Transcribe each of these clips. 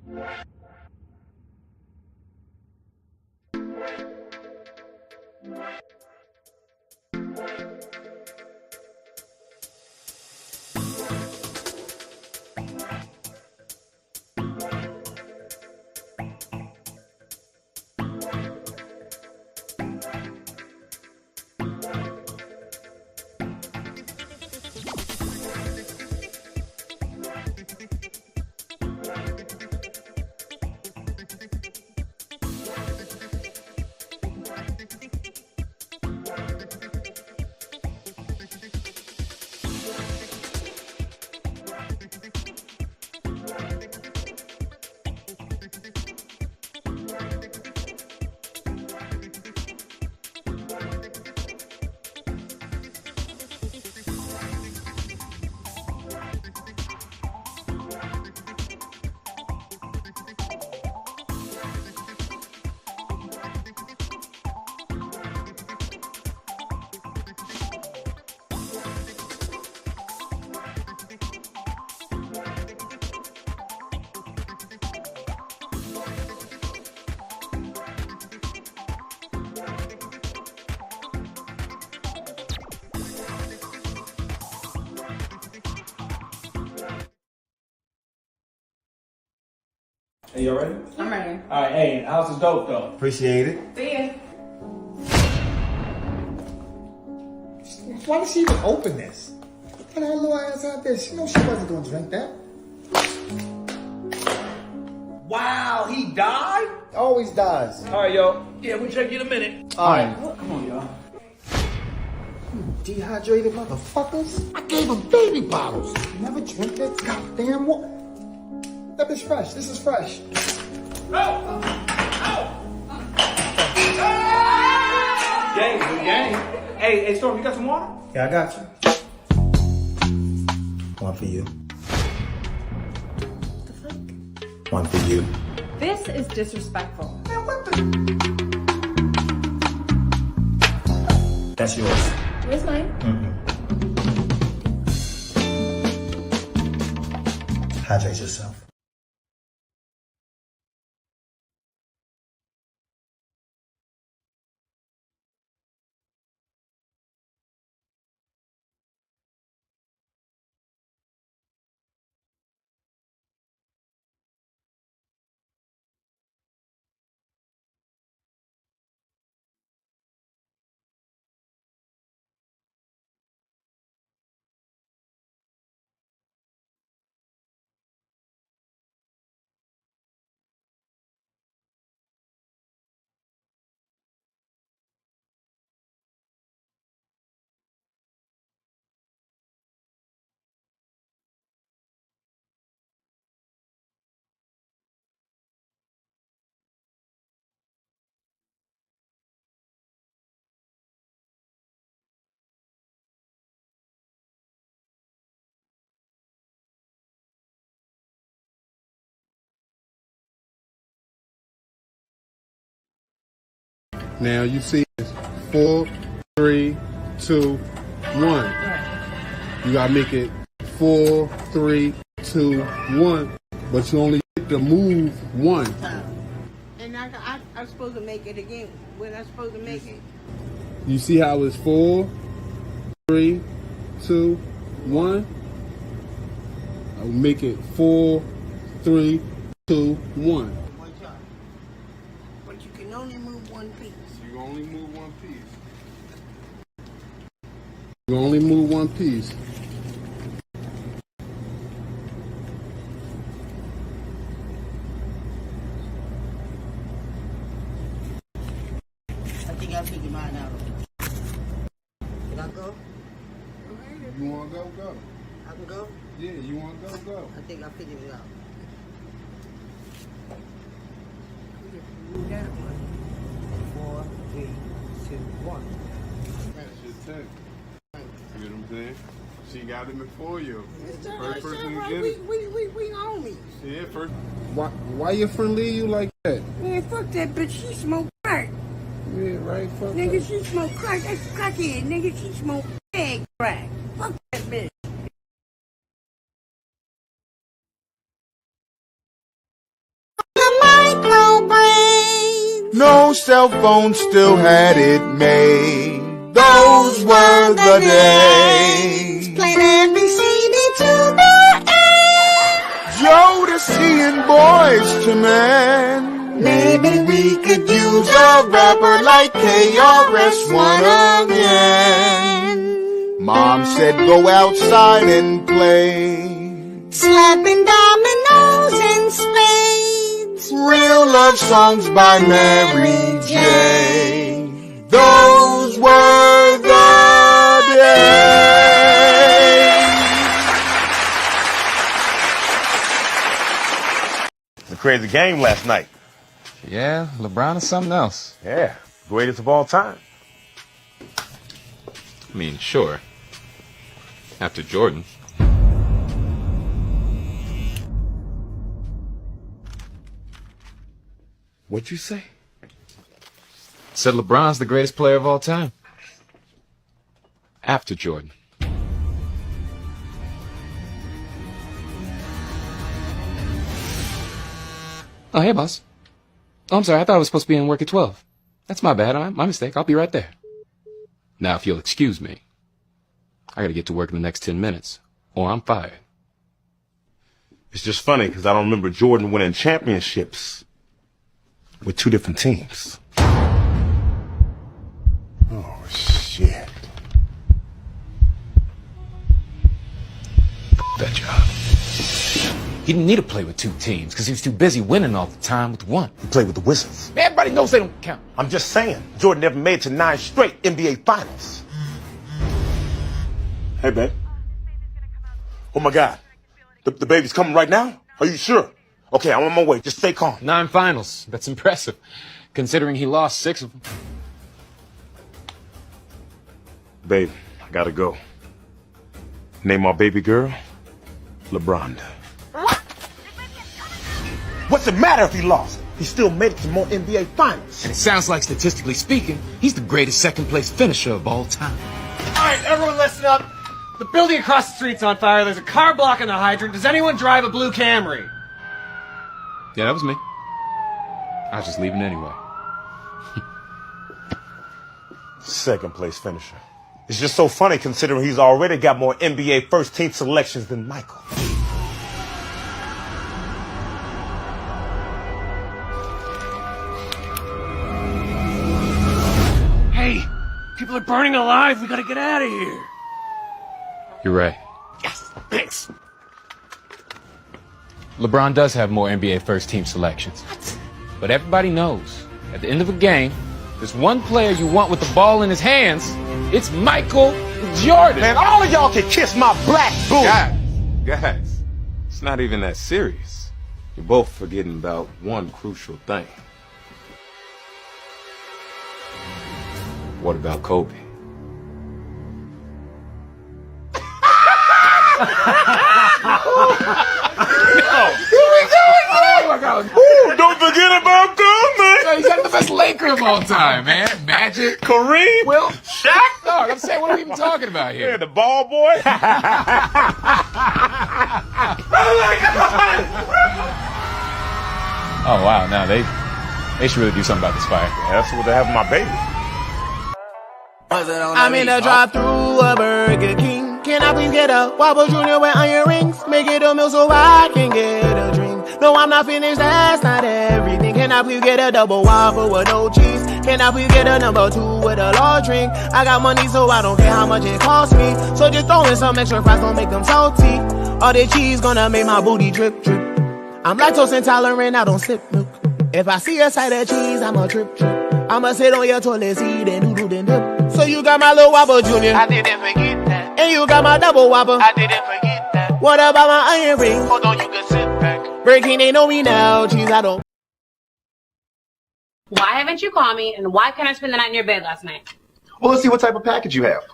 Hey, you ready? I'm ready. All right, hey, the house is dope though. Appreciate it. See ya. Why did she even open this? What the hell little ass out there? She knows she wasn't gonna drink that. Wow, he died? Always dies. All right, yo. Yeah, we'll check you in a minute. All right. Come on, y'all. Dehydrated motherfuckers. I gave them baby bottles. Never drink that goddamn water. That bitch fresh. This is fresh. No! Gang. Hey, Storm, you got some water? Yeah, I got you. One for you. The fuck? One for you. This is disrespectful. Man, what the? That's yours. Where's mine? Hydrate yourself. Now you see it's 4, 3, 2, 1. You gotta make it 4, 3, 2, 1. But you only get to move 1. And I'm supposed to make it again. When I'm supposed to make it. You see how it's 4, 3, 2, 1? I'll make it 4, 3, 2, 1. One shot. But you can only move one piece. You only move one piece. You only move one piece. I think I'll figure mine out. Can I go? You wanna go? Go. I can go? Yeah, you wanna go? Go. I think I figured it out. Move that one. 4, 3, 2, 1. That's your turn. You know what I'm saying? She got it before you. It's First person to right. get it. We homies. Yeah, first. Why your friend leave you like that? Man, fuck that bitch. She smoke crack. Yeah, right. Fuck Nigga, that. she smoke crack. That's crackhead. Nigga, she smoke bag crack. Fuck that bitch. No cell phone still had it made. Those were the days. Played every CD to the end. Jodeci and Boys to Men. Maybe we could use a rapper like KRS-One again. Mom said go outside and play. Slapping dominoes and spades. Real love songs by Mary J. Those were the days. It's a crazy game last night. Yeah, LeBron is something else. Yeah, greatest of all time. I mean, sure. After Jordan. What'd you say? Said LeBron's the greatest player of all time. After Jordan. Oh, hey, boss. Oh, I'm sorry. I thought I was supposed to be in work at 12. That's my bad. My mistake. I'll be right there. Now, if you'll excuse me, I gotta get to work in the next 10 minutes, or I'm fired. It's just funny because I don't remember Jordan winning championships with two different teams. Oh, shit. That job. He didn't need to play with two teams because he was too busy winning all the time with one. He played with the Wizards. Everybody knows they don't count. I'm just saying, Jordan never made it to 9 straight NBA finals. Hey, babe. Oh, my God. The baby's coming right now? Are you sure? Okay, I'm on my way. Just stay calm. 9 finals. That's impressive, considering he lost 6 of them. Babe, I gotta go. Name our baby girl LeBronda. What's the matter if he lost? He still made it to more NBA finals. And it sounds like, statistically speaking, he's the greatest second-place finisher of all time. All right, everyone listen up. The building across the street's on fire. There's a car blocking the hydrant. Does anyone drive a blue Camry? Yeah, that was me. I was just leaving anyway. Second place finisher. It's just so funny considering he's already got more NBA first team selections than Michael. Hey, people are burning alive. We gotta get out of here. You're right. Yes, thanks. LeBron does have more NBA first-team selections. But everybody knows, at the end of a game, there's one player you want with the ball in his hands. It's Michael Jordan. Man, all of y'all can kiss my black booty. Guys, it's not even that serious. You're both forgetting about one crucial thing. What about Kobe? Ooh, don't forget about Kobe. He's got the best Laker of all time, man. Magic. Kareem. Will. Shaq. Dog, I'm saying, what are we even talking about here? Yeah, the ball boy. Oh my God. Oh, wow. No, they should really do something about this fire. Yeah, that's what they have with my baby. I'm in the drive-thru of Burger King. Can I please get a Whopper Jr. with onion rings? Make it a meal so I can get a drink. No, I'm not finished, that's not everything. Can I please get a double Whopper with no cheese? Can I please get a number 2 with a large drink? I got money so I don't care how much it costs me. So just throw in some extra fries, don't make them salty. All the cheese gonna make my booty drip, drip. I'm lactose intolerant, I don't sip milk. If I see a side of cheese, I'ma trip, trip. I'ma sit on your toilet seat and doodle then dip. So you got my little Whopper Jr. I didn't forget that. And you got my double Whopper. I didn't forget that. What about my onion ring? Hold on, you can sit back. Burger King, they know me now. Cheese, I don't. Why haven't you called me, and why can't I spend the night in your bed last night? Well, let's see what type of package you have.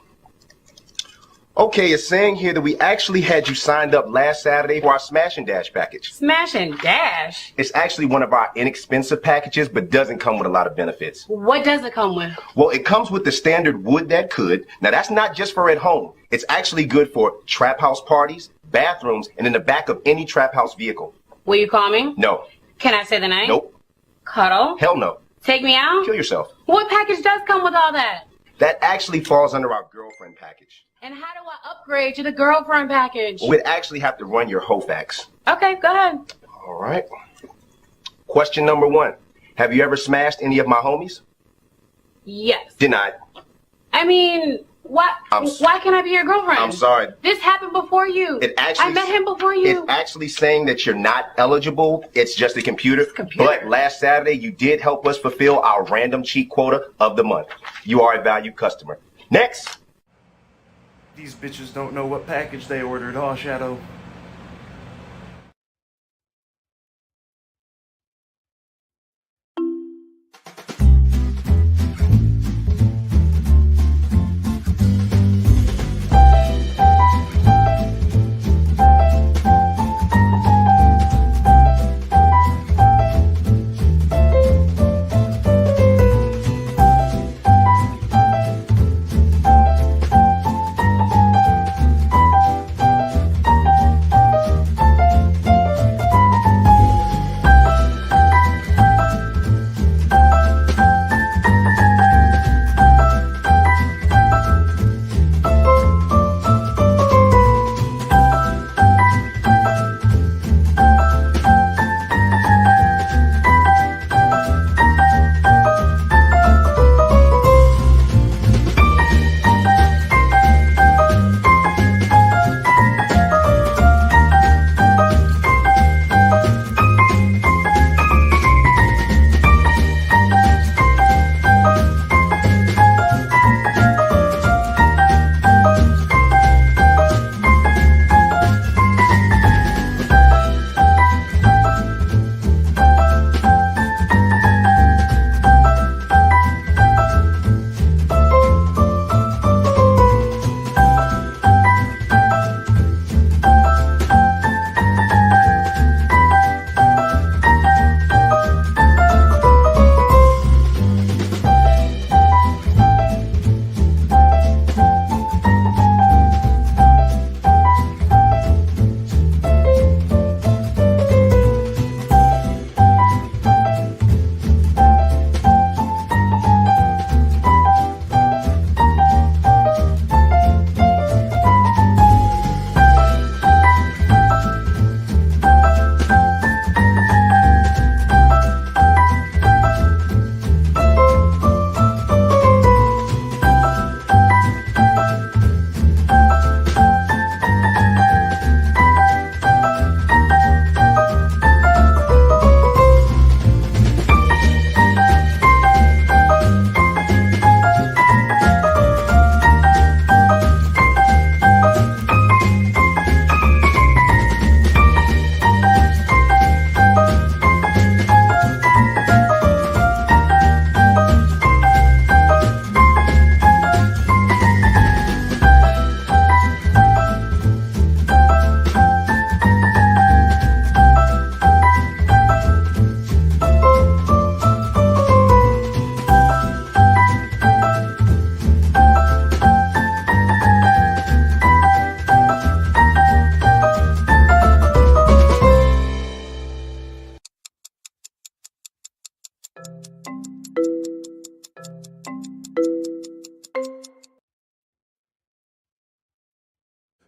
Okay, it's saying here that we actually had you signed up last Saturday for our Smash and Dash package. Smash and Dash? It's actually one of our inexpensive packages, but doesn't come with a lot of benefits. What does it come with? Well, it comes with the standard wood that could. Now, that's not just for at home. It's actually good for trap house parties, bathrooms, and in the back of any trap house vehicle. Will you call me? No. Can I stay the night? Nope. Cuddle? Hell no. Take me out? Kill yourself. What package does come with all that? That actually falls under our girlfriend package. And how do I upgrade to the girlfriend package? We'd actually have to run your HOFAX. Okay, go ahead. All right. Question number 1. Have you ever smashed any of my homies? Yes. Denied. I mean, why can't I be your girlfriend? I'm sorry. This happened before you. I met him before you. It's actually saying that you're not eligible. It's just a computer. But last Saturday, you did help us fulfill our random cheat quota of the month. You are a valued customer. Next. These bitches don't know what package they ordered, huh, Shadow?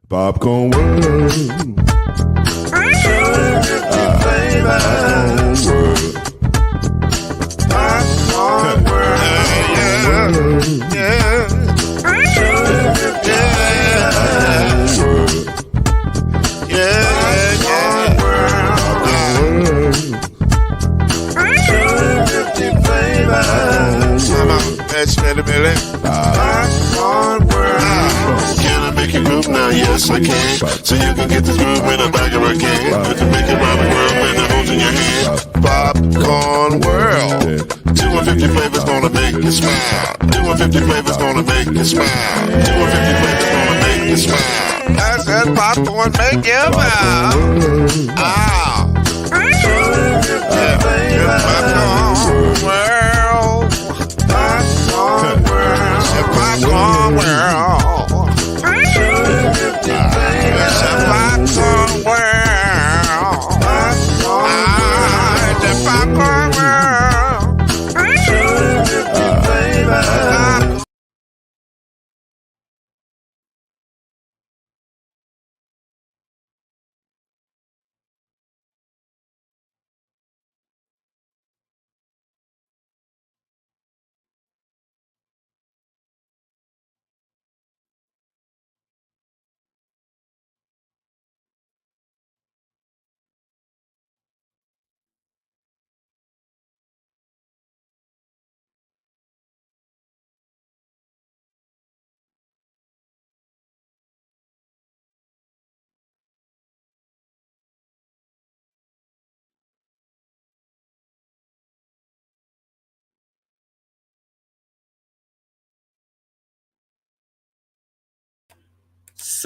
Popcorn World. Popcorn World. Can I make you move now? Yes, I can. So you can get this move in the back of a can. You can make it round the world when it holds in your hand. Popcorn World. 250 flavors gonna make you smile. 250 flavors gonna make you smile. 250 flavors gonna make you smile. I said popcorn make you smile. Ah. Popcorn World. Popcorn World. Popcorn World. It's a popcorn world. It's a popcorn world.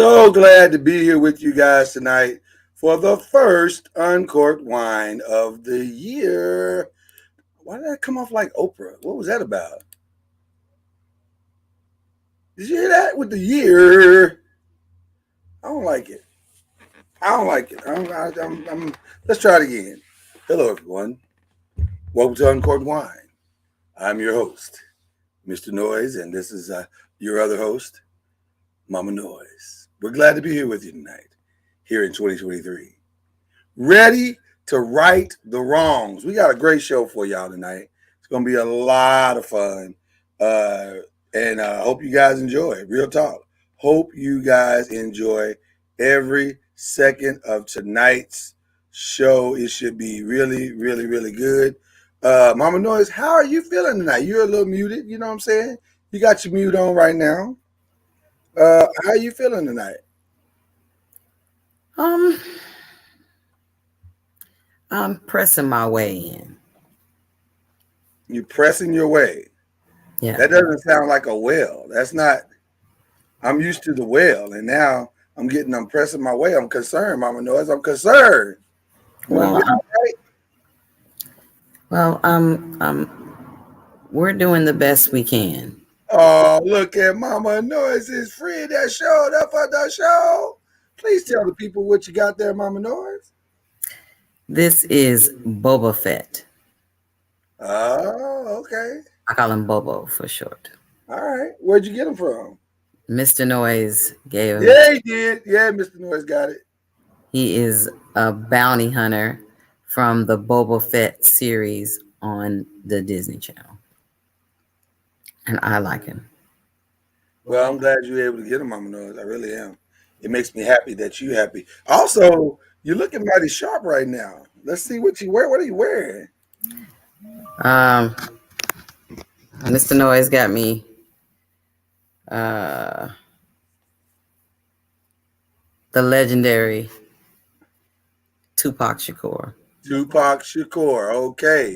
So glad to be here with you guys tonight for the first Uncorked wine of the year. Why did that come off like Oprah? What was that about? Did you hear that with the year? I don't like it. Let's try it again. Hello, everyone. Welcome to Uncorked Wine. I'm your host, Mr. Noise, and this is your other host, Mama Noise. We're glad to be here with you tonight, here in 2023. Ready to right the wrongs. We got a great show for y'all tonight. It's going to be a lot of fun, and I hope you guys enjoy it. Real talk. Hope you guys enjoy every second of tonight's show. It should be really, really, really good. Mama Noise, how are you feeling tonight? You're a little muted, you know what I'm saying? You got your mute on right now. How are you feeling tonight? I'm pressing my way in. You're pressing your way. Yeah. That doesn't sound like a well. That's not. I'm used to the well, and now I'm pressing my way. I'm concerned, Mama Noise. I'm concerned. Well, we're doing the best we can. Oh, look at Mama Noise's friend that showed up for the show. Please tell the people what you got there, Mama Noise. This is Boba Fett. Oh, okay. I call him Bobo for short. All right. Where'd you get him from? Mr. Noise gave him. Yeah, he did. Yeah, Mr. Noise got it. He is a bounty hunter from the Boba Fett series on the Disney Channel. And I like him. Well, I'm glad you were able to get him, Mama Noise. I really am. It makes me happy that you're happy. Also, you're looking mighty sharp right now. Let's see what you wear. What are you wearing? Mr. Noise got me the legendary Tupac Shakur. Tupac Shakur. Okay,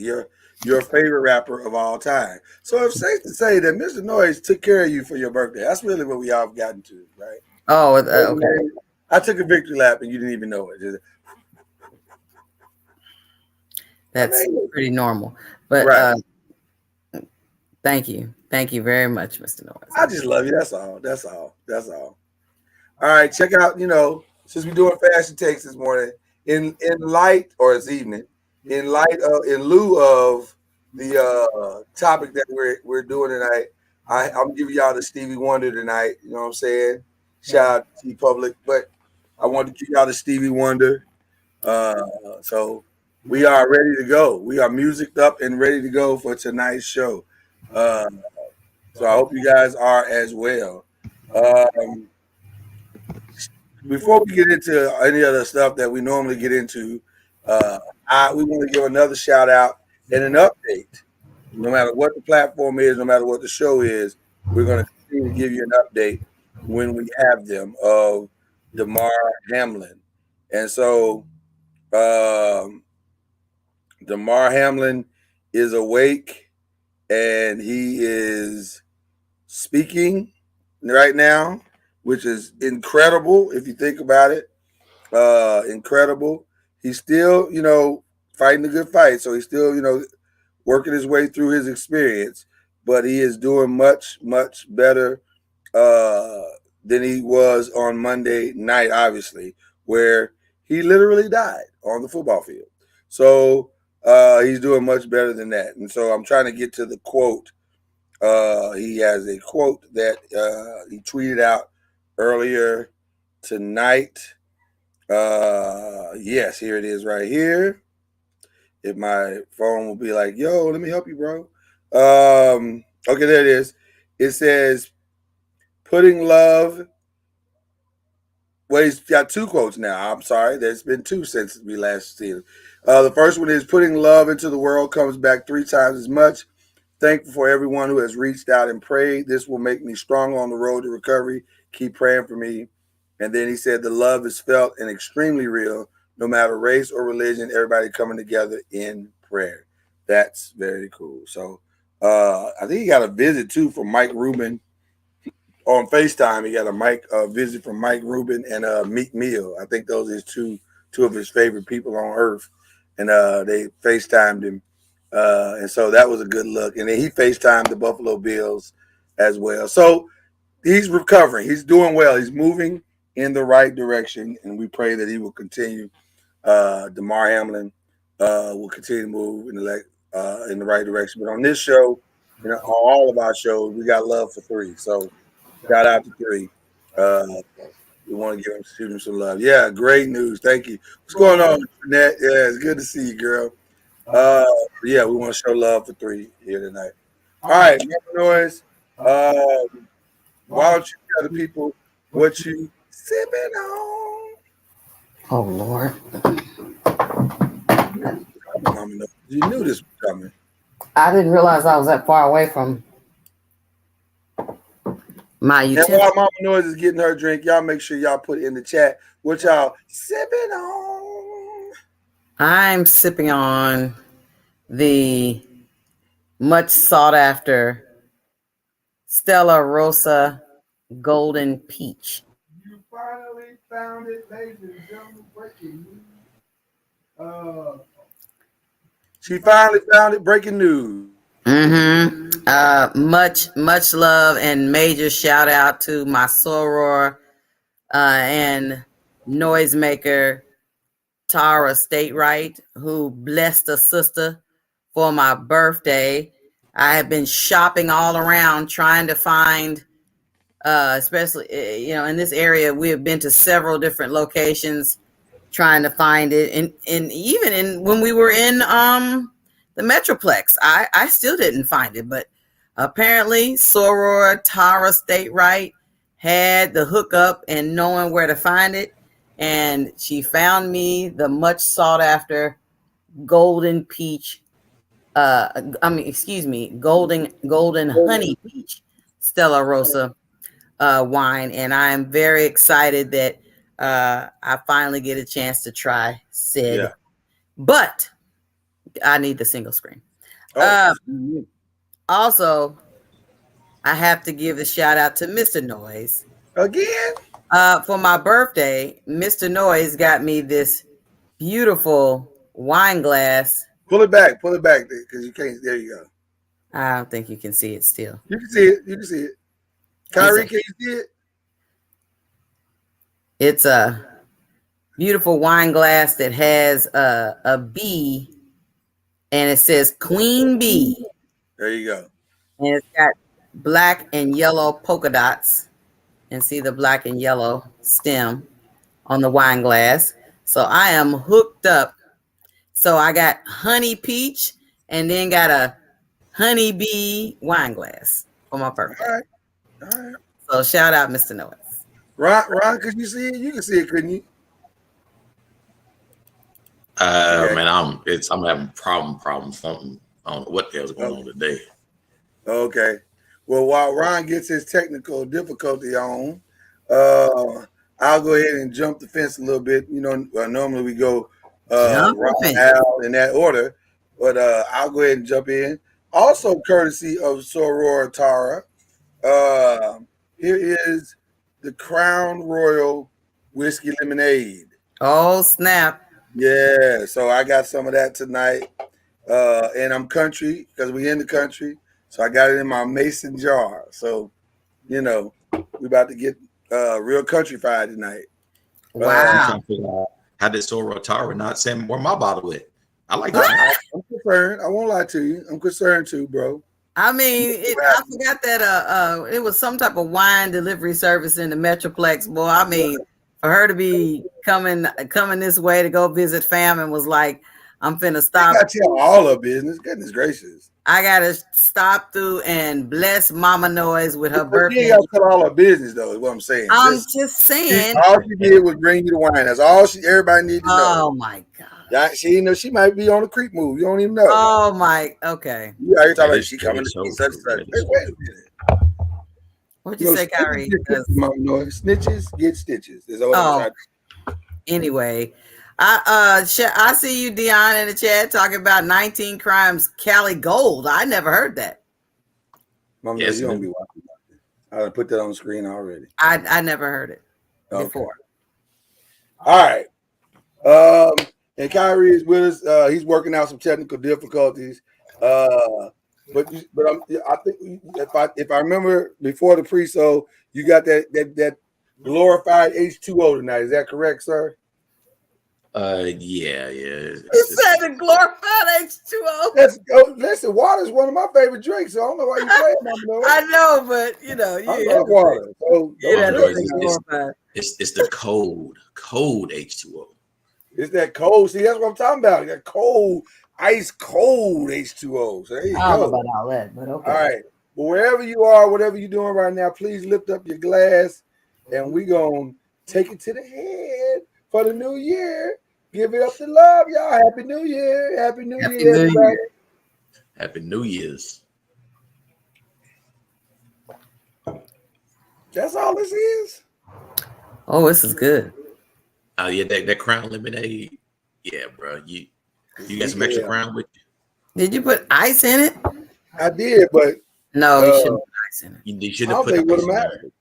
your favorite rapper of all time. So it's safe to say that Mr. Noise took care of you for your birthday. That's really what we all have gotten to, right? Oh, okay. I took a victory lap and you didn't even know it. That's pretty normal. But right. Thank you. Thank you very much, Mr. Noise. I just love you. That's all. All right, check out, since we're doing fashion takes this morning, in light, or this evening, in lieu of the topic that we're doing tonight, I'm giving y'all the Stevie Wonder tonight. You know what I'm saying? Shout out to T-Public, but I wanted to give y'all the Stevie Wonder. So we are ready to go. We are musiced up and ready to go for tonight's show. So I hope you guys are as well. Before we get into any other stuff that we normally get into, we want to give another shout out and an update. No matter what the platform is, no matter what the show is, we're going to continue to give you an update when we have them of Damar Hamlin. And so Damar Hamlin is awake and he is speaking right now, which is incredible if you think about it. Incredible. He's still, fighting the good fight. So he's still, working his way through his experience, but he is doing much, much better than he was on Monday night, obviously, where he literally died on the football field. So he's doing much better than that. And so I'm trying to get to the quote. He has a quote that he tweeted out earlier tonight. Yes, here it is right here. If my phone will be like, yo, let me help you, bro. Okay, there it is. It says, putting love. Well, he's got two quotes now. I'm sorry. There's been two since we last seen it. The first one is, putting love into the world comes back 3 times as much. Thankful for everyone who has reached out and prayed. This will make me strong on the road to recovery. Keep praying for me. And then he said, the love is felt and extremely real, no matter race or religion, everybody coming together in prayer. That's very cool. So I think he got a visit too from Mike Rubin on FaceTime. He got a visit from Mike Rubin and Meek Mill. I think those are two of his favorite people on earth. And they FaceTimed him. And so that was a good look. And then he FaceTimed the Buffalo Bills as well. So he's recovering. He's doing well. He's moving in the right direction. And we pray that he will continue. DeMar Hamlin will continue to move in the right direction. But on this show, on all of our shows, we got love for 3. So shout out to 3. We want to shoot him some love. Yeah, great news. Thank you. What's going on, Jeanette? Yeah, it's good to see you, girl. Yeah, we want to show love for 3 here tonight. All right, Noise. Why don't you tell the people what you sipping on? Oh, Lord. You knew this was coming. I didn't realize I was that far away from my utensil. And while Mama Noise is getting her drink, y'all make sure y'all put it in the chat what y'all sipping on. I'm sipping on the much sought after Stella Rosa Golden Peach. You finally found it, ladies and gentlemen. Breaking news. She finally found it. Breaking news. Much love and major shout out to my soror and noisemaker Tara Statewright, who blessed a sister for my birthday. I have been shopping all around trying to find, especially in this area, we have been to several different locations trying to find it, and even when we were in the Metroplex, I still didn't find it, but apparently soror Tara Statewright had the hookup and knowing where to find it, and she found me the much sought after golden peach golden honey peach Stella Rosa wine, and I'm very excited that I finally get a chance to try said. Yeah. But I need the single screen. Also, I have to give a shout out to Mr. Noise again. For my birthday, Mr. Noise got me this beautiful wine glass. Pull it back because you can't. There you go. I don't think you can see it still. You can see it. Kyrie, can you see it? It's a beautiful wine glass that has a bee, and it says Queen Bee. There you go. And it's got black and yellow polka dots, and see the black and yellow stem on the wine glass. So I am hooked up. So I got honey peach and then got a honey bee wine glass for my birthday. All right. So shout out Mr. Noise. Ron, could you see it? You can see it, couldn't you? Man, I'm having problem something. I don't know what the hell's going on today. Okay. Well, while Ron gets his technical difficulty on, I'll go ahead and jump the fence a little bit. Normally we go Ron, Al in that order, but I'll go ahead and jump in. Also, courtesy of soror Tara, here is the Crown Royal Whiskey Lemonade. Oh, snap. Yeah, so I got some of that tonight. And I'm country because we in the country. So I got it in my mason jar. So, we about to get real countryfied tonight. Wow. I'm trying to figure out how did soror Tara not send where my bottle with? I like that. I'm concerned. I won't lie to you. I'm concerned too, bro. I mean, I forgot that it was some type of wine delivery service in the Metroplex, boy. I mean, for her to be coming this way to go visit fam and was like, I'm finna stop. I gotta tell all her business. Goodness gracious. I gotta stop through and bless Mama Noise with her birthday. You gotta tell all her business though, is what I'm saying. I'm just saying. All she did was bring you the wine. That's all everybody needed to know. Oh my God. She might be on a creep move. You don't even know. Oh my, okay. You out here talking about she coming to see such and such. Hey, wait a minute. What'd you say, Kyrie? Mama Noise. Snitches get stitches. Is all I'm trying to. Anyway. I see you, Dion, in the chat talking about 19 Crimes Cali Gold. I never heard that. Mama, you don't be watching. I put that on the screen already. I never heard it before. All right. And Kyrie is with us. He's working out some technical difficulties. But I think if I remember before the pre-show, you got that glorified H2O tonight. Is that correct, sir? Yeah. You said the glorified H2O. Let's go. Listen, water is one of my favorite drinks. So I don't know why you playing, Mama. I know, but you I love water. So it's the cold H2O. It's that cold. See, that's what I'm talking about. That cold, ice cold H2O. So there you I don't know go. about all that, but okay. All right. But wherever you are, whatever you're doing right now, please lift up your glass and we're going to take it to the head for the new year. Give it up to love, y'all. Happy New Year. Happy New Year, everybody. Happy New Year's. That's all this is. Oh, this is good. Oh yeah, that Crown lemonade. Yeah, bro. You got some extra Crown with you? Did you put ice in it? I did, but no, you shouldn't put ice in it. You shouldn't have put the ice in it.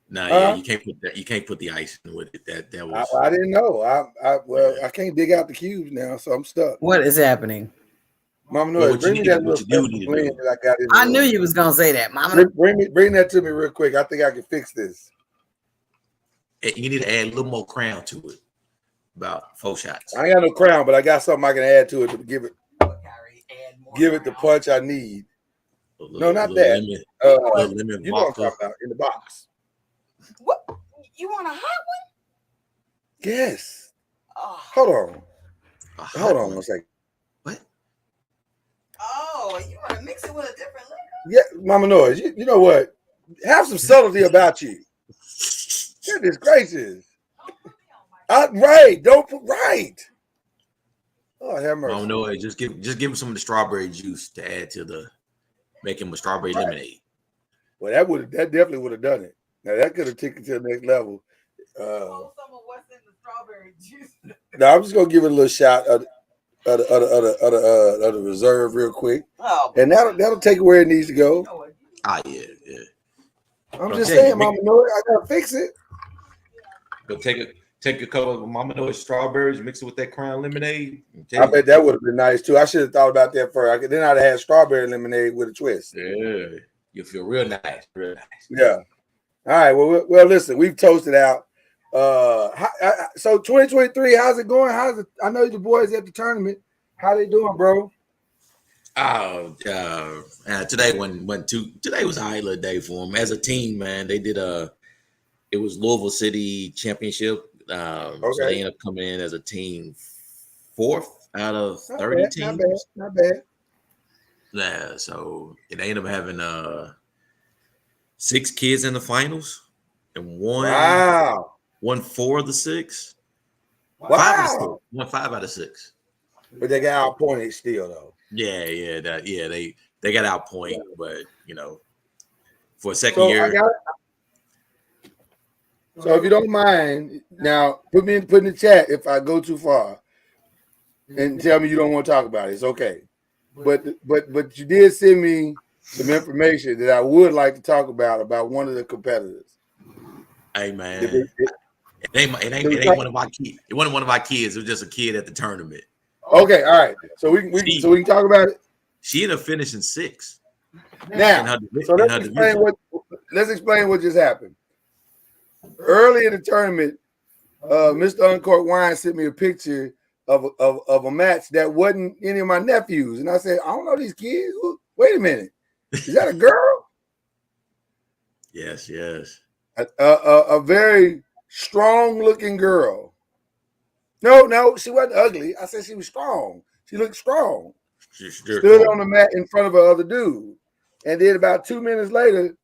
No, yeah, you can't put that. You can't put the ice in with it. That was. I didn't know. I can't dig out the cubes now, so I'm stuck. What is happening? Mama, no, bring me that little blend that I got in. I knew you was gonna say that, Mama. Bring that to me real quick. I think I can fix this. You need to add a little more Crown to it. About 4 shots. I ain't got no Crown, but I got something I can add to it to give it the punch I need. No, not that. Lemon you know what I'm talking about in the box. What? You want a hot one? Yes. Hold on. Hold on 1 second. What? Oh, you want to mix it with a different liquor? Yeah, Mama Noise. You know what? Have some subtlety about you. Goodness gracious. Right. Don't put right. Oh, have mercy. Mama Noise, just give him some of the strawberry juice to add to make him a strawberry lemonade. Well, that definitely would have done it. Now that could have taken it to the next level. Some of what's in the strawberry juice. Now I'm just gonna give it a little shot of the reserve real quick, and that'll take it where it needs to go. Yeah. I'm just saying, Mama Noise, I gotta fix it. But take a couple of Mama Noise strawberries, mix it with that Crown lemonade. I bet that would have been nice too. I should have thought about that first. Then I'd have had strawberry lemonade with a twist. Yeah, you'll feel real nice, real nice. Yeah. All right. Well, listen, we've toasted out. So 2023, how's it going? I know the boys at the tournament. How they doing, bro? Today was a highlight day for them as a team, man. They did it was Louisville City Championship. So they ended up coming in as a team 4th out of 30 teams. Not bad. Yeah, so they ended up having 6 kids in the finals and won 4 of the 6. Wow. Won 5 out of 6. But they got outpointed still, though. Yeah, they got outpointed, but for a second year. So if you don't mind, now put in the chat if I go too far, and tell me you don't want to talk about it. It's okay. But you did send me some information that I would like to talk about one of the competitors. Hey man, it ain't one of our kids. It wasn't one of our kids. It was just a kid at the tournament. Okay, all right. So we can talk about it. She ended up finishing 6th. Now, let's explain what just happened. Early in the tournament, Mr. Uncorked Wine sent me a picture of a match that wasn't any of my nephews, and I said, I don't know these kids. Wait a minute, is that a girl? Yes. A very strong-looking girl. No, she wasn't ugly. I said she was strong. She looked strong. She stood on the mat in front of her other dude, and then about 2 minutes later,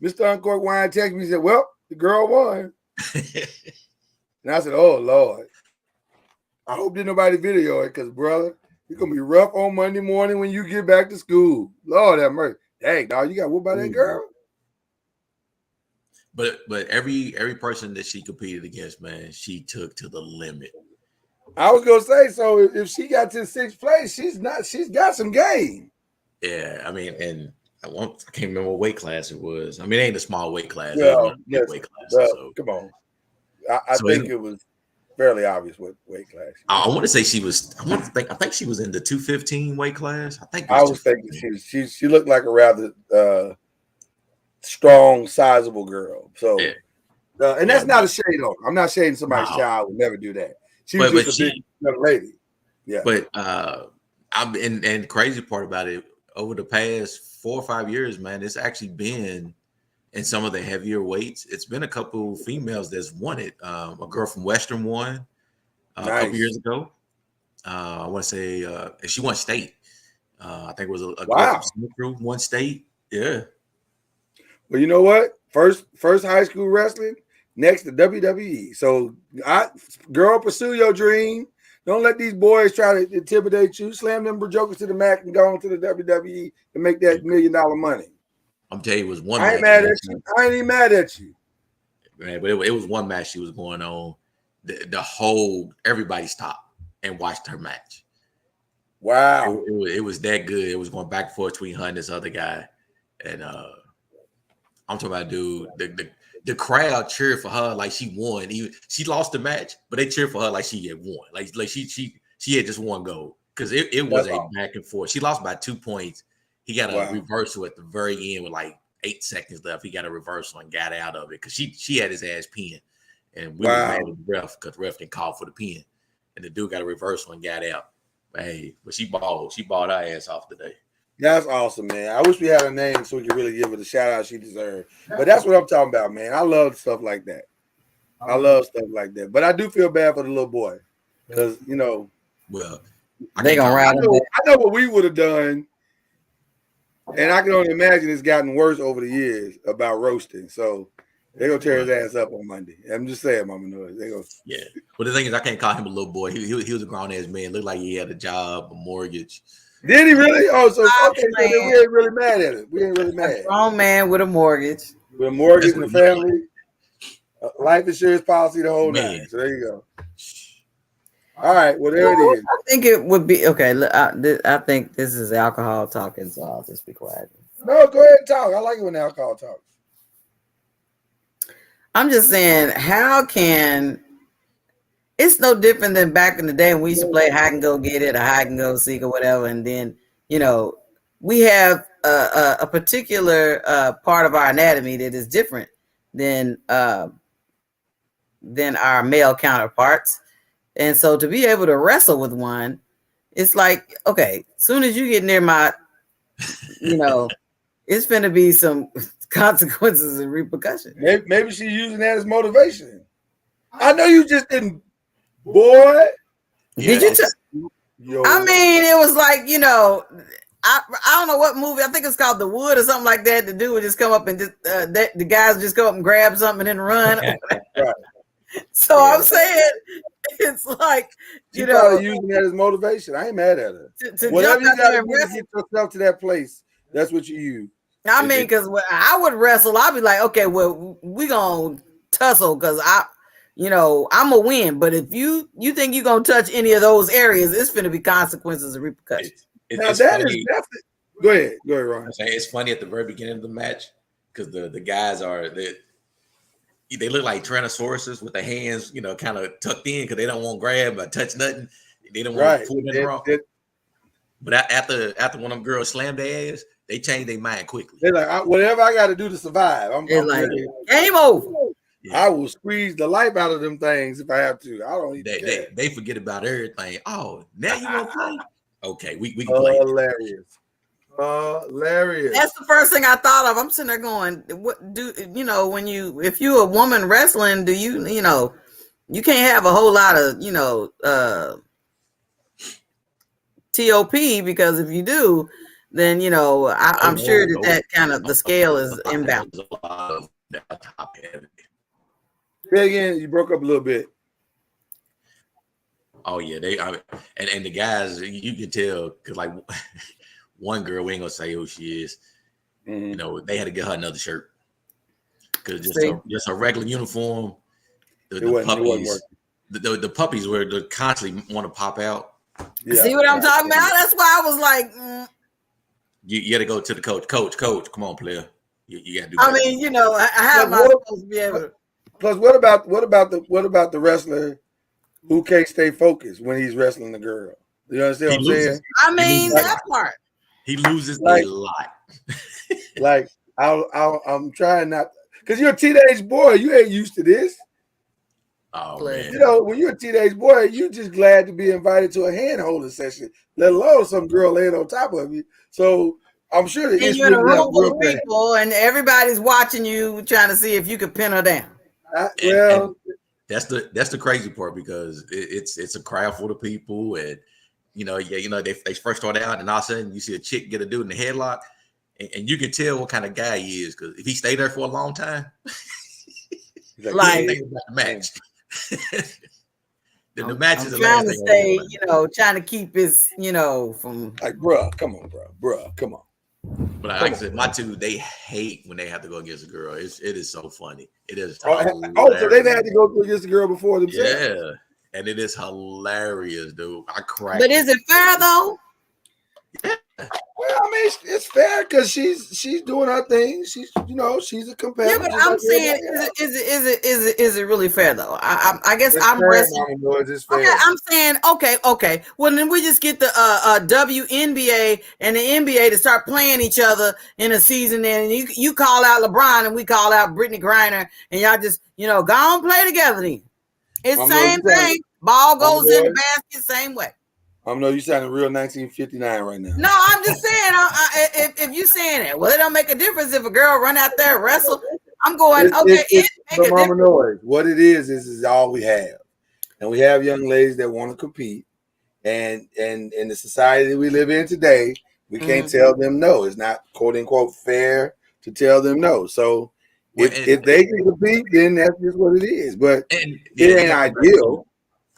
Mr. Uncorked Wine texted me and said, well, the girl won. And I said, oh, Lord. I hope didn't nobody video it because, brother, it's going to be rough on Monday morning when you get back to school. Lord have mercy. Dang, dog, you got whooped by that girl? But every person that she competed against, man, she took to the limit. I was going to say, so if she got to 6th place, she's got some game. Yeah, I mean, and I can't remember what weight class it was. I mean, it ain't a small weight class. It Well, was one of the big yes, weight classes. well, So come on. I So think it- it was fairly obvious what weight class. I want to say she was. I think she was in the 215 weight class. I think. It I was thinking she looked like a rather strong, sizable girl. So, and that's not a shade on her. I'm not shading somebody's child. I would never do that. She was just a big young lady. Yeah. But and the crazy part about it, over the past 4 or 5 years, man, it's actually been in some of the heavier weights. It's been a couple females that's won it. A girl from Western won a couple years ago. I want to say, and she won state. I think it was a girl from Central won state. Yeah. Well, you know what? First high school wrestling, next to WWE. So, girl, pursue your dream. Don't let these boys try to intimidate you. Slam them jokers to the mat and go on to the WWE and make that $1 million money. I'm telling you, it was one. I ain't mad at you. I ain't even mad at you. Man, but it was one match she was going on. The whole everybody stopped and watched her match. Wow. It was that good. It was going back and forth between her and this other guy. And I'm talking about, dude, the crowd cheered for her like she won. She lost the match, but they cheered for her like she had won. Like she had just one goal. Because it was back and forth. She lost by 2 points. He got a reversal at the very end with like 8 seconds left. He got a reversal and got out of it because she had his ass pinned. And we was mad with the ref because the ref didn't call for the pin. And the dude got a reversal and got out. But hey, she balled her ass off today. That's awesome, man. I wish we had a name so we could really give her the shout out she deserved. But that's what I'm talking about, man. I love stuff like that. I love stuff like that. But I do feel bad for the little boy because, well, they gonna ride. I know what we would have done, and I can only imagine it's gotten worse over the years about roasting. So they're gonna tear his ass up on Monday. I'm just saying, Mama Noise. They go. Yeah. But the thing is, I can't call him a little boy. He was a grown ass man. Looked like he had a job, a mortgage. Did he really? Oh, so okay, so then we ain't really mad at it. We ain't really mad. A grown man with a morttage. With a mortgage and a family, life insurance policy, the whole nine. So there you go. All right, well there it is. I think it would be okay. I think this is alcohol talking, so I'll just be quiet. No, go ahead and talk. I like it when alcohol talks. I'm just saying, how can it's no different than back in the day when we used to play hide and go get it or hide and go seek or whatever, and then we have a particular part of our anatomy that is different than our male counterparts. And so to be able to wrestle with one, it's like, okay, as soon as you get near my, it's going to be some consequences and repercussions. Maybe she's using that as motivation. I know you just didn't, boy. Did you? I mean, it was like, I don't know what movie. I think it's called The Wood or something like that. The dude would just come up and just the guys just come up and grab something and then run. Right. So I'm saying it's like probably using that as motivation. I ain't mad at her. Whatever you got to do to get yourself to that place, that's what you use. I mean, because when I would wrestle, I'd be like, okay, well, we gonna tussle because I'm a win. But if you think you're gonna touch any of those areas, it's gonna be consequences and repercussions. It's funny. Go ahead, Ron. I'm saying it's funny at the very beginning of the match because the guys they look like Tyrannosauruses with their hands, kind of tucked in because they don't want to grab or touch nothing. They don't want to pull nothing wrong. But after one of them girls slammed their ass, they changed their mind quickly. They're like, whatever I got to do to survive, I'm like, game over. Yeah. I will squeeze the life out of them things if I have to. I don't even care. They forget about everything. Oh, now you want to play? Okay, we can play. Hilarious. That's the first thing I thought of. I'm sitting there going, what do if you're a woman wrestling, do you can't have a whole lot of TOP, because if you do, then I'm sure that kind of the scale is imbalanced. Say again, you broke up a little bit. Oh yeah, and the guys, you can tell because like one girl, we ain't gonna say who she is. Mm-hmm. They had to get her another shirt because just a regular uniform. The puppies were constantly want to pop out. Yeah. See what I'm talking about? That's why I was like, You got to go to the coach. Coach, come on, player. You got to do. I better. mean, how am I supposed to be able to? Plus, what about the wrestler who can't stay focused when he's wrestling the girl? You understand what I'm saying? I mean, that part. He loses a lot. Like I'm trying not, because you're a teenage boy. You ain't used to this. Oh man. When you're a teenage boy, you just glad to be invited to a hand holding session, let alone some girl laying on top of you. So I'm sure that And you're in a room full of people, and everybody's watching you, trying to see if you can pin her down. And that's the crazy part, because it's a crowd full of people, and they first start out, and all of a sudden you see a chick get a dude in the headlock, and you can tell what kind of guy he is, because if he stayed there for a long time, like the match. the match is trying to stay, trying to keep his, from like, bruh, come on. But like I said, my two, they hate when they have to go against a girl. It is so funny. It is. So they've had to go against the girl before themselves. Yeah, and it is hilarious, dude. I crack. But is it fair though? Yeah. Well, I mean, it's fair because she's doing her thing. She's she's a competitor. Yeah, but I'm saying, is it really fair though? I guess I'm wrestling. Okay, I'm saying okay. Well, then we just get the WNBA and the NBA to start playing each other in a season. And you call out LeBron and we call out Brittany Griner, and y'all just go on play together. Then it's same thing. Ball goes in the basket, same way. You sounding real 1959 right now. No, I'm just saying, if you saying it, well, it don't make a difference if a girl run out there and wrestle. I'm going, it make a Mama difference. Noise. What it is all we have. And we have young ladies that want to compete. And in the society that we live in today, we can't tell them no. It's not, quote unquote, fair to tell them no. So if they can compete, then that's just what it is. But it ain't ideal.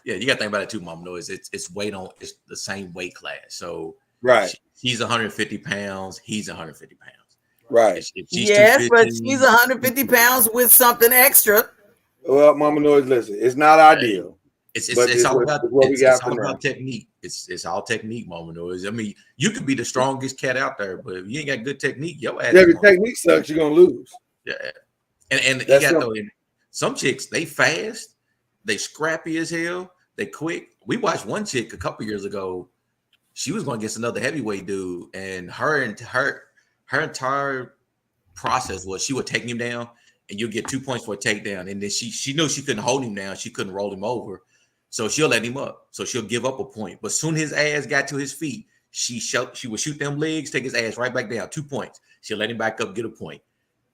Yeah, you got to think about it too, Mama Noise. It's it's the same weight class. So right, she's 150 pounds. He's 150 pounds. Right. Yes, but she's 150 pounds with something extra. Well, Mama Noise, listen, it's not ideal. It's all about technique. It's all technique, Mama Noise. I mean, you could be the strongest cat out there, but if you ain't got good technique, your ass. Yeah, if your technique sucks, you're gonna lose. Yeah, and you got some chicks. They fast. They scrappy as hell. They quick. We watched one chick a couple years ago. She was going against another heavyweight dude, and her entire process was she would take him down, and you'll get 2 points for a takedown. And then she knew she couldn't hold him down. She couldn't roll him over, so she'll let him up. So she'll give up a point. But soon his ass got to his feet, she would shoot them legs, take his ass right back down. 2 points. She'll let him back up, get a point.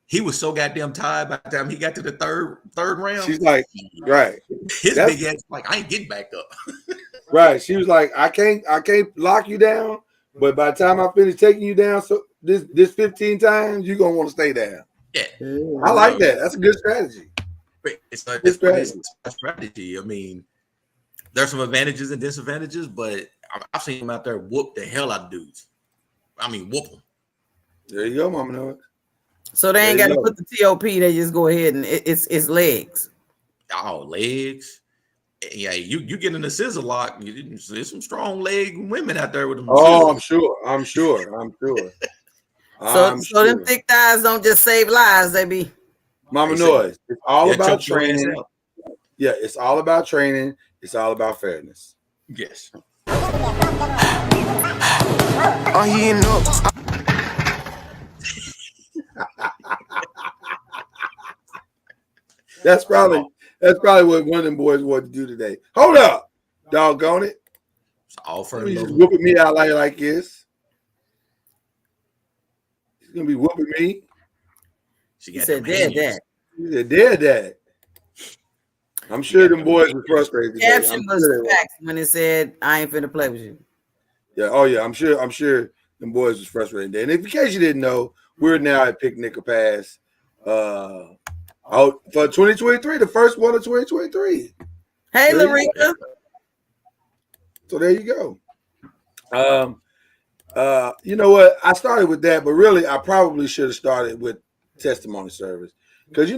He was so goddamn tired by the time he got to the third round. She's like, right. His big ass like, I ain't getting back up. Right. She was like, I can't lock you down, but by the time I finish taking you down, so this 15 times, you're gonna want to stay down. Yeah. I like that. That's a good strategy. It's a strategy. I mean, there's some advantages and disadvantages, but I've seen him out there whoop the hell out of dudes. I mean, whoop them. There you go, Mama Noise. So they ain't got to put the TOP. They just go ahead and it's legs. Oh, legs. Yeah, you get in the scissor lock. There's some strong leg women out there with them. Oh, I'm sure. So them thick thighs don't just save lives. They be. Mama Noise. It's all about training. Yeah, it's all about training. It's all about fairness. Yes. That's probably what one of them boys wanted to do today. Hold up, doggone it! It's all for he's just whooping me out like this. He's gonna be whooping me. She said, "Dad." He said, "Dad." I'm sure them boys were frustrated. The caption was facts when it said, "I ain't finna play with you." Yeah. Oh yeah. I'm sure them boys was frustrated. And in case you didn't know, we're now at Picnic Pass. For 2023, the first one of 2023. Hey, Larika. So there you go. You know what? I started with that, but really, I probably should have started with testimony service because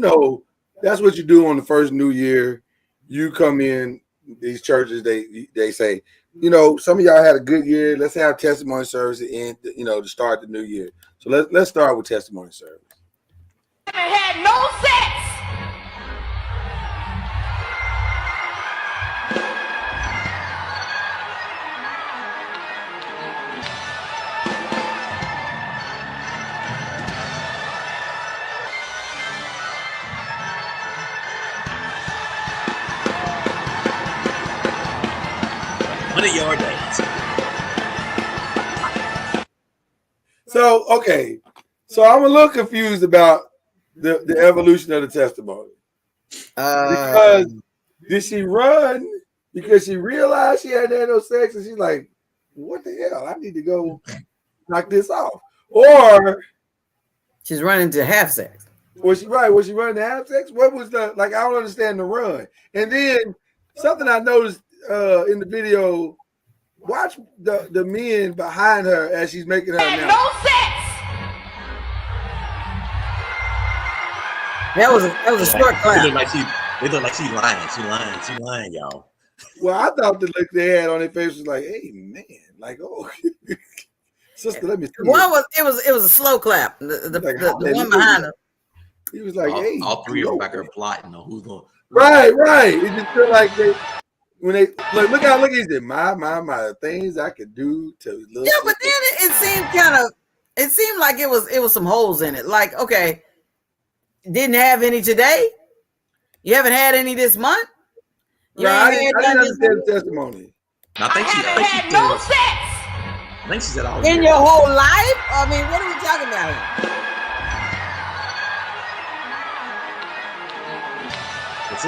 that's what you do on the first New Year. You come in these churches. They say you know, some of y'all had a good year. Let's have testimony service to end, you know, to start the new year. So let's start with testimony service. Had no sex. What are your days? So, okay. So I'm a little confused about the evolution of the testimony. Because did she run because she realized she hadn't had no sex and she's like, what the hell? I need to go knock this off. Or she's running to have sex. Was she right? Was she running to have sex? What was the like? I don't understand the run. And then something I noticed in the video, watch the men behind her as she's making her announcement. No sex. That was a short clap. They look like she lying. She lying, y'all. Well, I thought the look they had on their face was like, hey man, like, oh sister, let me see. It was a slow clap. The one behind her. He was like, hey, all three of them back there plotting on who's going. Right. It just feel like when they look out, he said, my things I could do to look. Yeah, but then it seemed like it was some holes in it. Like, okay, didn't have any today. You haven't had any this month. I didn't understand the testimony. I think she had no sex. I think she said all in your whole life. I mean, what are we talking about here?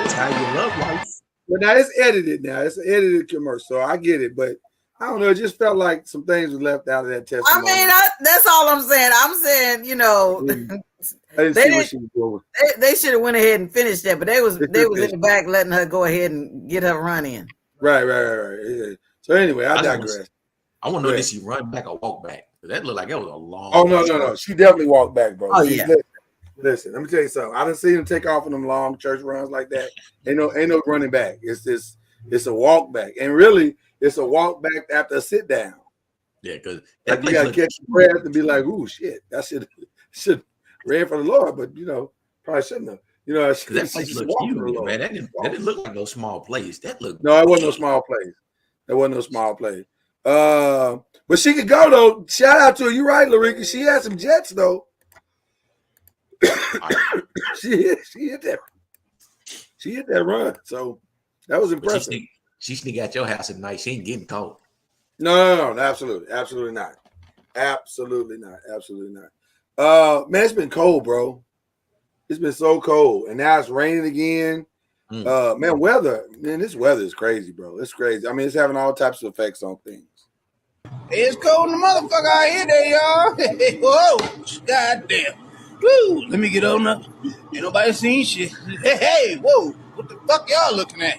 It's how you love life. But now it's edited. Now it's an edited commercial, so I get it. But I don't know. It just felt like some things were left out of that testimony. I mean, that's all I'm saying. I'm saying, you know, they should have went ahead and finished that, but they was in the back letting her go ahead and get her run in. Right. Yeah. So anyway, I digress. I want to know, did she run back or walk back? That looked like that was a long. Oh no. She definitely walked back, bro. Oh yeah. Listen, let me tell you something. I didn't see him take off on them long church runs like that. Ain't no running back. It's a walk back. And really, it's a walk back after a sit down. Yeah, because like you gotta catch your breath and be like, ooh, shit, that should ran for the Lord, but you know, probably shouldn't have. You know, that place looked huge, man. That didn't look like no small place. That looked no, it wasn't no small place. It wasn't no small place. But she could go though. Shout out to her. You're right, Larika. She had some jets though. she hit that run, so that was impressive. She sneak out your house at night. She ain't getting caught. No, absolutely not. Man, it's been cold, bro. It's been so cold, and now it's raining again. Man, this weather is crazy, bro. It's crazy. I mean, it's having all types of effects on things. It's cold in the motherfucker out here, there, y'all. Whoa, goddamn. Woo, let me get on up. Ain't nobody seen shit. Hey, whoa, what the fuck y'all looking at?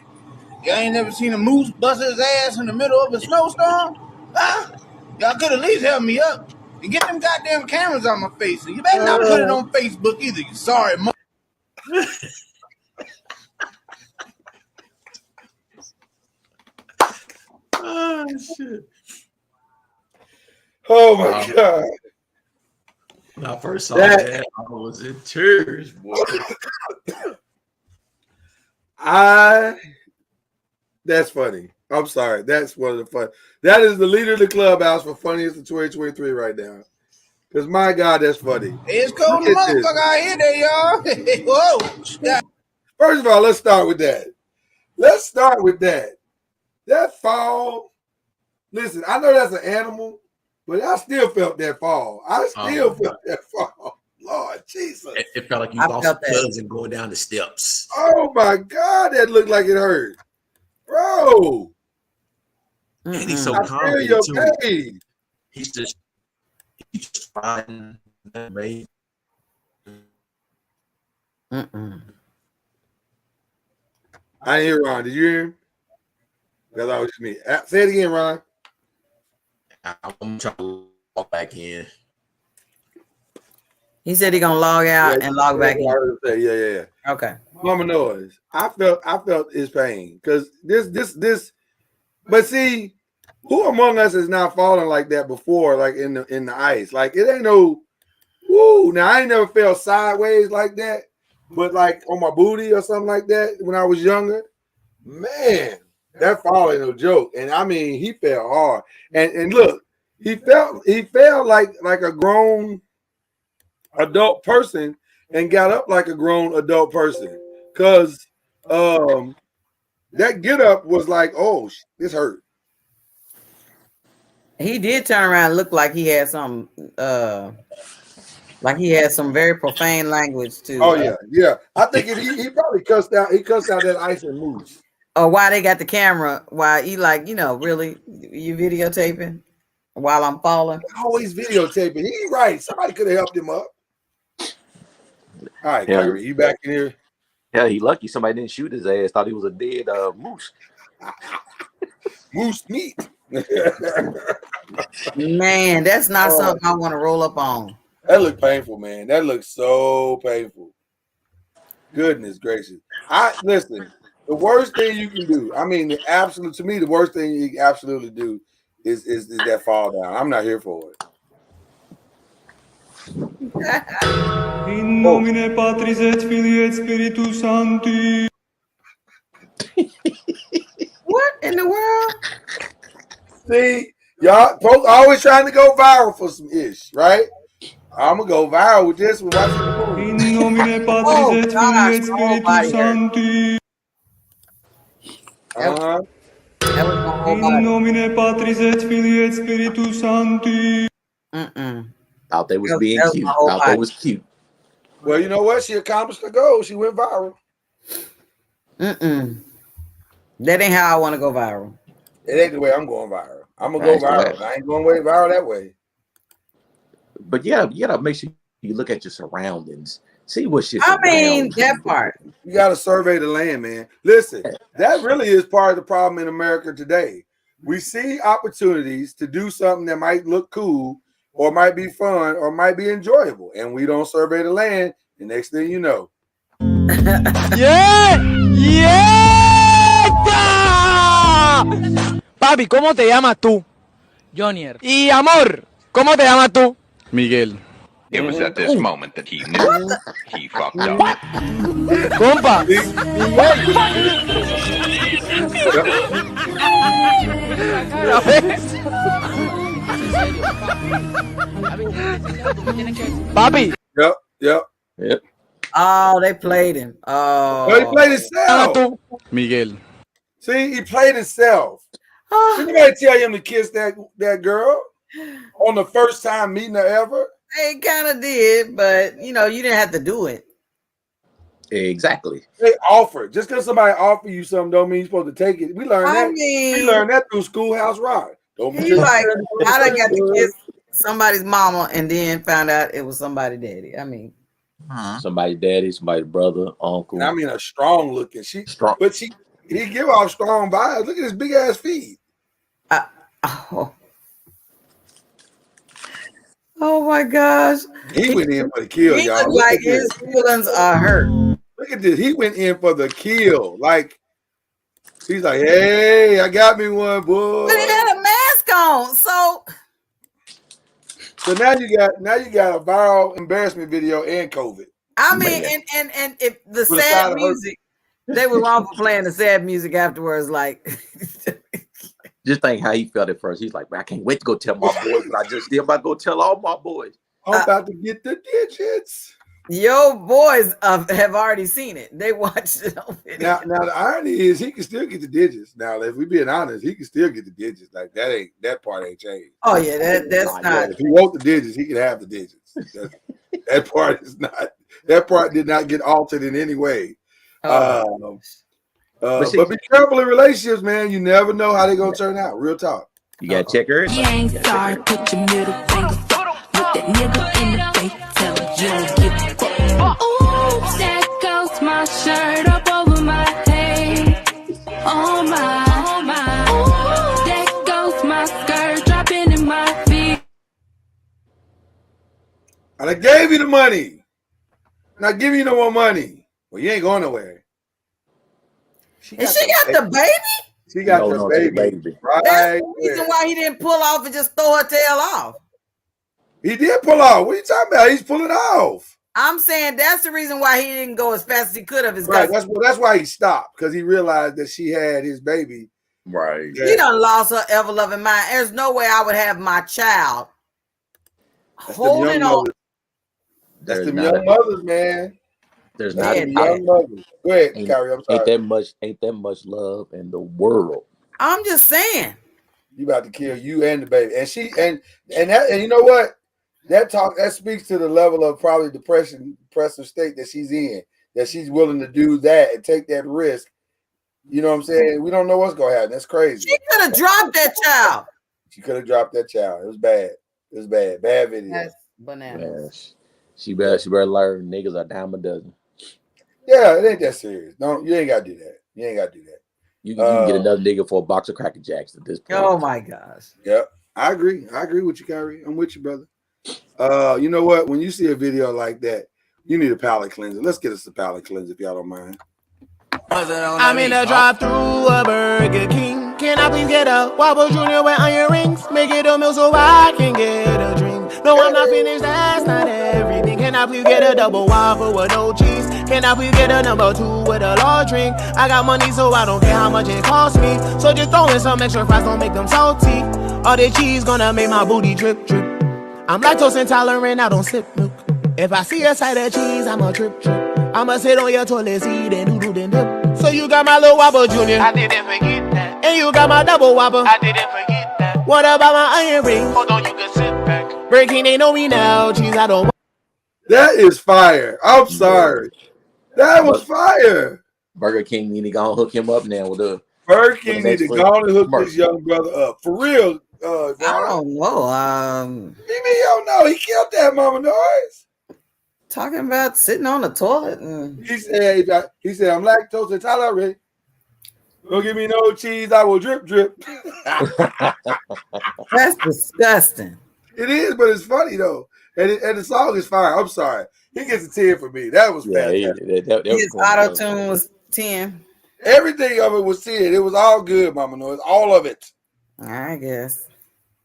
Y'all ain't never seen a moose bust his ass in the middle of a snowstorm? Huh? Y'all could at least help me up and get them goddamn cameras on my face. And you better not put it on Facebook either, you sorry mother. Oh, shit. Oh, my God. When I first saw that, I was in tears, boy. That's funny. I'm sorry. That's one of the fun. That is the leader of the clubhouse for funniest of 2023 right now. Because my God, that's funny. It's cold in the motherfucker out here, there, y'all. Whoa. First of all, let's start with that. That fall. Listen, I know that's an animal, but I still felt that fall. Lord Jesus. It felt like you lost a cousin going down the steps. Oh my God, that looked like it hurt. Bro. And he's so I calm. feel your pain. He's just fine. Mate. I didn't hear Ron. Did you hear him? That's always just me. Say it again, Ron. I'm trying to log back in. He said he's gonna log out and log back in. Yeah. Okay. Mama Noise. I felt his pain because this. But see, Who among us has not fallen like that before, like in the ice? Like it ain't no woo. Now I ain't never fell sideways like that, but like on my booty or something like that when I was younger, man, that fall ain't no joke. And I mean, he fell hard. And look, he fell like a grown adult person and got up like a grown adult person. Cause that get up was like, oh, this hurt. He did turn around and look like he had some very profane language too. Oh yeah. I think he probably cussed out that ice and moose. Or why they got the camera? Why he like, really you videotaping while I'm falling? Always videotaping. He right. Somebody could have helped him up. All right, Kyrie, you back in here? Hell, he lucky somebody didn't shoot his ass. Thought he was a dead moose. Moose meat. Man, that's not something I want to roll up on. That looked painful, man. That looks so painful. Goodness gracious. Listen, the worst thing you can do, I mean, to me, the worst thing you can absolutely do is that fall down. I'm not here for it. In nomine Patris et Filii et Spiritus Sancti. What in the world? See, y'all folks always trying to go viral for some ish, right? I'm gonna go viral with this one. In nomine Patris et Filii et Spiritus Sancti. In nomine Patris et Filii et Spiritus Sancti. Thought they was being cute. Thought they was cute. Well, you know what? She accomplished her goal. She went viral. That ain't how I want to go viral. It ain't the way I'm going viral. I'm gonna go viral. I ain't going viral that way. But you gotta make sure you look at your surroundings. See what shit. I mean, that part. You gotta survey the land, man. Listen, that really is part of the problem in America today. We see opportunities to do something that might look cool, or might be fun, or might be enjoyable, and we don't survey the land. The next thing you know, Papi, ¿cómo te llamas tú? Jonier. Y amor, ¿cómo te llamas tú? Miguel. It was at this moment that he knew he fucked up. Compa. Papi. Yep. Oh, they played him. Oh, he played himself. Miguel. See, he played himself. Didn't anybody tell him to kiss that girl on the first time meeting her ever? They kind of did, but you didn't have to do it. Exactly. They offered. Just because somebody offer you something don't mean you're supposed to take it. We learned we learned that through Schoolhouse Rock. Don't be like how they got to kiss somebody's mama and then found out it was somebody's daddy. I mean, somebody's daddy, somebody's brother, uncle. And I mean, a strong looking. But he give off strong vibes. Look at his big ass feet. Oh my gosh. He went in for the kill, He y'all. looked like his feelings are hurt. Look at this. He went in for the kill. Like, he's like, hey, I got me one, boy. But he had a mask on, so now you got a viral embarrassment video and COVID. I mean, and if the sad music, they were wrong for playing the sad music afterwards, like just think how he felt at first. He's like, man, I can't wait to go tell my boys what I just did. I'm about to go tell all my boys. I'm about to get the digits. Your boys have already seen it. They watched it on video. Now the irony is he can still get the digits. Now, if we being honest, he can still get the digits. Like that part ain't changed. Oh yeah, that's not. If he want the digits, he can have the digits. That part is not. That part did not get altered in any way. But be careful in relationships, man. You never know how they're gonna turn out. Real talk. You gotta check her. You ain't sorry, put your middle finger with that nigga in the face. Tell him you don't give a fuck. Ooh, there goes my shirt up over my head. Oh my. Ooh, there goes my skirt dropping in my feet. And I gave you the money. Not giving you no more money. Well, you ain't going nowhere. She got the baby? She got holding the on to the baby. baby. Right. That's the reason why he didn't pull off and just throw her tail off. He did pull off. What are you talking about? He's pulling off. I'm saying that's the reason why he didn't go as fast as he could have. Right. That's why he stopped, because he realized that she had his baby. Right. He done lost her ever loving mind. There's no way I would have my child holding on. That's the young mothers, man. There's not a young mothers. Go ahead, Kyrie. I'm sorry. Ain't that much love in the world. I'm just saying. You about to kill you and the baby, and she and you know what? That speaks to the level of probably depressive state that she's in. That she's willing to do that and take that risk. You know what I'm saying? We don't know what's gonna happen. That's crazy. She could have dropped that child. She could have dropped that child. It was bad. It was bad. Bad video. That's bananas. Yes. She better learn niggas are dime a dozen. Yeah, it ain't that serious. No, you ain't gotta do that. You ain't gotta do that. You can get another nigga for a box of Cracker Jacks at this point. Oh my gosh. Yep. I agree. I agree with you, Kyrie. I'm with you, brother. You know what? When you see a video like that, you need a palate cleanser. Let's get us a palate cleanser if y'all don't mind. I'm in a drive-through a Burger King. Can I please get a Whopper Jr. with onion rings? Make it a meal so I can get a drink. No, I'm not finished, that's not everything. Can I please get a double Whopper with no cheese? Can I please get a number 2 with a large drink? I got money so I don't care how much it costs me. So just throw in some extra fries, don't make them salty. All the cheese gonna make my booty drip, drip. I'm lactose intolerant, I don't sip milk. If I see a side of cheese, I'ma trip, trip. I'ma sit on your toilet seat and doodle then dip. So you got my little Whopper Jr. I didn't forget that. And you got my double Whopper. I didn't forget that. What about my onion rings? Hold on, you can sit back. Breaking ain't know me now. Cheese, I don't want. That is fire. I'm sorry. That was fire. Burger King need to go and hook him up now with a Burger King need to go and hook this young brother up. For real. I don't know. He don't know. He killed that mama noise. Talking about sitting on the toilet. He said, I'm lactose intolerant. Don't give me no cheese. I will drip, drip. That's disgusting. It is, but it's funny, though. And the song is fire. I'm sorry. He gets a 10 for me. That was fantastic. His auto-tune was 10. Everything of it was 10. It was all good, mama noise. All of it. I guess.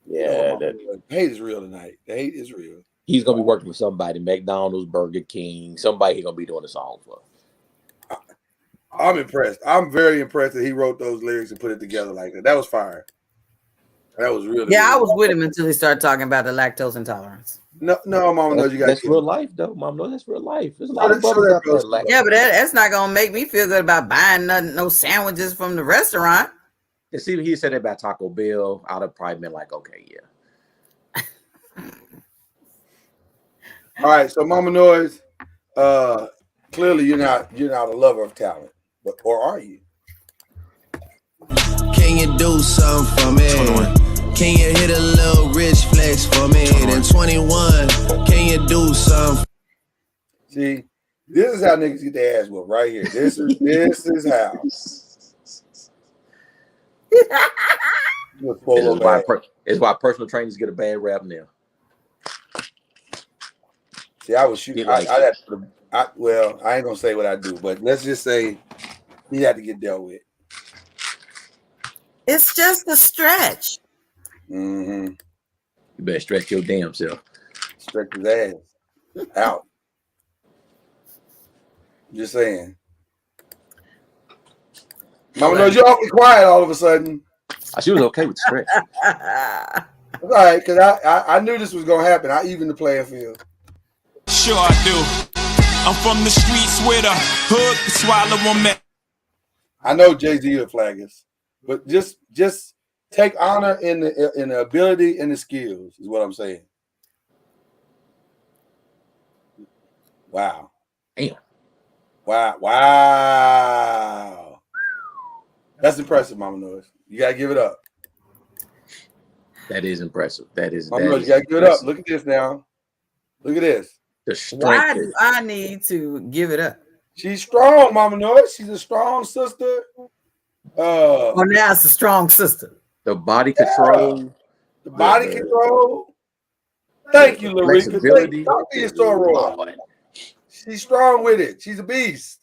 Yeah. The hate is real tonight. The hate is real. He's gonna be working with somebody, McDonald's, Burger King, somebody he's gonna be doing a song for. I'm impressed. I'm very impressed that he wrote those lyrics and put it together like that. That was fire. That was really I was with him until he started talking about the lactose intolerance. No, mama knows you got that's real life, though. Mom knows that's real life. There's a lot of brothers out there. Yeah, but that's not gonna make me feel good about buying no sandwiches from the restaurant. And see, he said that about Taco Bell. I'd have probably been like, okay, yeah. All right, so Mama Noise, clearly you're not a lover of talent, or are you? Can you do something for me? 21. Can you hit a little rich flex for me? 21. Then 21. Can you do something? See, this is how niggas get their ass whooped right here. This is how. It's why personal trainers get a bad rap now. See, I was shooting. I ain't gonna say what I do, but let's just say he had to get dealt with. It's just a stretch. Mm-hmm. You better stretch your damn self. Stretch his ass out. Just saying. Mama knows you're awfully quiet all of a sudden. She was okay with the stretch. All right, because I knew this was gonna happen. I evened the playing field. Sure I do. I'm from the streets with a hood to swallow them. I know Jay-Z will flag us, but just take honor in the ability and the skills is what I'm saying. Wow. Damn. Wow. That's impressive, Mama Noise. You gotta give it up. That is impressive. Mama Noise, you gotta give it up. Look at this now. Look at this. Why do I need to give it up? She's strong, Mama Noise. She's a strong sister. Now it's a strong sister. The body control. The body control. Thank you, Larika. Talk to your soror. She's strong with it. She's a beast.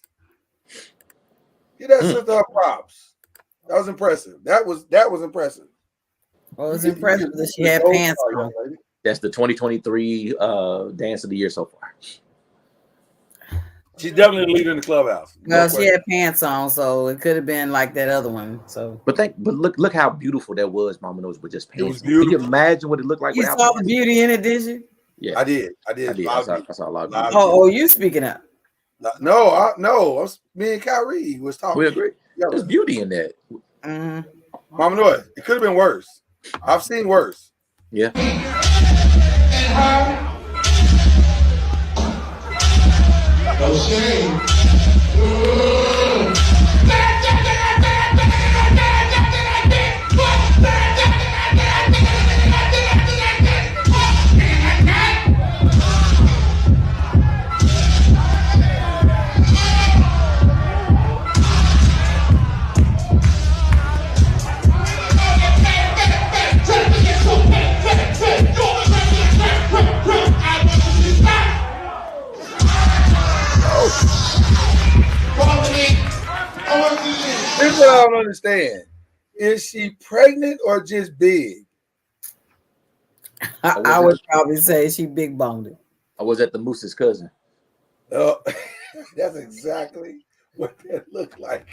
Give that sister her props. That was impressive. That was impressive. Well, it was impressive that she had pants on. That's the 2023 dance of the year so far. She's definitely the leader in the clubhouse. Well, she had pants on, so it could have been like that other one. So, but look how beautiful that was, Mama Knows, with just pants. It was beautiful. Can you imagine what it looked like? You saw the beauty in it, did you? Yeah, I did. I saw a lot of beauty. Oh, you speaking up? No. Me and Kyrie was talking. We agree. There's beauty in that. Mama Noise, it could have been worse. I've seen worse. Yeah. Here's what I don't understand. Is she pregnant or just big? I would probably say she big boned. I was at the Moose's cousin. Oh, that's exactly what that looked like.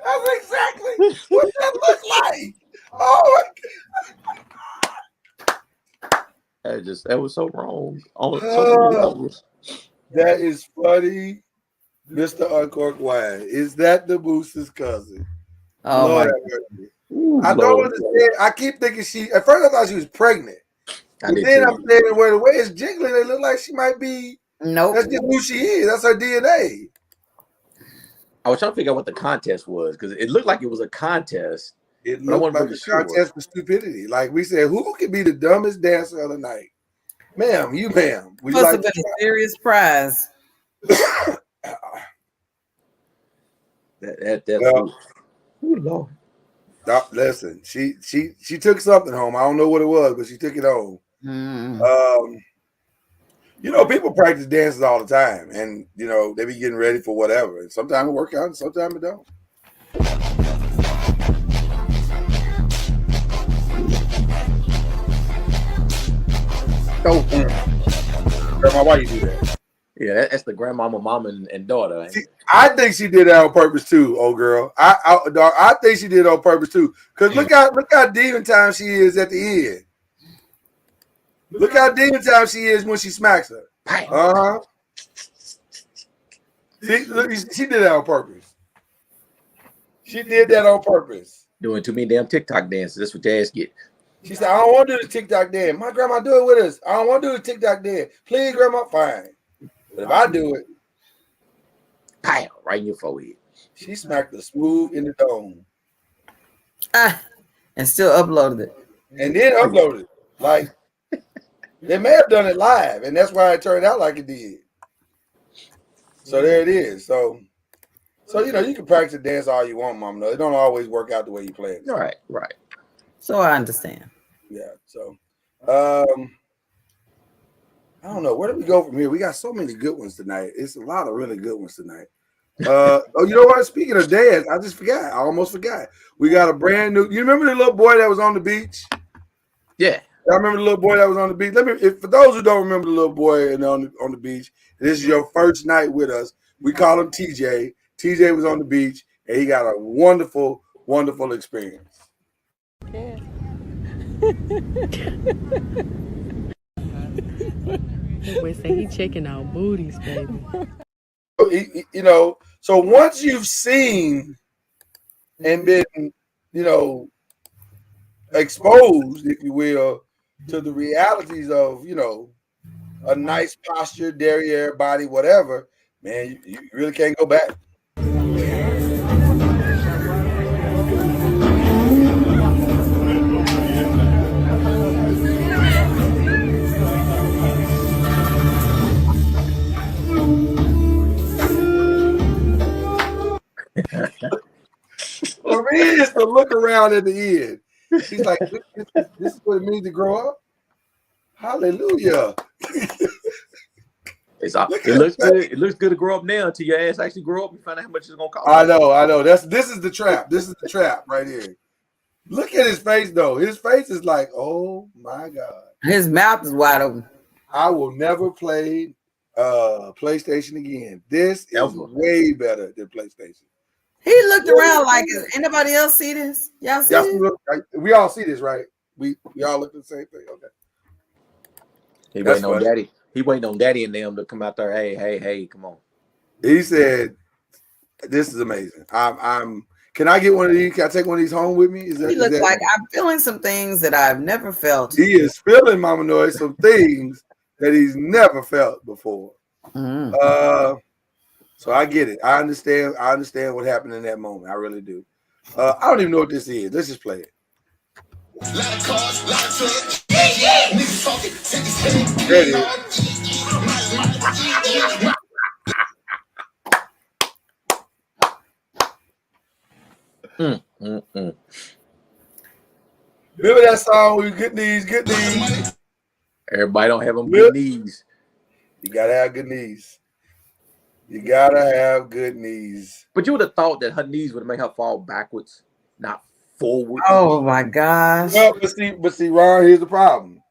That's exactly what that looked like. Oh my God. That was so wrong. On so many levels. That is funny, Mr. Uncorked Wine. Is that the Moose's cousin? Oh Lord, I don't understand. I keep thinking at first I thought she was pregnant. But then I'm saying the way it's jiggling, it look like she might be. Nope. That's just who she is. That's her DNA. I was trying to figure out what the contest was because it looked like it was a contest. It looked like a contest for stupidity. Like we said, who could be the dumbest dancer of the night? Ma'am. Must have been a serious prize. Lord. Listen, she took something home. I don't know what it was, but she took it home. People practice dances all the time, and they be getting ready for whatever. And sometimes it work out, and sometimes it don't. Grandma, why you do that? Yeah, that's the grandmama, mom, and daughter. See, I think she did that on purpose too, old girl. I think she did it on purpose too. Cause look how demon time she is at the end. Look how demon time she is when she smacks her. See, look, she did that on purpose. She did that on purpose. Doing too many damn TikTok dances. That's what the ass get. She said, I don't want to do the TikTok dance. My grandma do it with us. I don't want to do the TikTok dance. Please, grandma, fine. But if I do it, pow, right in your forehead. She smacked the smooth in the dome. And still uploaded it. And then uploaded it. Like, they may have done it live, and that's why it turned out like it did. So there it is. So you can practice dance all you want, Mom. No, it don't always work out the way you plan it. Right. So I understand. Yeah. So, I don't know. Where do we go from here? We got so many good ones tonight. It's a lot of really good ones tonight. You know what? Speaking of dance, I just forgot. I almost forgot. We got a brand new. You remember the little boy that was on the beach? Yeah. I remember the little boy that was on the beach. For those who don't remember the little boy on the beach, this is your first night with us. We call him TJ. TJ was on the beach, and he got a wonderful, wonderful experience. Yeah. We say he checking out booties, baby. So once you've seen and been, exposed, if you will, to the realities of, a nice posture, derriere body, whatever, man, you really can't go back. For me, it's to look around at the end. She's like, this is what it means to grow up. Hallelujah. It looks good. It looks good to grow up now until your ass actually grow up and find out how much it's gonna cost. I know. This is the trap. This is the trap right here. Look at his face though. His face is like, oh my God. His mouth is wide open. I will never play PlayStation again. This is way better than PlayStation. He looked around like, is anybody else see this? Y'all see this? We all see this, right? We all look at the same thing. Okay. He waiting on daddy. He waiting on daddy and them to come out there. Hey, come on. He said, "This is amazing. Can I get one of these? Can I take one of these home with me?" He looks like I'm feeling some things that I've never felt. He is feeling, Mama Noise, some things that he's never felt before. So I get it. I understand what happened in that moment. I really do. I don't even know what this is. Let's just play it. There it is. Remember that song? We good knees, good knees. Everybody don't have them good knees. You gotta have good knees. You gotta have good knees. But you would have thought that her knees would make her fall backwards, not forward. Oh my gosh. Well, but see, Ron, here's the problem.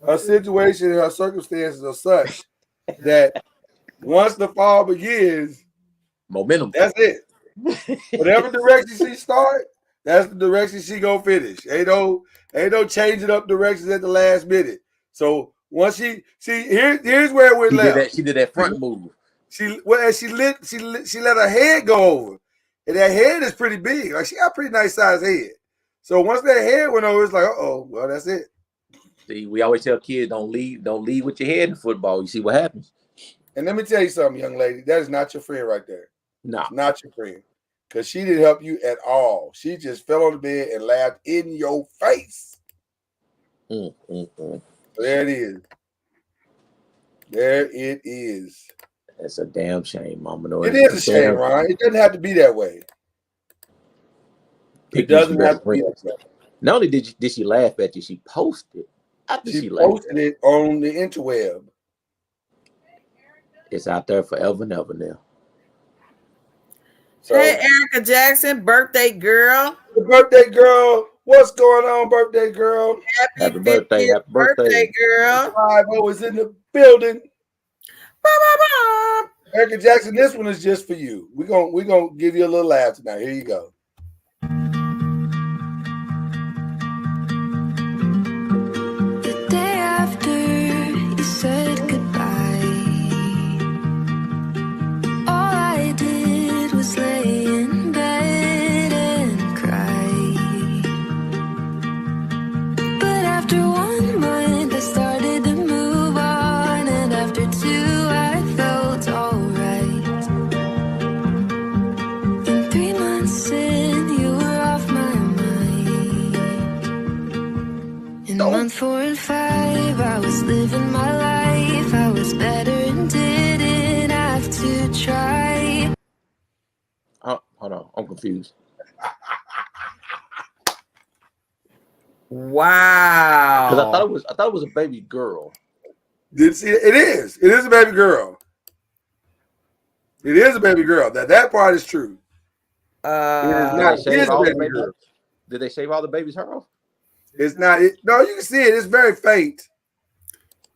Her situation and her circumstances are such that once the fall begins, momentum. That's it. Whatever direction she start, that's the direction she gonna finish. Ain't no changing up directions at the last minute. So once here's where it went left. She did that front move. She let her head go over, and that head is pretty big. Like she got a pretty nice size head. So once that head went over, it's like, well, that's it. See, we always tell kids don't lead with your head in football. You see what happens. And let me tell you something, young lady. That is not your friend right there. No, not your friend, because she didn't help you at all. She just fell on the bed and laughed in your face. There it is. There it is. That's a damn shame, Mama. No, it is a shame, Ron. It doesn't have to be that way. It doesn't have to be that way. Not only did she laugh at you, she posted. She posted it on the interweb. It's out there forever and ever now. So, hey, Erica Jackson, birthday girl. The birthday girl. What's going on, birthday girl? Happy birthday. Happy birthday, girl. 5-0 is in the building. Erica Jackson, this one is just for you. We're gonna give you a little laugh tonight. Here you go. The day after you said goodbye, all I did was lay in bed and cry. But after 1 month I started to move on, and after 2 I felt alright. And 3 months in you were off my mind. In month 4 and 5 I was living my life. I was better and didn't have to try. Hold on, I'm confused. Wow. Because I thought it was a baby girl. It is. It is a baby girl. It is a baby girl. That part is true. It is not. It is a baby girl. Did they shave all the baby's hair off? It's not. No, you can see it. It's very faint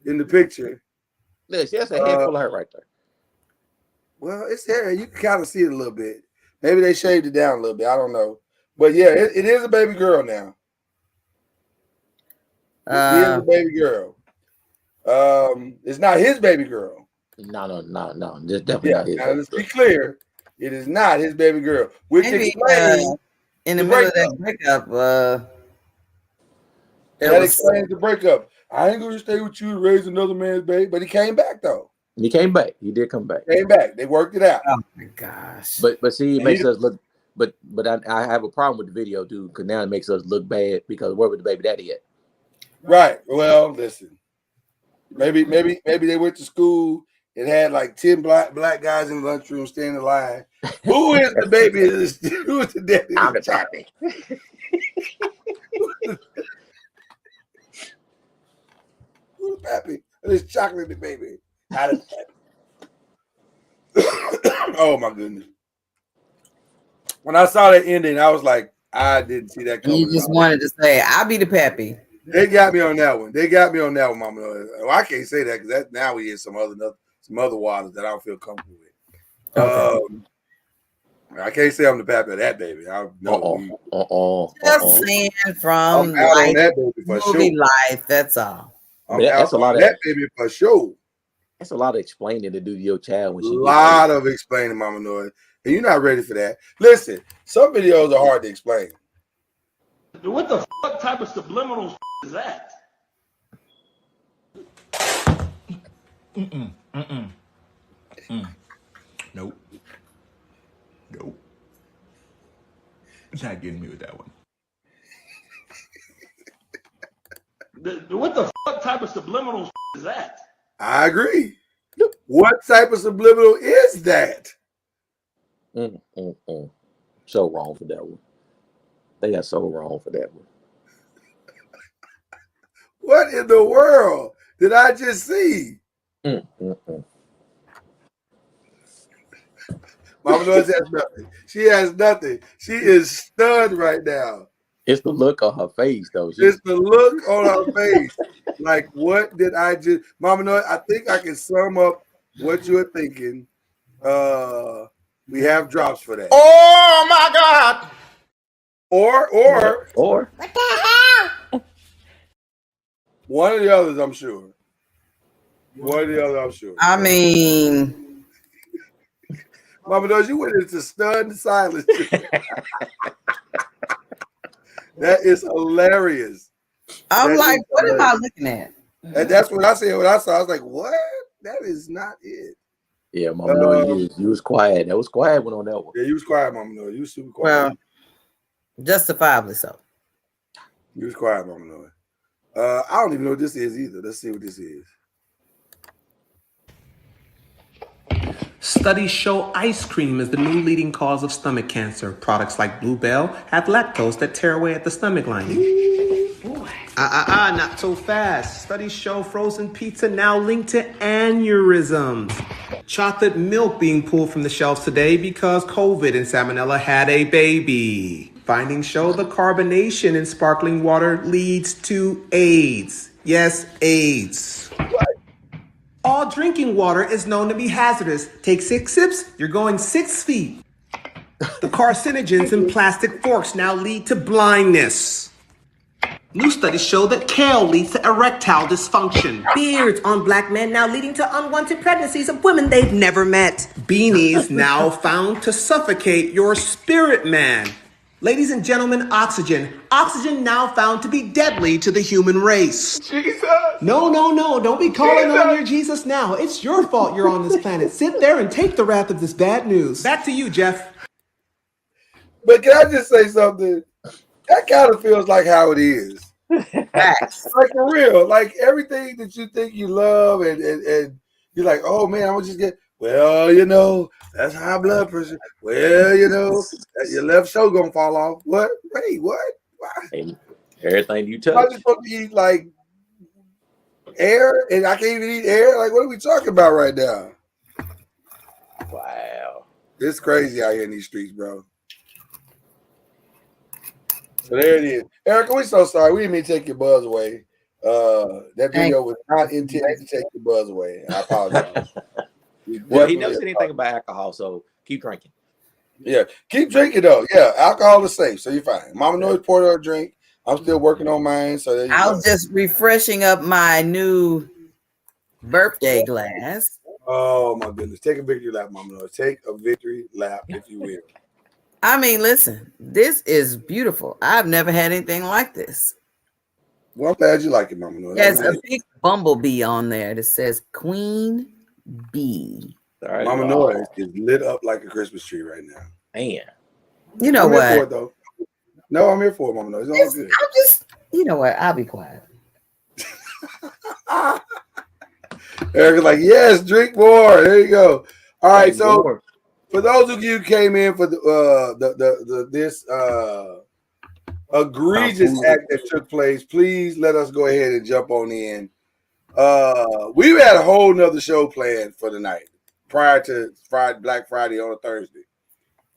in the picture. Yeah, she has a handful of hair right there. Well, it's there. You can kind of see it a little bit. Maybe they shaved it down a little bit. I don't know. But yeah, it is a baby girl now. It is a baby girl. It's not his baby girl. No. Just definitely not his. Now, let's be clear. It is not his baby girl. Which explains in the middle of that breakup. That explains the breakup. I ain't gonna stay with you and raise another man's baby. But he came back though. He came back. He did come back. Came back. They worked it out. Oh my gosh. But see, it makes us look. But I have a problem with the video, dude, because now it makes us look bad because where was the baby daddy at? Right. Well, listen. Maybe they went to school and had like 10 black guys in the lunchroom standing in line. Who is the baby? Who is the daddy? I'm the daddy. Who's the pappy? This chocolate baby. Not a pappy. Oh my goodness. When I saw that ending, I was like, I didn't see that coming. You just wanted to say, I'll be the Pappy. They got me on that one. Mama. Well, I can't say that because that now we hit some other waters that I don't feel comfortable with. Okay. I can't say I'm the Pappy of that baby. Just saying from I'm out on that baby for movie sure. life. That's all. That's a lot of that baby for sure. That's a lot of explaining to do to your child when she gets lot of explaining, Mama Noise. And you're not ready for that. Listen, some videos are hard to explain. What the fuck type of subliminal is that? Nope. Not getting me with that one. What the fuck type of subliminal is that? I agree. What type of subliminal is that? So wrong for that one. They got so wrong for that one. What in the world did I just see? Mama Noise has nothing. She has nothing. She is stunned right now. It's the look on her face, though. It's the look on her face. Like, what did I just... Mama Noise, I think I can sum up what you're thinking. We have drops for that. Oh, my God. Or. What the hell? One of the others, I'm sure. I mean... Mama Noise, you went into stunned silence. That is hilarious. I'm like, what am I looking at? And that's what I said. When I saw, I was like, what? That is not it. Yeah, Mama Noise, you was quiet. That was quiet one on that one. Yeah, you was quiet, Mama Noise. You was super quiet. Well, justifiably so. You was quiet, Mama Noise. I don't even know what this is either. Let's see what this is. Studies show ice cream is the new leading cause of stomach cancer. Products like Bluebell have lactose that tear away at the stomach lining. Not so fast. Studies show frozen pizza now linked to aneurysms. Chocolate milk being pulled from the shelves today because COVID and salmonella had a baby. Findings show the carbonation in sparkling water leads to AIDS. Yes, AIDS. All drinking water is known to be hazardous. Take 6 sips, you're going 6 feet. The carcinogens in plastic forks now lead to blindness. New studies show that kale leads to erectile dysfunction. Beards on black men now leading to unwanted pregnancies of women they've never met. Beanies now found to suffocate your spirit man. Ladies and gentlemen, oxygen. Oxygen now found to be deadly to the human race. Jesus! No. Don't be calling on your Jesus now. It's your fault you're on this planet. Sit there and take the wrath of this bad news. Back to you, Jeff. But can I just say something? That kind of feels like how it is. Like for real. Like everything that you think you love and you're like, oh man, I'm gonna just get, well, you know, that's high blood pressure. Well, you know, your left shoulder gonna fall off. What? Wait, what? Hey, everything you touch. I'm just supposed to eat like air and I can't even eat air. Like, what are we talking about right now? Wow. It's crazy out here in these streets, bro. So there it is. Erica, we're so sorry. We didn't mean to take your buzz away. That video was not intended to take your buzz away. I apologize. Well, he never said anything about alcohol, so keep drinking. Yeah, keep drinking though. Yeah, alcohol is safe, so you're fine. Mama Noise poured her a drink. I'm still working on mine, so there you I go. was just refreshing up my new birthday glass. Oh my goodness! Take a victory lap, Mama Noise. Take a victory lap, if you will. I mean, listen, this is beautiful. I've never had anything like this. Well, I'm glad you like it, Mama Noise. There's a big bumblebee on there that says Queen Bee. Right, Mama Noise is lit up like a Christmas tree right now. Man. You know I'm what? here for it, though. No, I'm here for it, Mama Noise. It's all good. I'm just, you know what? I'll be quiet. Erica's like, yes, drink more. There you go. All right, so for those of you who came in for this egregious act that took place, please let us go ahead and jump on in. We had a whole nother show planned for tonight. prior to Black Friday on a Thursday.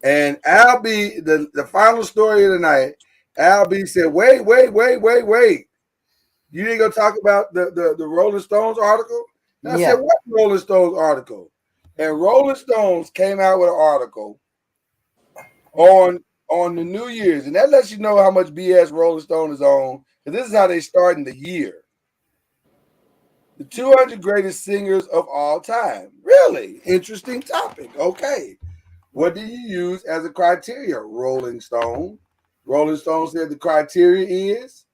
And Al B, the final story of the night, Al B said, wait. You didn't go talk about the Rolling Stones article? And I said, what Rolling Stones article? And Rolling Stones came out with an article on the New Year's. And that lets you know how much BS Rolling Stone is on. Because this is how they starting the year. The 200 greatest singers of all time. Really? Interesting topic. Okay. What do you use as a criteria? Rolling Stone. Rolling Stone said the criteria is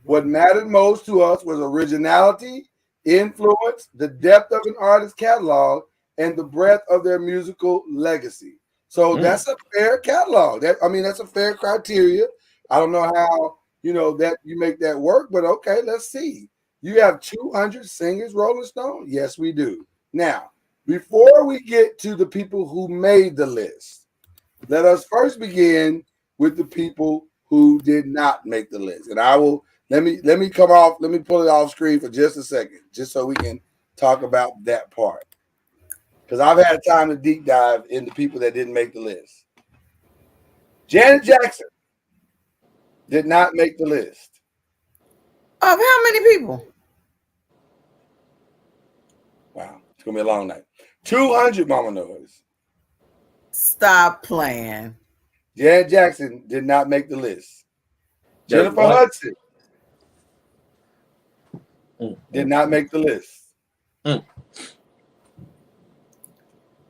what mattered most to us was originality, influence, the depth of an artist's catalog, and the breadth of their musical legacy. So that's a fair catalog. That's a fair criteria. I don't know how that you make that work, but okay, let's see. You have 200 singers, Rolling Stone? Yes, we do. Now, before we get to the people who made the list, let us first begin with the people who did not make the list. And I will let me pull it off screen for just a second, just so we can talk about that part. Because I've had time to deep dive into people that didn't make the list. Janet Jackson did not make the list. Of how many people? Wow, it's gonna be a long night. 200 Mama Noise. Stop playing. Janet Jackson did not make the list. Jennifer Hudson did not make the list.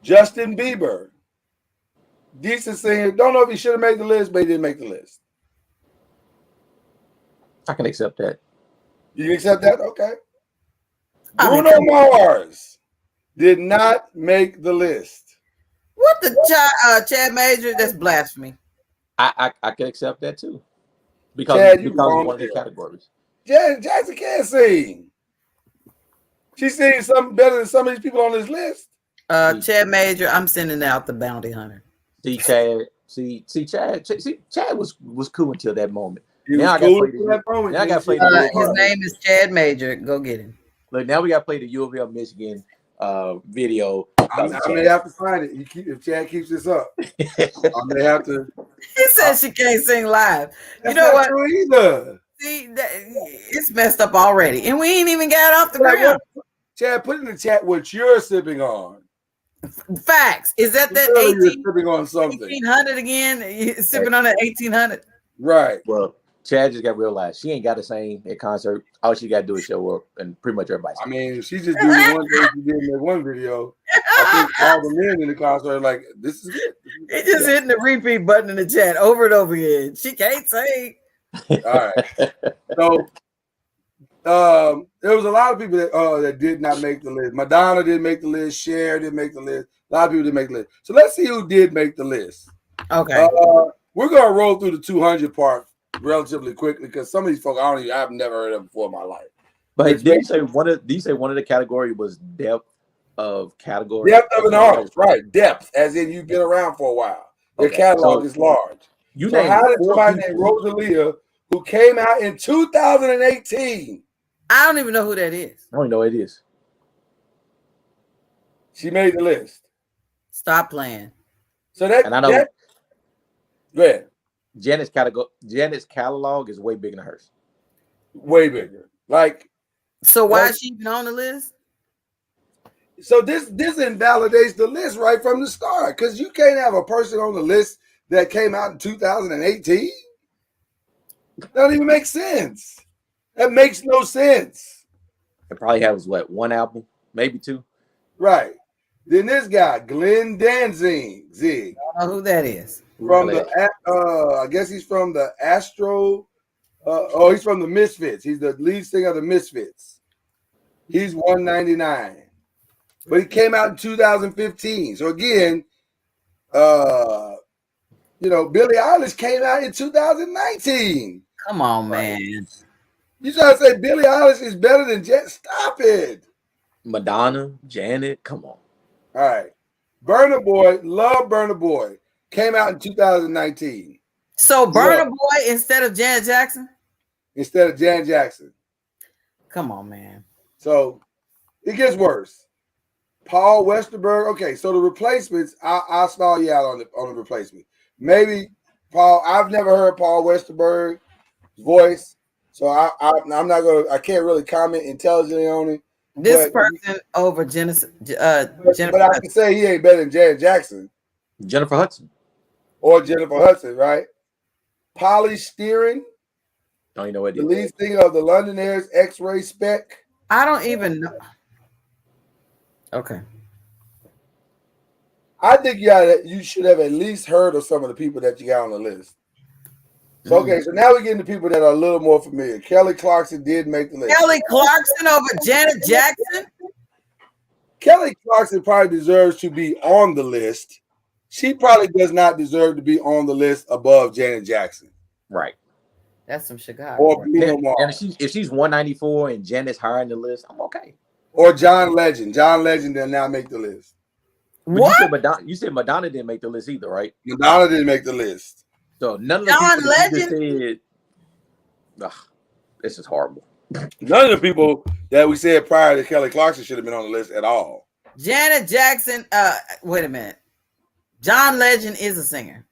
Justin Bieber, decent singer. Don't know if he should have made the list, but he didn't make the list. I can accept that. You can accept that? Okay. Bruno Mars did not make the list. What the Chad Major? That's blasphemy. I can accept that too. Because Chad, one of the categories. Janet Jackson can't sing. She's singing something better than some of these people on this list. Chad Major, I'm sending out the bounty hunter. Chad was cool until that moment. He was cool until that moment. Now I got to play his name is Chad Major. Go get him. Look, now we got to play the U of L Michigan video. I may have to find it. If Chad keeps this up, I may have to. He said she can't sing live. You know what? True either. See, it's messed up already, and we ain't even got off the ground. Chad, put in the chat what you're sipping on. Facts. Is that 18? Sipping on something. 1800 again? Sipping on that 1800. Right. Well, Chad just got realized she ain't got to sing at concert. All she got to do is show up, and pretty much everybody. I mean, she just doing one thing she did in that one video. I think all the men in the concert are like, this is it. He just hitting the repeat button in the chat over and over again. She can't sing. All right. So there was a lot of people that did not make the list. Madonna didn't make the list. Cher didn't make the list. A lot of people didn't make the list. So let's see who did make the list. Okay. We're gonna roll through the 200 part relatively quickly because some of these folks I've never heard of before in my life. But did you say one of the category was depth of category? Depth of an artist, right? Depth, as in you've been around for a while. Their catalog is large. So how did somebody named Rosalia, who came out in 2018? I don't even know who that is. I don't know who it is. She made the list. Stop playing. So that, and I know. Go ahead. Janet's catalog is way bigger than hers. Way bigger. So why is she even on the list? So this invalidates the list right from the start because you can't have a person on the list that came out in 2018. That don't even make sense. That makes no sense. It probably has one album, maybe two. Right. Then this guy, Glenn Danzig. I don't know who that is. From I guess he's from the Astro. He's from the Misfits. He's the lead singer of the Misfits. He's 199. But he came out in 2015. So again, Billie Eilish came out in 2019. Come on, man. You trying to say Billie Eilish is better than Jet? Stop it. Madonna, Janet, come on. All right. Burna Boy, love Burna Boy. Came out in 2019. So Burna Boy instead of Janet Jackson? Instead of Janet Jackson. Come on, man. So it gets worse. Paul Westerberg. Okay, so the replacements, I'll stall you out on the replacement. Maybe Paul. I've never heard Paul Westerberg's voice, so I'm not gonna. I can't really comment intelligently on it. This person over Jennifer. But I can say he ain't better than Janet Jackson. Jennifer Hudson. Or Jennifer Hudson, right? Polly Steering. Don't you know what? The lead singer of the Londonaire's X-Ray Spec. I don't even know. Okay. I think you should have at least heard of some of the people that you got on the list. So okay, so now we're getting to people that are a little more familiar. Kelly Clarkson did make the list. Kelly Clarkson over Janet Jackson? Kelly Clarkson probably deserves to be on the list. She probably does not deserve to be on the list above Janet Jackson. Right. That's some Chicago. Or Bruno Mars. And if she's 194 and Janet's higher in the list, I'm okay. Or John Legend. John Legend did not make the list. What? You said Madonna didn't make the list either, right? Madonna didn't make the list. So none of the John people that Legend? you just said, this is horrible. None of the people that we said prior to Kelly Clarkson should have been on the list at all. Janet Jackson. Wait a minute. John Legend is a singer.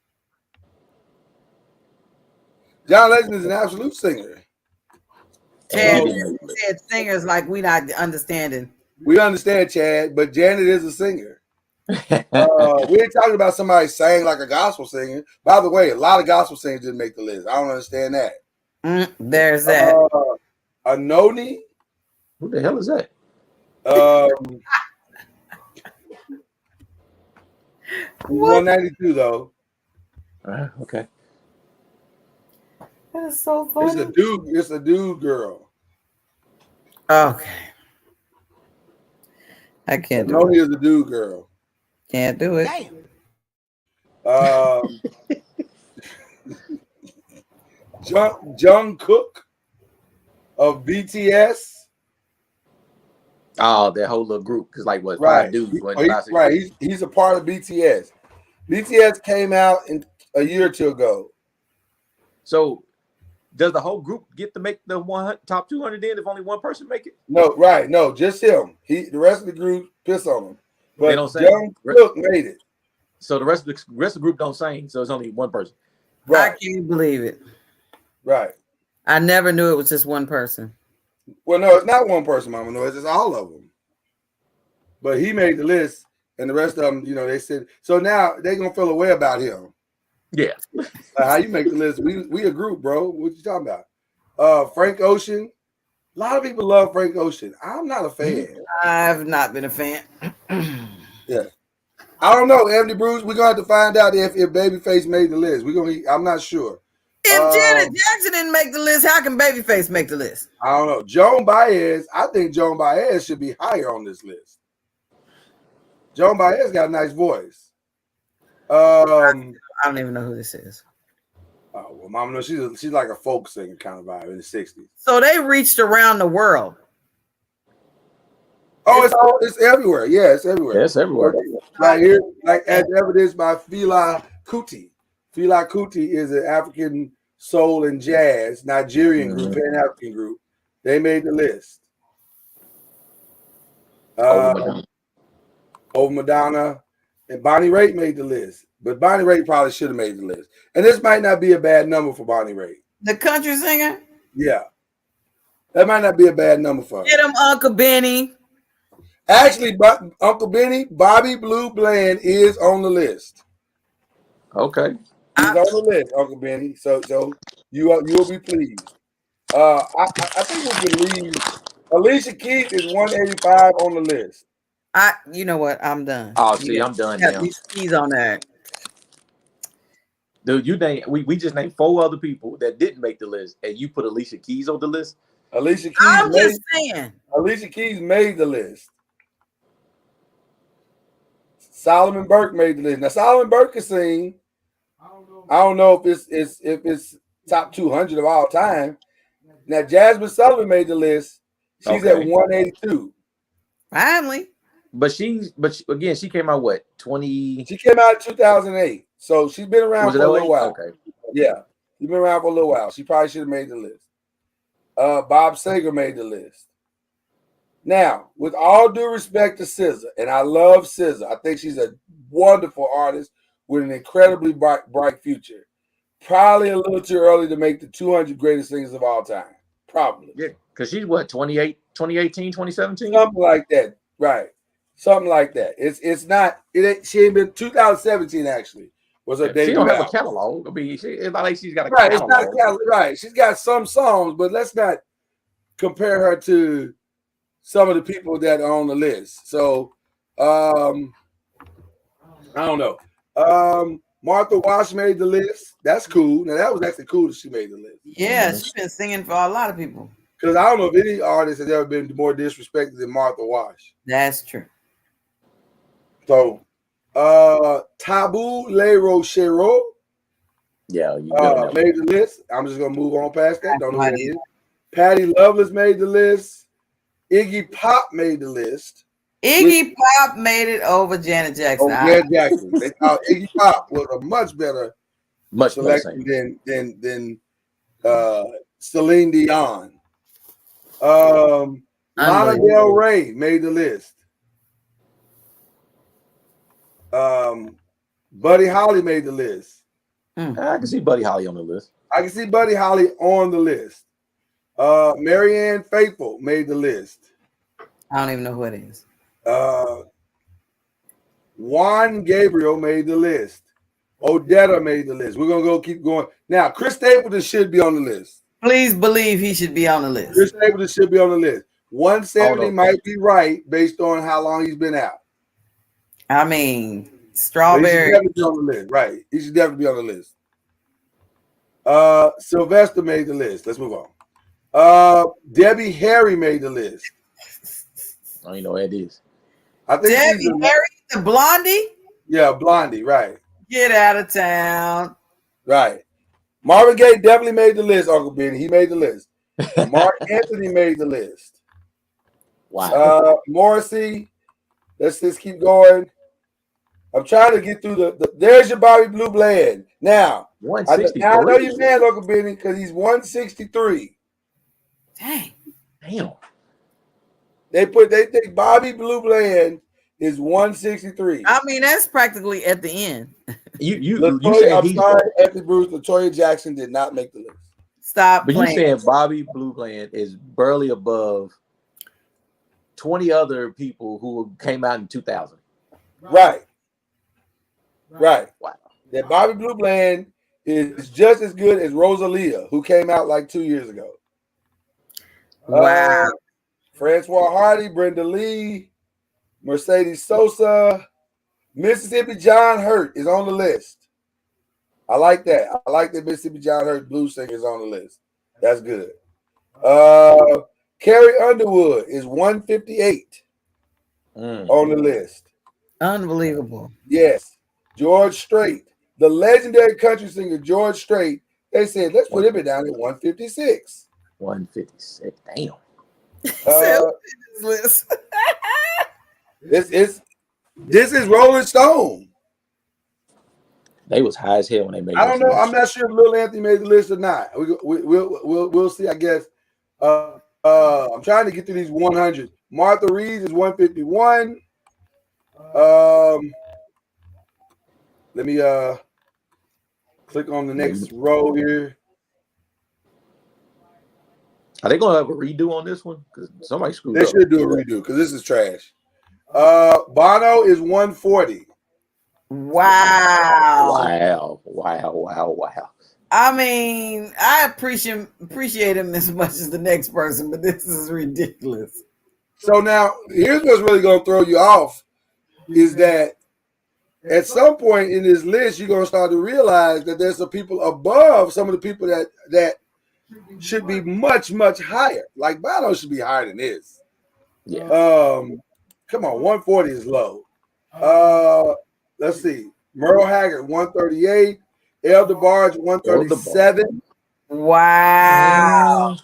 John Legend is an absolute singer. Chad said singers like we not understanding. We understand, Chad, but Janet is a singer. We ain't talking about somebody saying like a gospel singer. By the way, a lot of gospel singers didn't make the list. I don't understand that. There's that. Anoni. Who the hell is that? 192 though. Okay. That is so funny. It's a dude girl. Okay. I can't do Anoni it. is a dude girl. Can't do it. Jungkook of BTS. Oh, that whole little group. Because like what? Right. Five dudes. He's a part of BTS. BTS came out a year or two ago. So does the whole group get to make the top 200 then if only one person make it? No, right. No, just him. The rest of the group piss on him. But They don't sing. Jungkook made it. So the rest of the group don't sing. So it's only one person. Right. I can't believe it. Right. I never knew it was just one person. Well, no, it's not one person, Mama Noise. It's all of them. But he made the list, and the rest of them, they said. So now they're gonna feel a way about him. Yeah. How you make the list? We a group, bro. What you talking about? Frank Ocean. A lot of people love Frank Ocean. I'm not a fan. I've not been a fan. Yeah. I don't know, Anthony Bruce. We're gonna have to find out if Babyface made the list. I'm not sure. If Janet Jackson didn't make the list, how can Babyface make the list? I don't know. Joan Baez. I think Joan Baez should be higher on this list. Joan Baez got a nice voice. I don't even know who this is. Oh well, Mama knows she's like a folk singer kind of vibe in the 60s. So they reached around the world. Oh, it's everywhere. Yeah, it's everywhere. Yeah, it's everywhere. Right here, like as evidenced by Fela Kuti. Fela Kuti is an African soul and jazz Nigerian group, Pan-African group. They made the list. Over Madonna, and Bonnie Raitt made the list. But Bonnie Raitt probably should have made the list. And this might not be a bad number for Bonnie Raitt. The country singer? Yeah. That might not be a bad number for her. Get him, Uncle Benny. Actually, Uncle Benny, Bobby Blue Bland is on the list. Okay. He's on the list, Uncle Benny. So you will be pleased. I think we can leave. Alicia Keys is 185 on the list. You know what? I'm done. Oh, see, I'm done now. These keys on there. Dude, we just named 4 other people that didn't make the list, and you put Alicia Keys on the list. Alicia Keys. I'm just saying. Alicia Keys made the list. Solomon Burke made the list. Now Solomon Burke can sing. I don't know if it's top 200 of all time. Now Jasmine Sullivan made the list. She's at 182. Finally. But again, she came out what 20? She came out in 2008, so she's been around for a little while. Okay. Yeah, she's been around for a little while. She probably should have made the list. Bob Sager made the list. Now, with all due respect to SZA, and I love SZA, I think she's a wonderful artist with an incredibly bright future. Probably a little too early to make the 200 greatest singers of all time. Probably. Yeah, because she's what, 2018, 2017? Something like that. Right. Something like that. It's not, she ain't been 2017 actually was her debut. She don't have album. a catalog. I mean, it's not like she's got a right, catalog. It's not a catalog. Right. She's got some songs, but let's not compare her to some of the people that are on the list. So I don't know. Martha Wash made the list. That's cool. Now that was actually cool that she made the list. Yeah, she's been singing for a lot of people. Because I don't know if any artist has ever been more disrespected than Martha Wash. That's true. So Taboo Le Rochero. Yeah, you made the list. I'm just gonna move on past that. Don't know who it is. Patty Loveless made the list. Iggy Pop made the list. Iggy Pop made it over Janet Jackson. Janet Jackson. They thought Iggy Pop was a much better selection than Celine Dion. Lana Del Rey made the list. Buddy Holly made the list. I can see Buddy Holly on the list. I can see Buddy Holly on the list. Marianne Faithfull made the list. I don't even know who it is. Juan Gabriel made the list. Odetta made the list. We're gonna keep going. Now, Chris Stapleton should be on the list. Please believe he should be on the list. Chris Stapleton should be on the list. 170 might be right based on how long he's been out. I mean, Strawberry. He should definitely be on the list. Right. He should definitely be on the list. Sylvester made the list. Let's move on. Debbie Harry made the list. I don't even know what that is. I think Debbie Harry, the Blondie? Yeah, Blondie, right. Get out of town. Right. Marvin Gaye definitely made the list, Uncle Benny. He made the list. Mark Anthony made the list. Wow. Morrissey. Let's just keep going. I'm trying to get through there's your Bobby Blue Bland. Now, I know you're mad, Uncle Benny, because he's 163. Dang. Damn. They think Bobby Blue Bland is 163. I mean, that's practically at the end. I'm sorry, Anthony Bruce, LaToya Jackson did not make the list. Stop. But you saying Bobby Blue Bland is barely above 20 other people who came out in 2000. Right. Wow. That Bobby Blue Bland is just as good as Rosalia, who came out like 2 years ago. Wow. Francois Hardy, Brenda Lee, Mercedes Sosa, Mississippi John Hurt is on the list. I like that. I like that Mississippi John Hurt blues singer is on the list. That's good. Carrie Underwood is 158 on the list. Unbelievable. Yes. George Strait, the legendary country singer George Strait, they said, let's put him down at 156. 156. Damn. This is Rolling Stone. They was high as hell when they made. I don't know. I'm not sure if Lil Anthony made the list or not. We'll see. I guess. I'm trying to get through these 100. Martha Reeves is 151. Let me click on the next row here. Are they gonna have a redo on this one? Because somebody screwed up. They should do a redo because this is trash. Bono is 140. Wow. Wow. I mean, I appreciate him as much as the next person, but this is ridiculous. So now, here's what's really going to throw you off is that at some point in this list, you're going to start to realize that there's some people above some of the people that should be much, much higher. Like Bono should be higher than this. Yeah. Come on, 140 is low. Let's see. Merle Haggard, 138. El DeBarge, 137. Wow.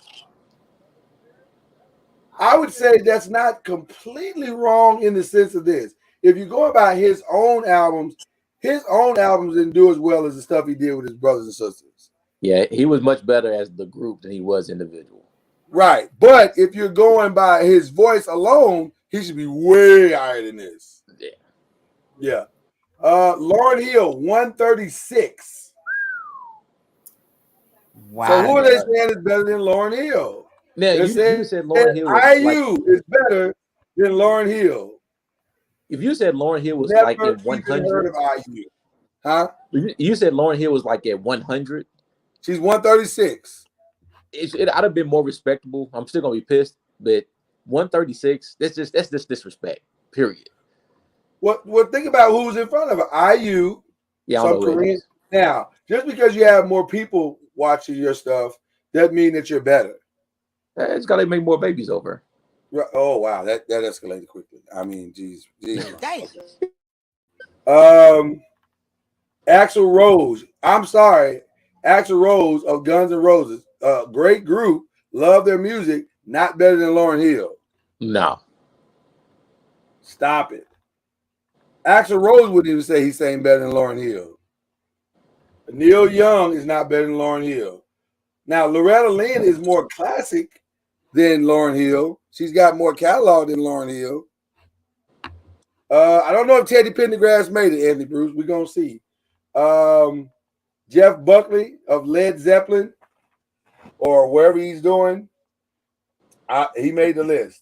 I would say that's not completely wrong in the sense of this. If you go about his own albums didn't do as well as the stuff he did with his brothers and sisters. Yeah, he was much better as the group than he was individual. Right. But if you're going by his voice alone, he should be way higher than this. Yeah. Lauryn Hill, 136. Wow. So who are they saying is better than Lauryn Hill? Now, They're you said Lauryn Hill was IU is better than Lauryn Hill. If you said Lauryn Hill was Never like at even 100, heard of IU. Huh? You said Lauryn Hill was like at 100. She's 136. I'd have been more respectable. I'm still gonna be pissed, but 136. That's just disrespect. Period. Well, think about who's in front of her. IU. Yeah, some Korean. Now, just because you have more people watching your stuff doesn't mean that you're better. It's got to make more babies over. Oh wow, that escalated quickly. I mean, geez. Damn. Axl Rose. I'm sorry, Axl Rose of Guns N' Roses. Great group. Love their music. Not better than Lauryn Hill. No. Stop it. Axl Rose wouldn't even say he's saying better than Lauryn Hill. Neil Young is not better than Lauryn Hill. Now, Loretta Lynn is more classic than Lauryn Hill. She's got more catalog than Lauryn Hill. I don't know if Teddy Pendergrass made it, Anthony Bruce. We're going to see. Jeff Buckley of Led Zeppelin or wherever he's doing, he made the list.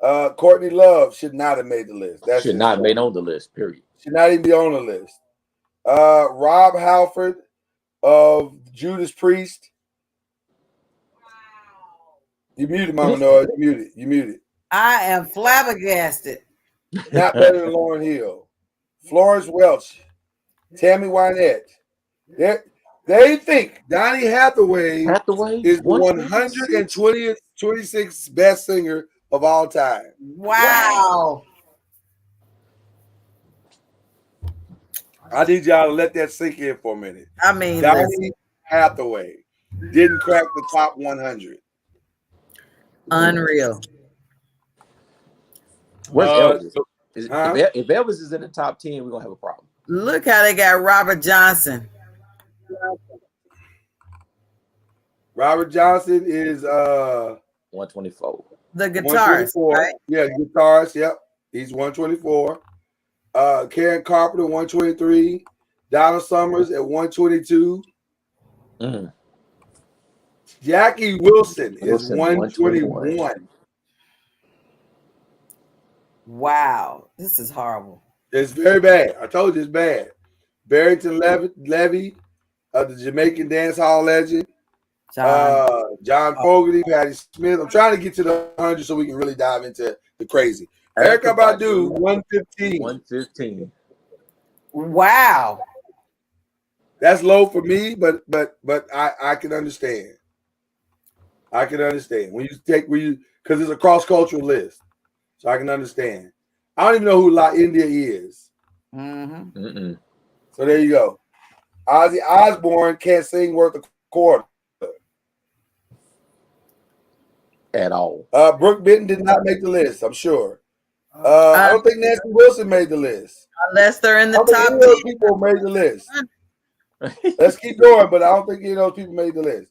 Courtney Love should not have made the list. That should not have made on the list, period. Should not even be on the list. Rob Halford of Judas Priest. You muted, Mama Noah. You muted. I am flabbergasted. Not better than Lauryn Hill. Florence Welch. Tammy Wynette. They think Donny Hathaway is the 126th best singer of all time. Wow. I need y'all to let that sink in for a minute. I mean, Donny Hathaway didn't crack the top 100. Unreal. Where's Elvis? If Elvis is in the top 10, we're gonna have a problem. Look how they got Robert Johnson. Robert Johnson is 124. The guitarist, right? Yeah, guitarist. Yep, he's 124. Karen Carpenter 123. Donna Summers at 122. Jackie Wilson is 121. Wow, this is horrible. It's very bad. I told you it's bad. Barrington Levy, the Jamaican dance hall legend. John Fogerty, Patti Smith. I'm trying to get to the 100 so we can really dive into the crazy. Erykah Badu, 115. 115. Wow. That's low for me, but I can understand. I can understand because it's a cross-cultural list. So I can understand. I don't even know who La India is. So there you go. Ozzy Osbourne can't sing worth a quarter. At all. Brooke Benton did not make the list, I'm sure. I don't think Nancy Wilson made the list. Unless they're in the top 10. Those people made the list. Let's keep going, but I don't think any of those people made the list.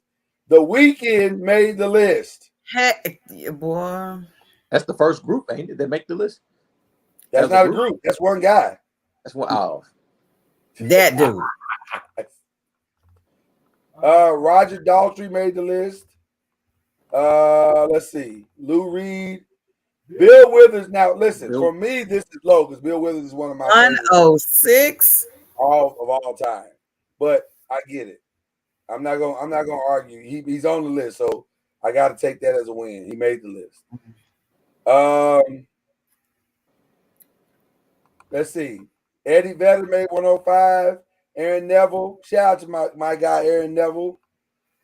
The Weeknd made the list. Heck, boy. That's the first group, ain't it? That make the list. That's not a group. That's one guy. That's one. Oh, that dude. Roger Daltrey made the list. Let's see. Lou Reed. Bill Withers. Now, listen, for me, this is low because Bill Withers is one of my 106 of all time. But I get it. I'm not gonna argue. He's on the list, so I got to take that as a win. He made the list. Let's see. Eddie Vedder made 105. Aaron Neville. Shout out to my guy Aaron Neville.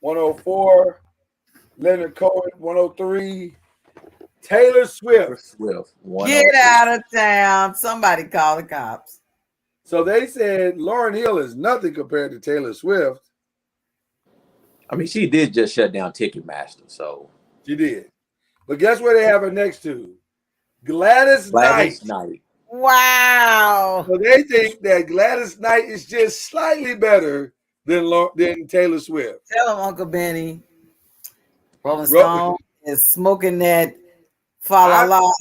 104. Leonard Cohen, 103. Taylor Swift. Get out of town. Somebody call the cops. So they said Lauryn Hill is nothing compared to Taylor Swift. I mean, she did just shut down Ticketmaster, so she did. But guess where they have her next to? Gladys Knight. Wow. So they think that Gladys Knight is just slightly better than Taylor Swift. Tell him, Uncle Benny. Rolling Stone is smoking that fa la la.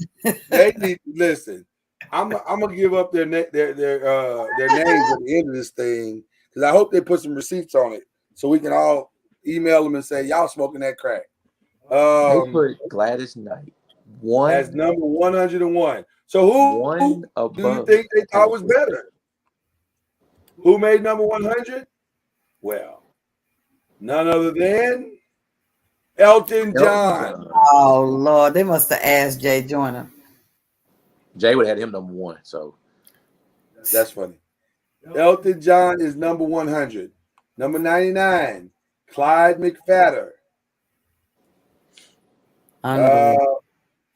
They need to listen. I'm gonna give up their names at the end of this thing because I hope they put some receipts on it so we can all email them and say y'all smoking that crack. They put Gladys Knight as number 101. So who do you think they thought was better? Who made number 100? Well, none other than Elton John. Oh Lord, they must have asked Jay Joyner. Jay would have had him number 1. So that's funny. Elton John is number 100. Number 99, Clyde McPhatter.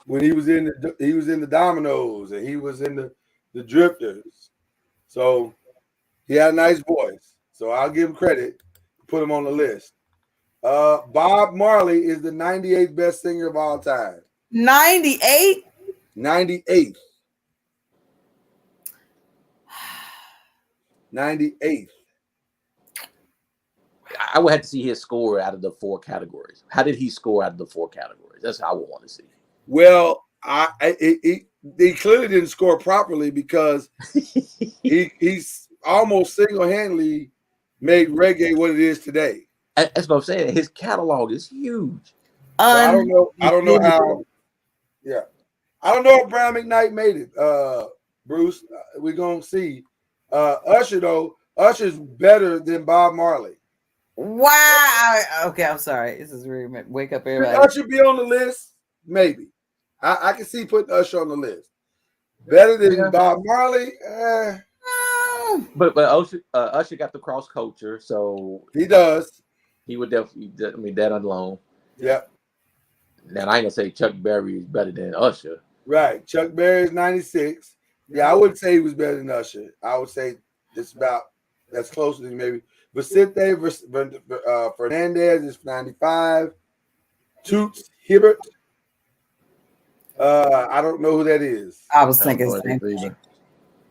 When he was in the Dominoes and he was in the Drifters. So he had a nice voice. So I'll give him credit. Put him on the list. Bob Marley is the 98th best singer of all time. 98? 98th. 98th. I would have to see his score out of the 4 categories. How did he score out of the 4 categories? That's how I would want to see. Well, they clearly didn't score properly because he's almost single-handedly made reggae what it is today. That's what I'm saying. His catalog is huge. So I don't know how. Yeah, I don't know if Brian McKnight made it. Bruce, we're gonna see. Usher though, Usher's better than Bob Marley. Wow. Okay, I'm sorry. This is really wake up everybody. Should Usher be on the list? Maybe. I can see putting Usher on the list. Better than Bob Marley. But Usher got the cross culture, so he does. He would definitely. I mean, that alone. Yeah. Now I ain't gonna say Chuck Berry is better than Usher. Right. Chuck Berry is 96. Yeah, I wouldn't say he was better than Usher. I would say that's closer to maybe. Vicente Fernandez is 95. Toots Hibbert. I don't know who that is. I was thinking same thing.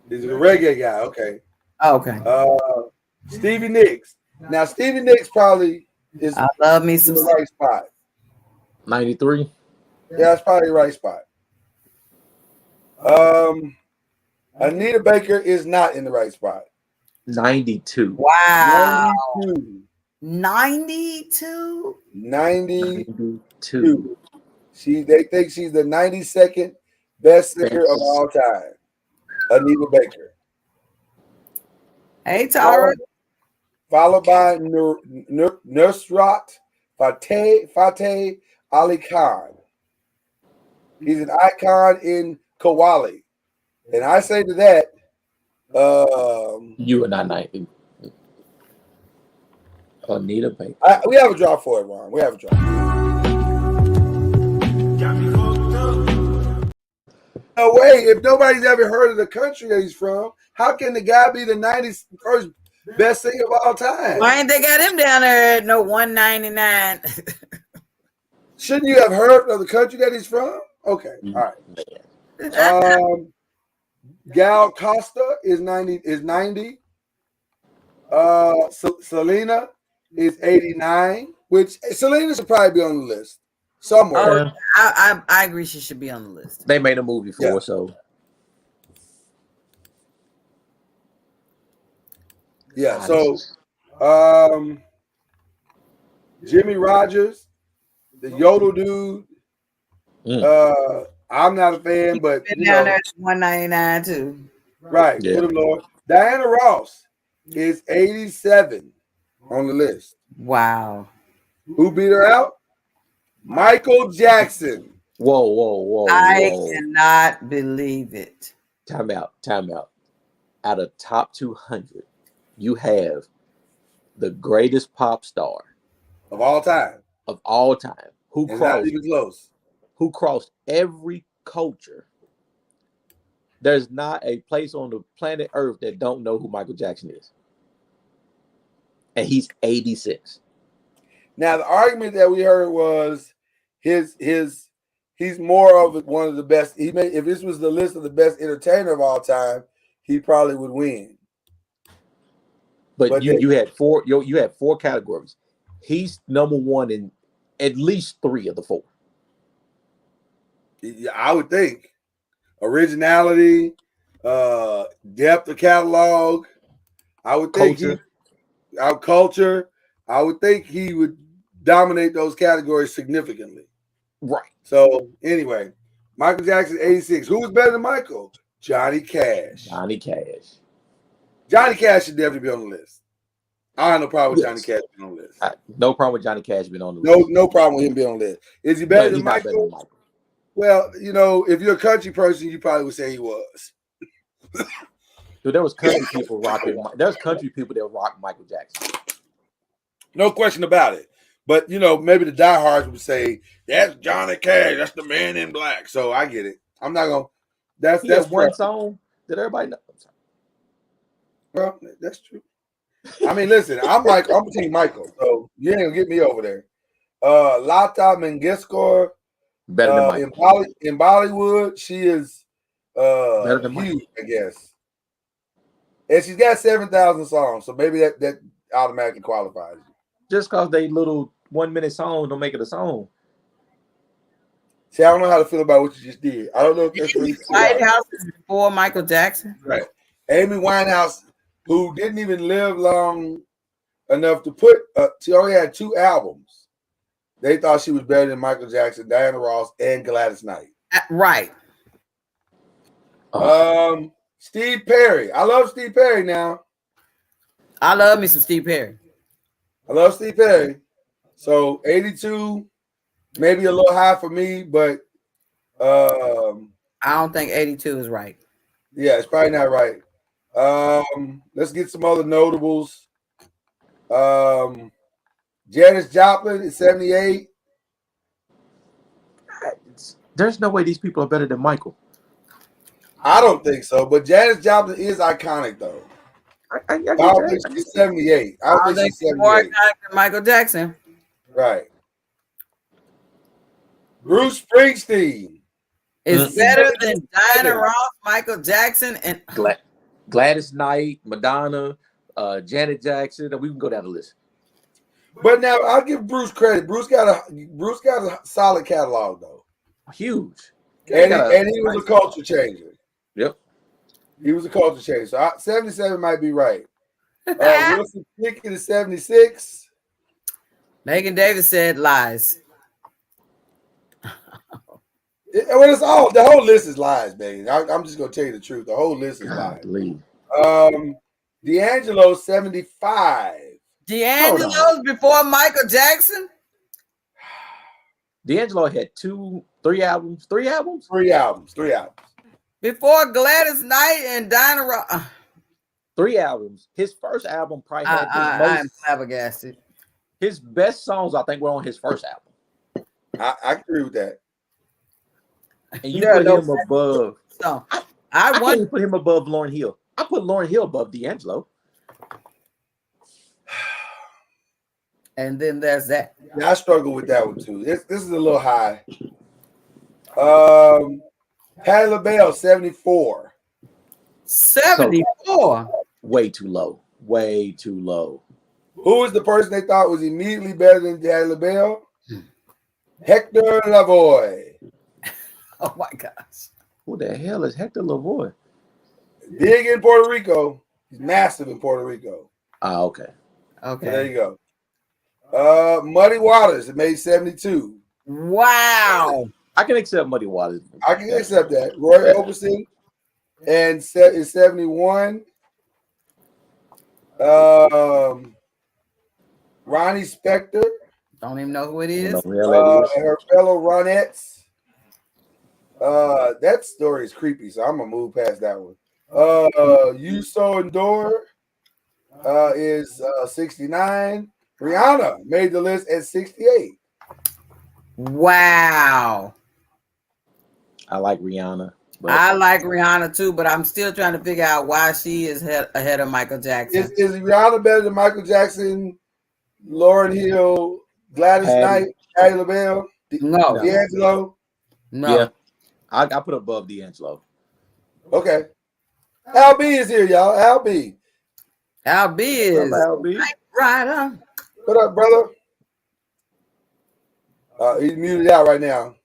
He's a reggae guy. Okay. Oh, okay. Stevie Nicks. Now Stevie Nicks probably is. I love me some the right spot. 93. Yeah, that's probably the right spot. Anita Baker is not in the right spot. 92. Wow. 92. 92. 92. They think she's the 92nd best singer of all time. Anita Baker. Hey, Tara. Followed by Nusrat Fateh Ali Khan. He's an icon in Kawali. And I say to that, you are not 90. Anita Baker. We have a draw for it, Ron. We have a draw. No way. If nobody's ever heard of the country that he's from, how can the guy be the 91st best singer of all time? Why ain't they got him down there at no 199? Shouldn't you have heard of the country that he's from? Okay, all right. Gal Costa is 90. Selena is 89, which Selena should probably be on the list somewhere. I agree she should be on the list. They made a movie for her, so yeah. So Jimmy Rogers, the Yodel dude. I'm not a fan, but down there at 199 too. Right. Yeah. Put him lower. Diana Ross is 87 on the list. Wow. Who beat her out? Michael Jackson. Whoa. I cannot believe it. Time out. Out of top 200, you have the greatest pop star of all time. Who And crossed not even close. Who crossed every culture. There's not a place on the planet Earth that don't know who Michael Jackson is. And he's 86. Now the argument that we heard was he's more of one of the best. If this was the list of the best entertainer of all time, he probably would win. But you had four categories. He's number one in at least 3 of the 4. I would think originality, depth of catalog. I would think our culture. I would think he would dominate those categories significantly. Right. So anyway, Michael Jackson, 86. Who was better than Michael? Johnny Cash. Johnny Cash. Johnny Cash should definitely be on the list. I have no problem with Johnny Cash being on the list. No problem with Johnny Cash being on the list. No problem with him being on the list. Is he better than Michael? Well, you know, if you're a country person, you probably would say he was. So there was country people rocking. There's country people that rock Michael Jackson. No question about it. But you know, maybe the diehards would say that's Johnny Cash. That's the Man in Black. So I get it. I'm not gonna. That's one song that everybody knows. Well, that's true. I mean, listen, I'm Team Michael, so you ain't gonna get me over there. Lata Mangeshkar, better than Michael. In Bollywood, she is better than huge, Michael. I guess. And she's got 7,000 songs, so maybe that automatically qualifies. Just because they little 1-minute song don't make it a song. See, I don't know how to feel about what you just did. I don't know if that's really White House is before Michael Jackson. Right. Amy Winehouse, who didn't even live long enough to put, she only had 2 albums. They thought she was better than Michael Jackson, Diana Ross, and Gladys Knight. Right. Steve Perry. I love Steve Perry now. I love me some Steve Perry. I love Steve Perry. So 82, maybe a little high for me, but I don't think 82 is right. Yeah, it's probably not right. Let's get some other notables. Janis Joplin is 78. There's no way these people are better than Michael. I don't think so, but Janis Joplin is iconic though. I don't think she's 78. I don't think she's more 78. iconic than Michael Jackson. Right. Bruce Springsteen is better than Diana Ross, Michael Jackson, and Gladys Knight, Madonna, Janet Jackson, and we can go down the list. But now I'll give Bruce credit. Bruce got a solid catalog though. Huge. And he was a culture changer. Yep. He was a culture changer. So 77 might be right. Wilson Pickett is 76. Megan Davis said lies. Well, it's all the whole list is lies, baby. I'm just gonna tell you the truth. The whole list is lies. D'Angelo 75. D'Angelo's before Michael Jackson. D'Angelo had 3 albums. 3 albums. Before Gladys Knight and Diana Ross. 3 albums. His first album probably had I'm flabbergasted. His best songs, I think, were on his first album. I agree with that. And you put him above. So I wouldn't put him above Lauryn Hill. I put Lauryn Hill above D'Angelo. And then there's that. Yeah, I struggle with that one too. This is a little high. Patti LaBelle 74. 74. Way too low. Way too low. Who was the person they thought was immediately better than Patti LaBelle? Hector Lavoie. Oh my gosh. Who the hell is Hector Lavoie? Big in Puerto Rico. He's massive in Puerto Rico. Okay. Okay. So there you go. Muddy Waters, it made 72. Wow. I can accept Muddy Waters. I can accept that. Roy Orbison and is 71. Ronnie Spector. Don't even know who it is. Her fellow Ronettes. That story is creepy, so I'm gonna move past that one. You So Endure is 69. Rihanna made the list at 68. Wow. I like Rihanna. I like Rihanna too, but I'm still trying to figure out why she is ahead of Michael Jackson. Is Rihanna better than Michael Jackson, Lauryn Hill, Gladys Knight, Patti LaBelle, No. D'Angelo? No. Yeah. I put above D'Angelo. Okay. Al B is here, y'all. Al B. Al B is Al B. right on. What up, brother? He's muted out right now.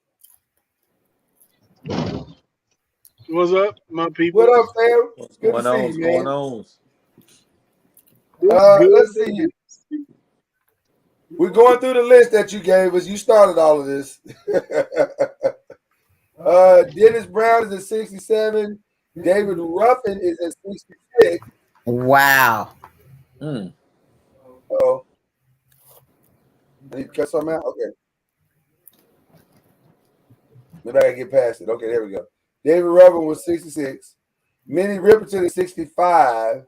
What's up, my people? What up, Sam? What's Good going to on? see What's you, going man. on? Let's see. We're going through the list that you gave us. You started all of this. Dennis Brown is at 67. David Ruffin is at 66. Wow. Oh, I need to cut something out. Okay. Maybe I can get past it. Okay, there we go. David Ruffin was 66. Minnie Riperton is 65.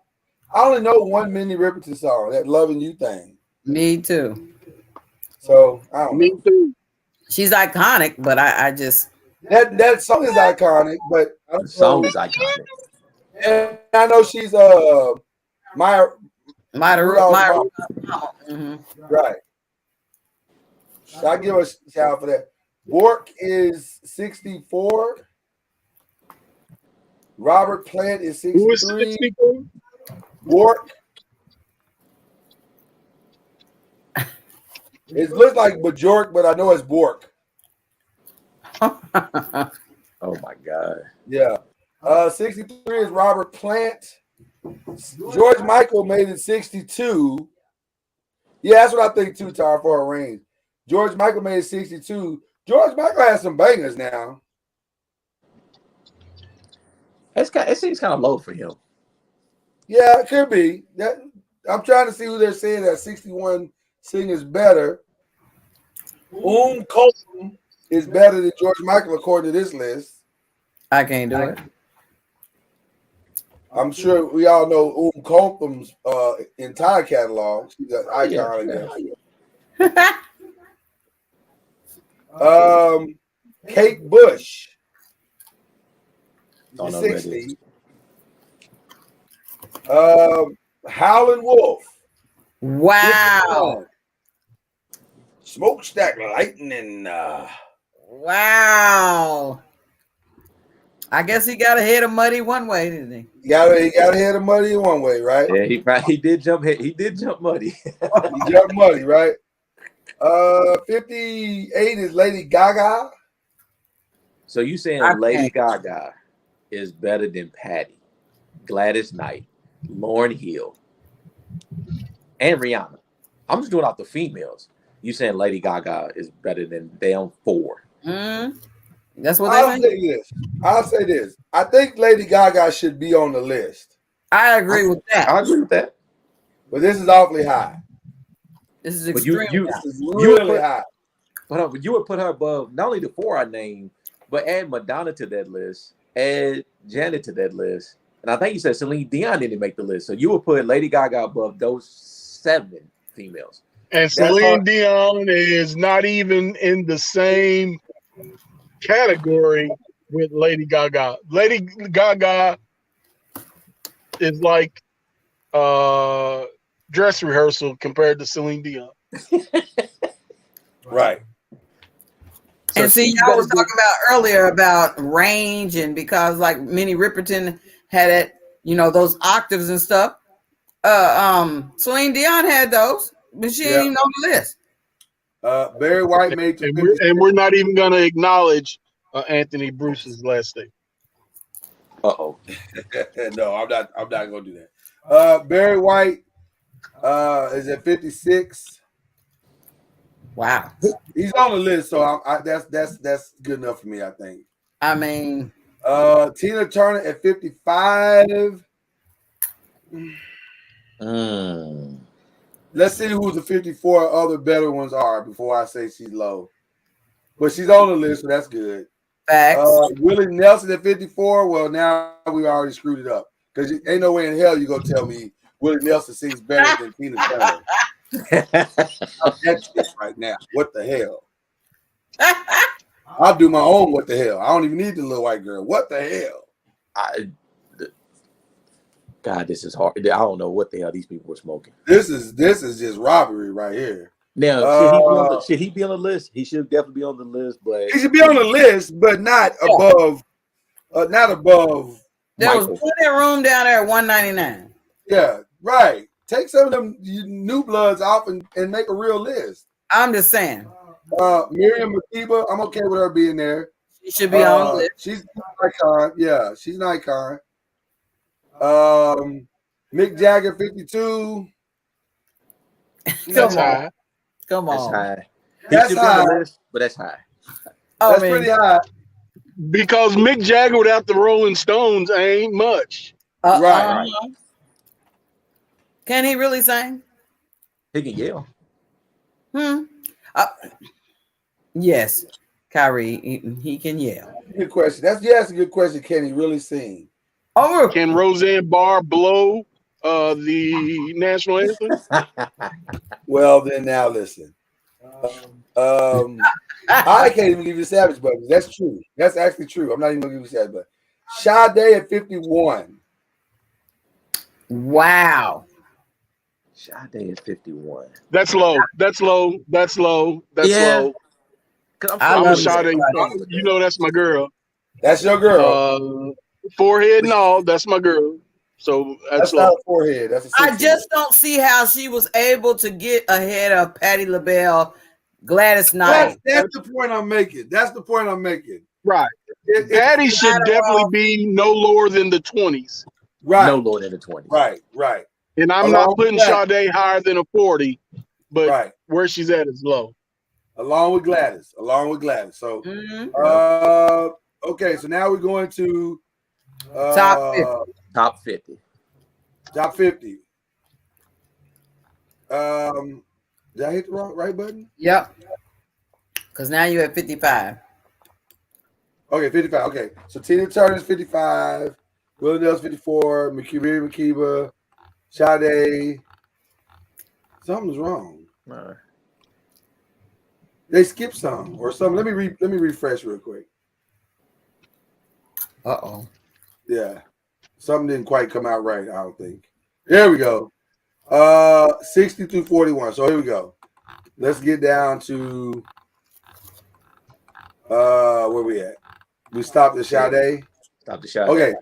I only know one Minnie Riperton song, that "Loving You" thing. Me too. So I don't know. Too. She's iconic, but I just That song is iconic, but I don't The song know. is iconic. And I know she's Maya Rudolph's mom. Right. So I give her a shout out for that. Bork is 64. Robert Plant is 63. Who is 64? Bork. It looks like Bajork, but I know it's Bork. Oh my God. Yeah. 63 is Robert Plant. George Michael made it 62. Yeah, that's what I think too, Tar, for a range. George Michael made it 62. George Michael has some bangers now. It seems kind of low for him. Yeah, it could be. I'm trying to see who they're saying that 61 singers better. Colton is better than George Michael according to this list. I can't do it. I'm sure we all know Colton's entire catalog. She's an icon, I guess. Kate Bush. Don't know 60. Howlin' Wolf. Wow. Smokestack Lightning. Wow. I guess he got ahead of Muddy one way, didn't he? He got ahead of Muddy in one way, right? Yeah, he did jump. He did jump Muddy. He jumped Muddy, right? 58 is Lady Gaga. So you saying Lady Gaga is better than Patty, Gladys Knight, Lauryn Hill, and Rihanna? I'm just doing off the females. You saying Lady Gaga is better than them 4? That's what I'll say this. I think Lady Gaga should be on the list. I agree with that. I agree with that. But this is awfully high. This is extremely high. This is really high. But you would put her above not only the 4 I named, but add Madonna to that list, add Janet to that list, and I think you said Celine Dion didn't make the list. So you would put Lady Gaga above those 7 females. And Celine Dion is not even in the same category with Lady Gaga. Lady Gaga is like dress rehearsal compared to Celine Dion. Right. And see, y'all was talking about earlier about range, and because like Minnie Riperton had it, those octaves and stuff. Celine Dion had those, but she ain't even on the list. Barry White made and we're not even going to acknowledge Anthony Bruce's last name. No, I'm not gonna do that. Barry White is at 56. Wow, he's on the list, so that's good enough for me, I think. I mean, Tina Turner at 55. Let's see who the 54 other better ones are before I say she's low. But she's on the list, so that's good. Facts. Willie Nelson at 54. Well, now we already screwed it up because ain't no way in hell you gonna tell me Willie Nelson sings better than Tina Turner. That's it right now. What the hell? I'll do my own. What the hell? I don't even need the little white girl. What the hell? God, this is hard. I don't know what the hell these people were smoking. This is just robbery right here. Now, should he be on the list? He should definitely be on the list, but he should be on the list, but not above. Not above. There was plenty of room down there at 199. Yeah, right. Take some of them new bloods off and make a real list. I'm just saying. Miriam Makeba, I'm okay with her being there. She should be on the list. She's an icon. Yeah, she's an icon. Mick Jagger, 52. Come on. Come That's on. high. He That's should be on high. the list, but that's high. That's pretty high. Because Mick Jagger without the Rolling Stones ain't much. Right. Can he really sing? He can yell. Yes, Kyrie, he can yell. Good question. That's a good question. Can he really sing? Oh, can Roseanne Barr blow the national anthem? Well, then now listen. I can't even give you Savage Brothers. That's true. That's actually true. I'm not even gonna give you Savage Brothers. Sade at 51. Wow. Sade at 51. That's low. That's low. That's low. That's low. I'm a Sade. You know that's my girl. That's your girl. Forehead and all. That's my girl. So that's low. Not a forehead. That's a I just don't see how she was able to get ahead of Patti LaBelle, Gladys Knight. That's the point I'm making. That's the point I'm making. Right. Patty should definitely be no lower than the 20s. Right. No lower than the 20s. Right. And I'm not putting Sade higher than a 40, but where she's at is low. Along with Gladys. So, okay. So now we're going to top 50. Top 50. Top 50. Did I hit the right button? Yep. Because now you're at 55. Okay, 55. Okay. So Tina Turner's 55. Willie Nelson's 54. Miriam Makeba. Sade. Something's wrong. They skipped some or something. Let me refresh real quick. Uh-oh. Yeah. Something didn't quite come out right, I don't think. There we go. 60 through 41. So here we go. Let's get down to where we at? We stopped at Sade. Okay.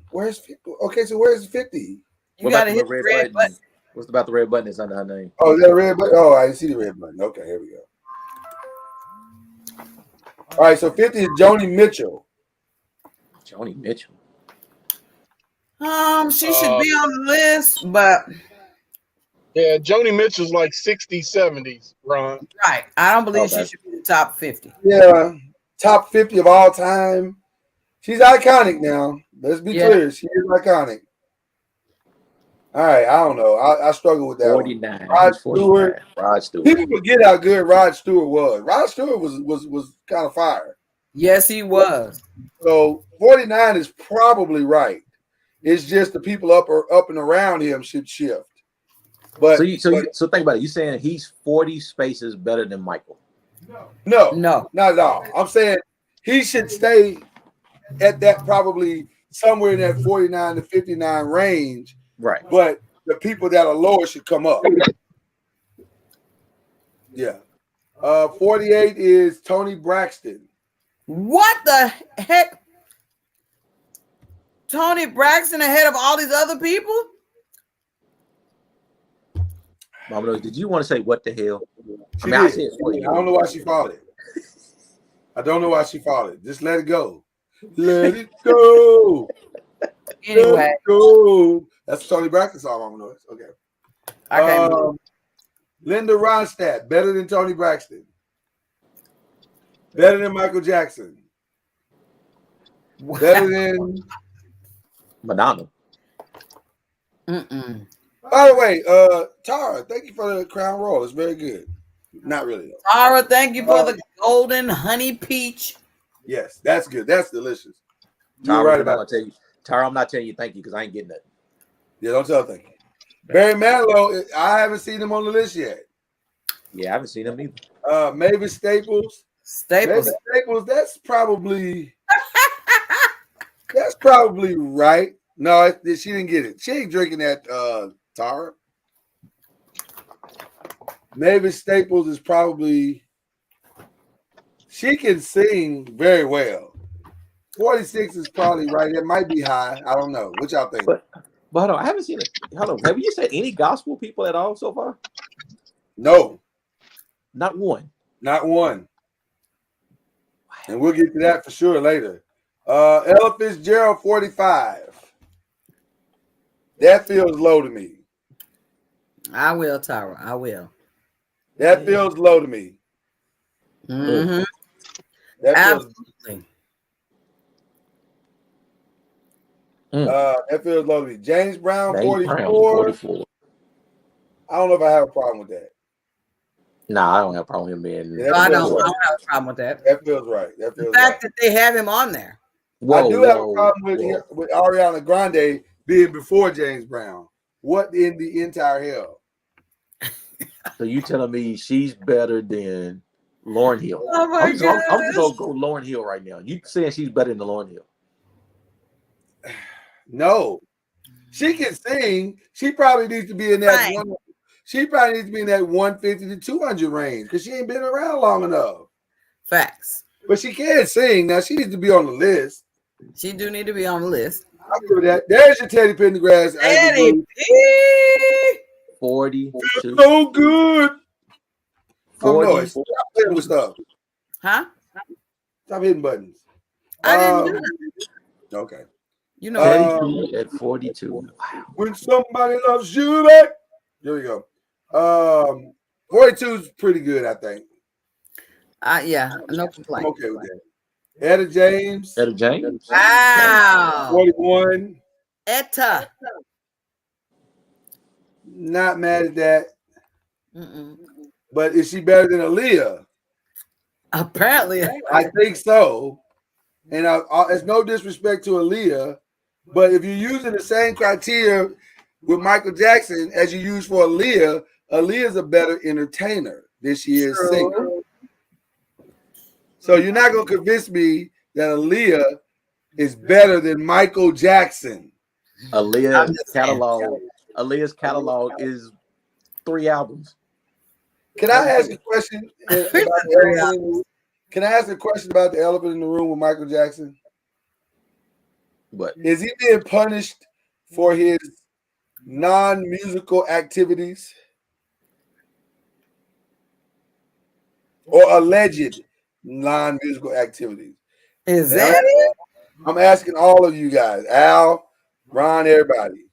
Where's 50? Okay, so where's 50? You gotta hit the red button. What's about the red button? It's under her name. Oh, is that a red button? Oh, I didn't see the red button. Okay, here we go. All right, so 50 is Joni Mitchell. Joni Mitchell. She should be on the list, but yeah, Joni Mitchell's like 60s, 70s, Ron. Right. I don't believe she should be the top 50. Yeah, top 50 of all time. She's iconic now. Let's be clear. She is iconic. All right, I don't know. I struggle with that. 49. Rod Stewart. Rod Stewart. People forget how good Rod Stewart was. Rod Stewart was kind of fire. Yes, he was. So 49 is probably right. It's just the people up and around him should shift. But so think about it. You saying he's 40 spaces better than Michael? No, not at all. I'm saying he should stay at that probably somewhere in that 49 to 59 range. Right. But the people that are lower should come up. Yeah. 48 is Toni Braxton. What the heck? Toni Braxton ahead of all these other people? Mama, did you want to say what the hell? I don't know why she followed it. I don't know why she followed it. Just let it go. Let it go. Anyway. Let it go. That's Toni Braxton song, Mama Noise. Okay. Linda Ronstadt, better than Toni Braxton. Better than Michael Jackson. Wow. Better than Madonna. By the way, Tara, thank you for the crown roll. It's very good. Not really though. Tara, thank you for the golden honey peach. Yes, that's good. That's delicious. Tara, You're right about it. Tara, I'm not telling you thank you because I ain't getting that. Yeah, don't tell thank you. Barry Manilow, I haven't seen him on the list yet. Yeah, I haven't seen him either. Mavis Staples. Mavis Staples, that's probably right. No, she didn't get it. She ain't drinking that Tara. Mavis Staples is probably, she can sing very well. 46 is probably right. It might be high. I don't know. What y'all think? But hold on, I haven't seen it. Hold on. Have you said any gospel people at all so far? No. Not one. Not one. And we'll get to that for sure later. Ella Fitzgerald, 45. That feels low to me. I will, Tara. I will. That feels low to me. Mm-hmm. Absolutely. That feels low to me. James Brown, 44. I don't know if I have a problem with that. Nah, I don't have a problem with him being. I don't have a problem with that. That feels right. That feels the fact that they have him on there. I do have a problem with Ariana Grande being before James Brown. What in the entire hell? So you telling me she's better than Lauryn Hill? Oh my I'm just gonna go Lauryn Hill right now. You saying she's better than Lauryn Hill? No, she can sing. She probably needs to be in that one. She probably needs to be in that 150 to 200 range because she ain't been around long enough. Facts. But she can sing. Now she needs to be on the list. She do need to be on the list. I'll give her that. There's your Teddy Pendergrass. Teddy P. 42. So good. 40. Oh, no. Stop playing with stuff. Huh? Stop hitting buttons. I didn't do that. Okay. You know, Teddy P at 42. Wow. When somebody loves you, back. There we go. 42 is pretty good, I think. Yeah, no complaint. I'm okay with that. Etta James. Etta James. Wow. 41. Etta. Not mad at that. But is she better than Aaliyah? Apparently. I think so. And it's no disrespect to Aaliyah, but if you're using the same criteria with Michael Jackson as you use for Aaliyah, Aaliyah's a better entertainer than she is singer. So you're not going to convince me that Aaliyah is better than Michael Jackson. Aaliyah's catalog is 3 albums. Can I ask a question about Can I ask a question about the elephant in the room with Michael Jackson? What? Is he being punished for his non-musical activities? Or alleged non-musical activities? Is that it? I'm asking all of you guys, Al, Ron, everybody.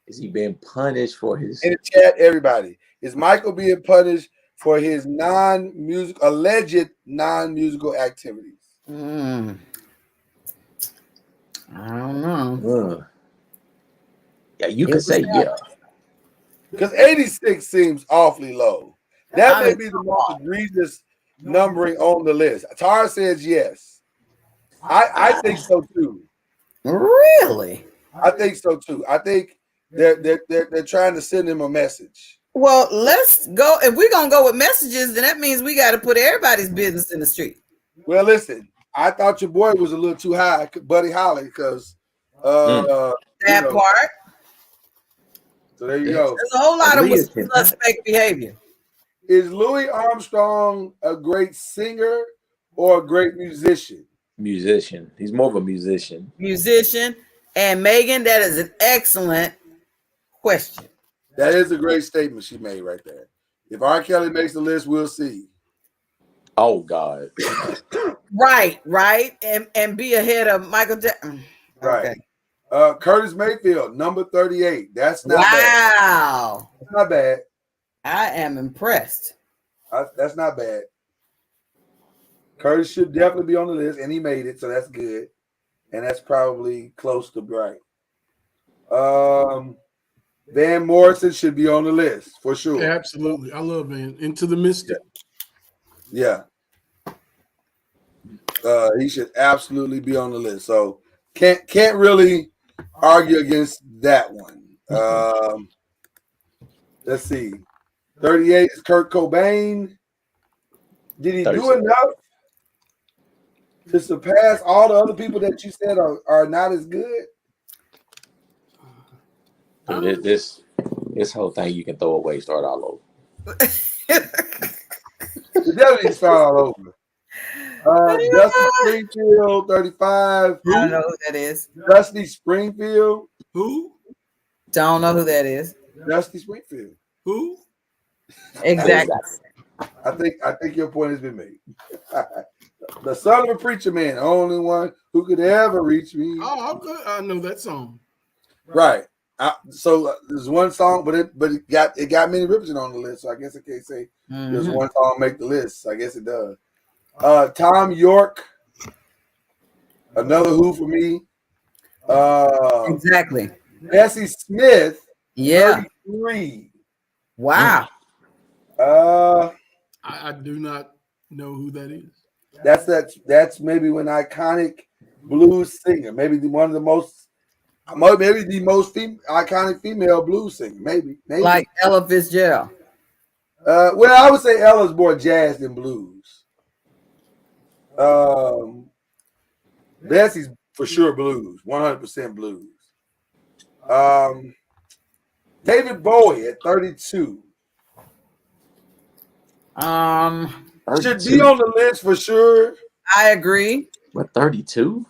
Is he being punished for his... In the chat, everybody. Is Michael being punished for his alleged non-musical activities? I don't know. Yeah, you could say yeah. Because 86 seems awfully low. That may be the most egregious numbering on the list. Tara says yes. I think so too. Really? I think so too. I think they're trying to send him a message. Well, let's go. If we're gonna go with messages, then that means we got to put everybody's business in the street. Well, listen, I thought your boy was a little too high, Buddy Holly, because that part. So there you go. There's a whole lot of suspect behavior. Is Louis Armstrong a great singer or a great musician? Musician. He's more of a musician. Musician. And Megan, that is an excellent question. That is a great statement she made right there. If R. Kelly makes the list, we'll see. Oh God. Right. And be ahead of Michael Jackson. Right. Okay. Curtis Mayfield, number 38. That's not bad. Wow. That's not bad. I am impressed. That's not bad. Curtis should definitely be on the list, and he made it, so that's good. And that's probably close to right. Van Morrison should be on the list for sure. Yeah, absolutely. I love Van. Into the Mystic. Yeah. He should absolutely be on the list. So can't really argue against that one. Let's see. 38 is Kurt Cobain. Did he do enough to surpass all the other people that you said are not as good? Dude, this whole thing you can throw away, start all over. We definitely start all over. Dusty Springfield, 35. I don't know who that is. Dusty Springfield. Who? Don't know who that is. Dusty Springfield. Who? Exactly. I think your point has been made. The son of a preacher man, only one who could ever reach me. Oh, okay. I know that song. Right. So there's one song, but it got many rippers on the list. So I guess I can't say there's one song make the list. I guess it does. Tom York, another Who for me. Exactly. Bessie Smith. Yeah. 33. Wow. I do not know who that is. That's maybe an iconic blues singer. Maybe the most iconic female blues singer. Maybe Like Ella Fitzgerald. Well, I would say Ella's more jazz than blues. Bessie's for sure blues, 100% blues. David Bowie at 32. Should be on the list for sure. I agree. What, 32?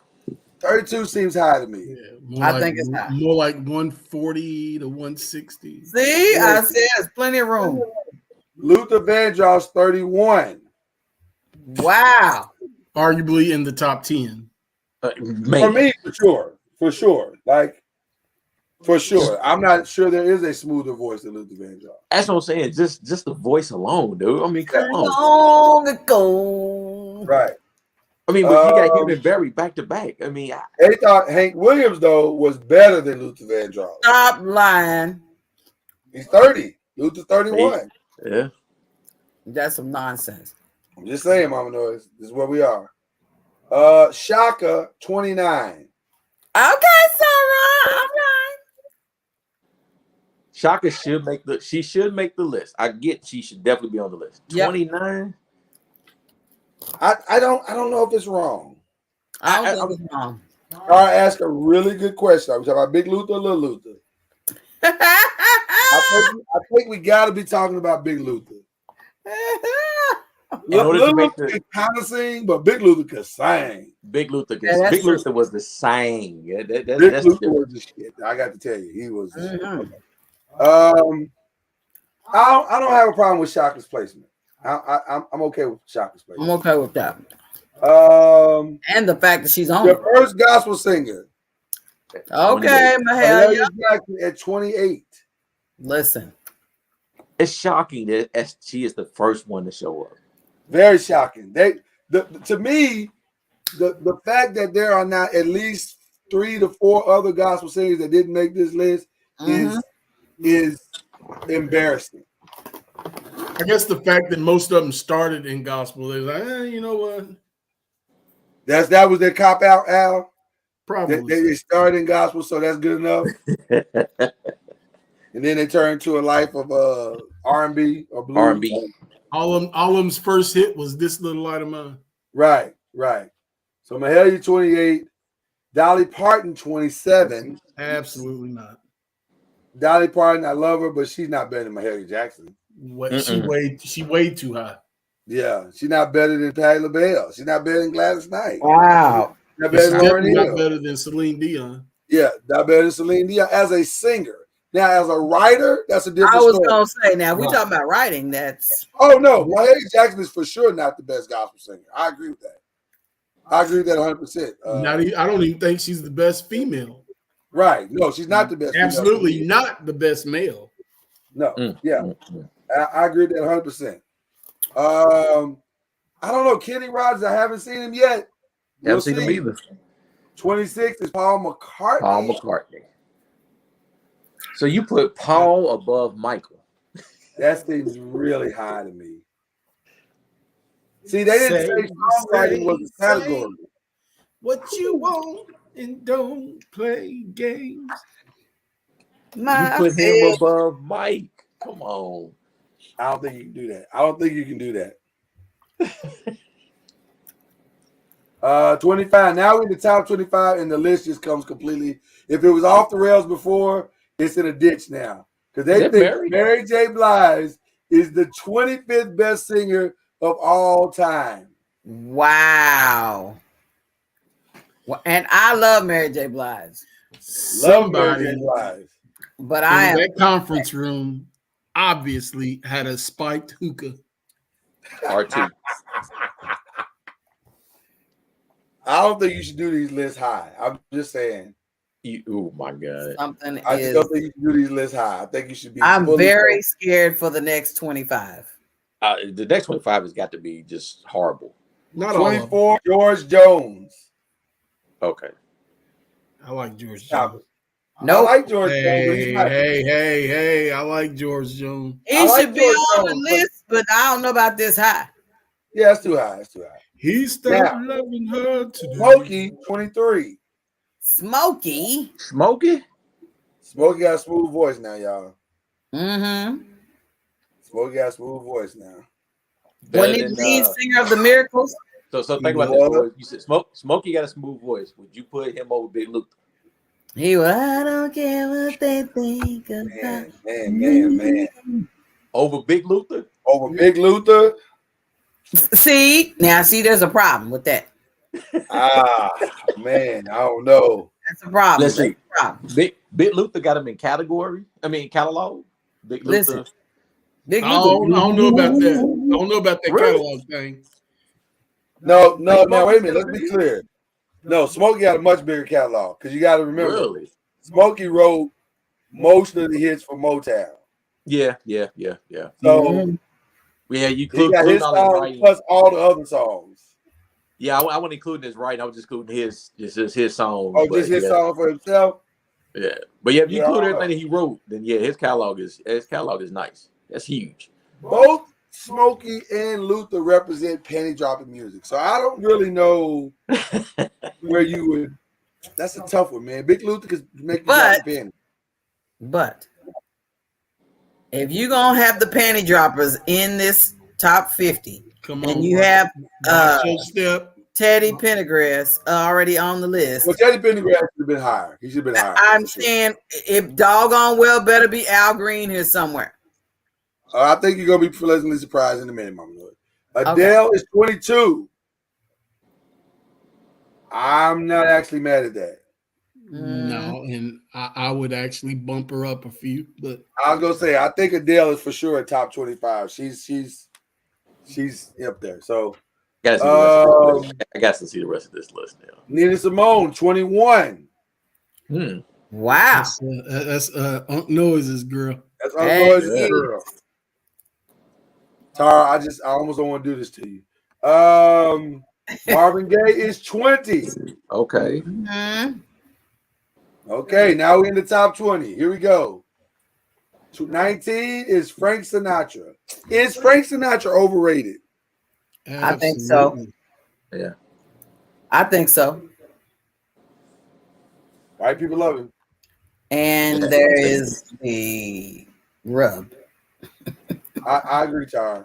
32 seems high to me. Yeah, I think it's high. More like 140 to 160. See, I said there's plenty of room. Luther Vandross, 31. Wow. Arguably in the top 10. For me, for sure. Like, for sure. I'm not sure there is a smoother voice than Luther Vandross. That's what I'm saying. Just the voice alone, dude. I mean, come on. Long ago. Right. I mean, but you got him and Barry back to back. I mean, they thought Hank Williams, though, was better than Luther Vandross. Stop lying. He's 30. Luther's 31. Yeah. That's some nonsense. I'm just saying, Mama Noise. This is where we are. Shaka, 29. Okay, Sarah. All right. Shaka should make the list. I get she should definitely be on the list. 29. I don't know if it's wrong. I don't think it's wrong. I ask a really good question. Are we talking about Big Luther or Little Luther? I think we got to be talking about Big Luther. Little Luther can kind of sing, but Big Luther could sing. Big Luther was the sing. Yeah, Big Luther was the shit. I got to tell you, he was. The shit. I don't have a problem with Shaka's placement. I'm okay with Shaka's placement. I'm okay with that. And the fact that she's on the first gospel singer. Okay, Mahalia Jackson at 28. Listen, it's shocking that she is the first one to show up. Very shocking. To me, the fact that there are not at least 3 to 4 other gospel singers that didn't make this list is embarrassing. I guess the fact that most of them started in gospel, they're like, you know what? That was their cop out, Al. Probably they started in gospel, so that's good enough. And then they turned to a life of R&B or blues. R&B. All of them's first hit was This Little Light of Mine. Right. So Mahalia 28, Dolly Parton 27. Absolutely not. Dolly Parton, I love her, but she's not better than Mahalia Jackson. She way too high. Yeah, she's not better than Patti LaBelle. She's not better than Gladys Knight. Wow. Not better than Celine Dion. Yeah, not better than Celine Dion as a singer. Now, as a writer, that's a different story. I was going to say, now, we're talking about writing, that's... Oh, no. Mahalia Jackson is for sure not the best gospel singer. I agree with that. I agree with that 100%. I don't even think she's the best female. Right. No, she's not the best Absolutely female. Not the best male. No. Yeah. I agree with that 100%. I don't know. Kenny Rogers, I haven't seen him yet. Haven't seen him either. 26 is Paul McCartney. So you put Paul above Michael. That seems really high to me. See, they didn't say songwriting was a category. What you want and don't play games. You put him above Mike. Come on. I don't think you can do that. I don't think you can do that. 25. Now we're in the top 25, and the list just comes completely. If it was off the rails before, it's in a ditch now. Because they think Mary J. Blige is the 25th best singer of all time. Wow. Well, and I love Mary J. Blige. Somebody, but I am that conference room obviously had a spiked hookah. R2. I don't think you should do these lists high. I'm just saying. Oh my God. Something I just is. don't think you should do these lists high. I think you should be. I'm very scared for the next 25. The next 25 has got to be just horrible. Not all of them. 24, George Jones. Okay. I like George Jones. Nope. I like George Jones. Hey, I like George Jones. He should be on the list, but I don't know about this high. Yeah, it's too high. It's too high. He started loving her today. Smokey, 23. Smokey? Smokey got a smooth voice now, y'all. Mm-hmm. Smokey got a smooth voice now. When he lead singer of the Miracles. So think about this, boys. You said Smokey got a smooth voice. Would you put him over Big Luther? He was, I don't care what they think about. Man. Over Big Luther? Over Big Luther? See, there's a problem with that. Man, I don't know. That's a problem. Let's see. Big Luther got him in catalog. Big Luther. I don't know about that. I don't know about that catalog thing. No, wait a minute. Let's be clear. No, Smokey got a much bigger catalog because you got to remember, Smokey wrote most of the hits for Motown. Yeah. So you he got his song plus all the other songs. Yeah, I wasn't including his writing. I was just including his song. Oh, just his song for himself. Yeah, but if you include everything that he wrote, then his catalog is nice. That's huge. Both Smokey and Luther represent penny dropping music, so I don't really know where you would. That's a tough one, man. Big Luther could make you drop a penny. But if you're gonna have the panty droppers in this top 50, you have Teddy Pendergrass already on the list. Well, Teddy Pendergrass should have been higher. He should have been higher. I'm saying if doggone well better be Al Green here somewhere. I think you're gonna be pleasantly surprised in a minute, Mama Lloyd. Adele is 22. I'm not actually mad at that. No, and I would actually bump her up a few, but I was gonna say I think Adele is for sure a top 25. She's up there. So I got to see the rest of this list now. Nina Simone, 21. Wow. That's Unc Noise's girl. That's Unc Noise's girl. Tara, I almost don't want to do this to you. Marvin Gaye is 20. Okay. Okay, now we're in the top 20. Here we go. 19 is Frank Sinatra. Is Frank Sinatra overrated? I think so. Yeah. I think so. White people love him. And there is the rub. I agree, Tara.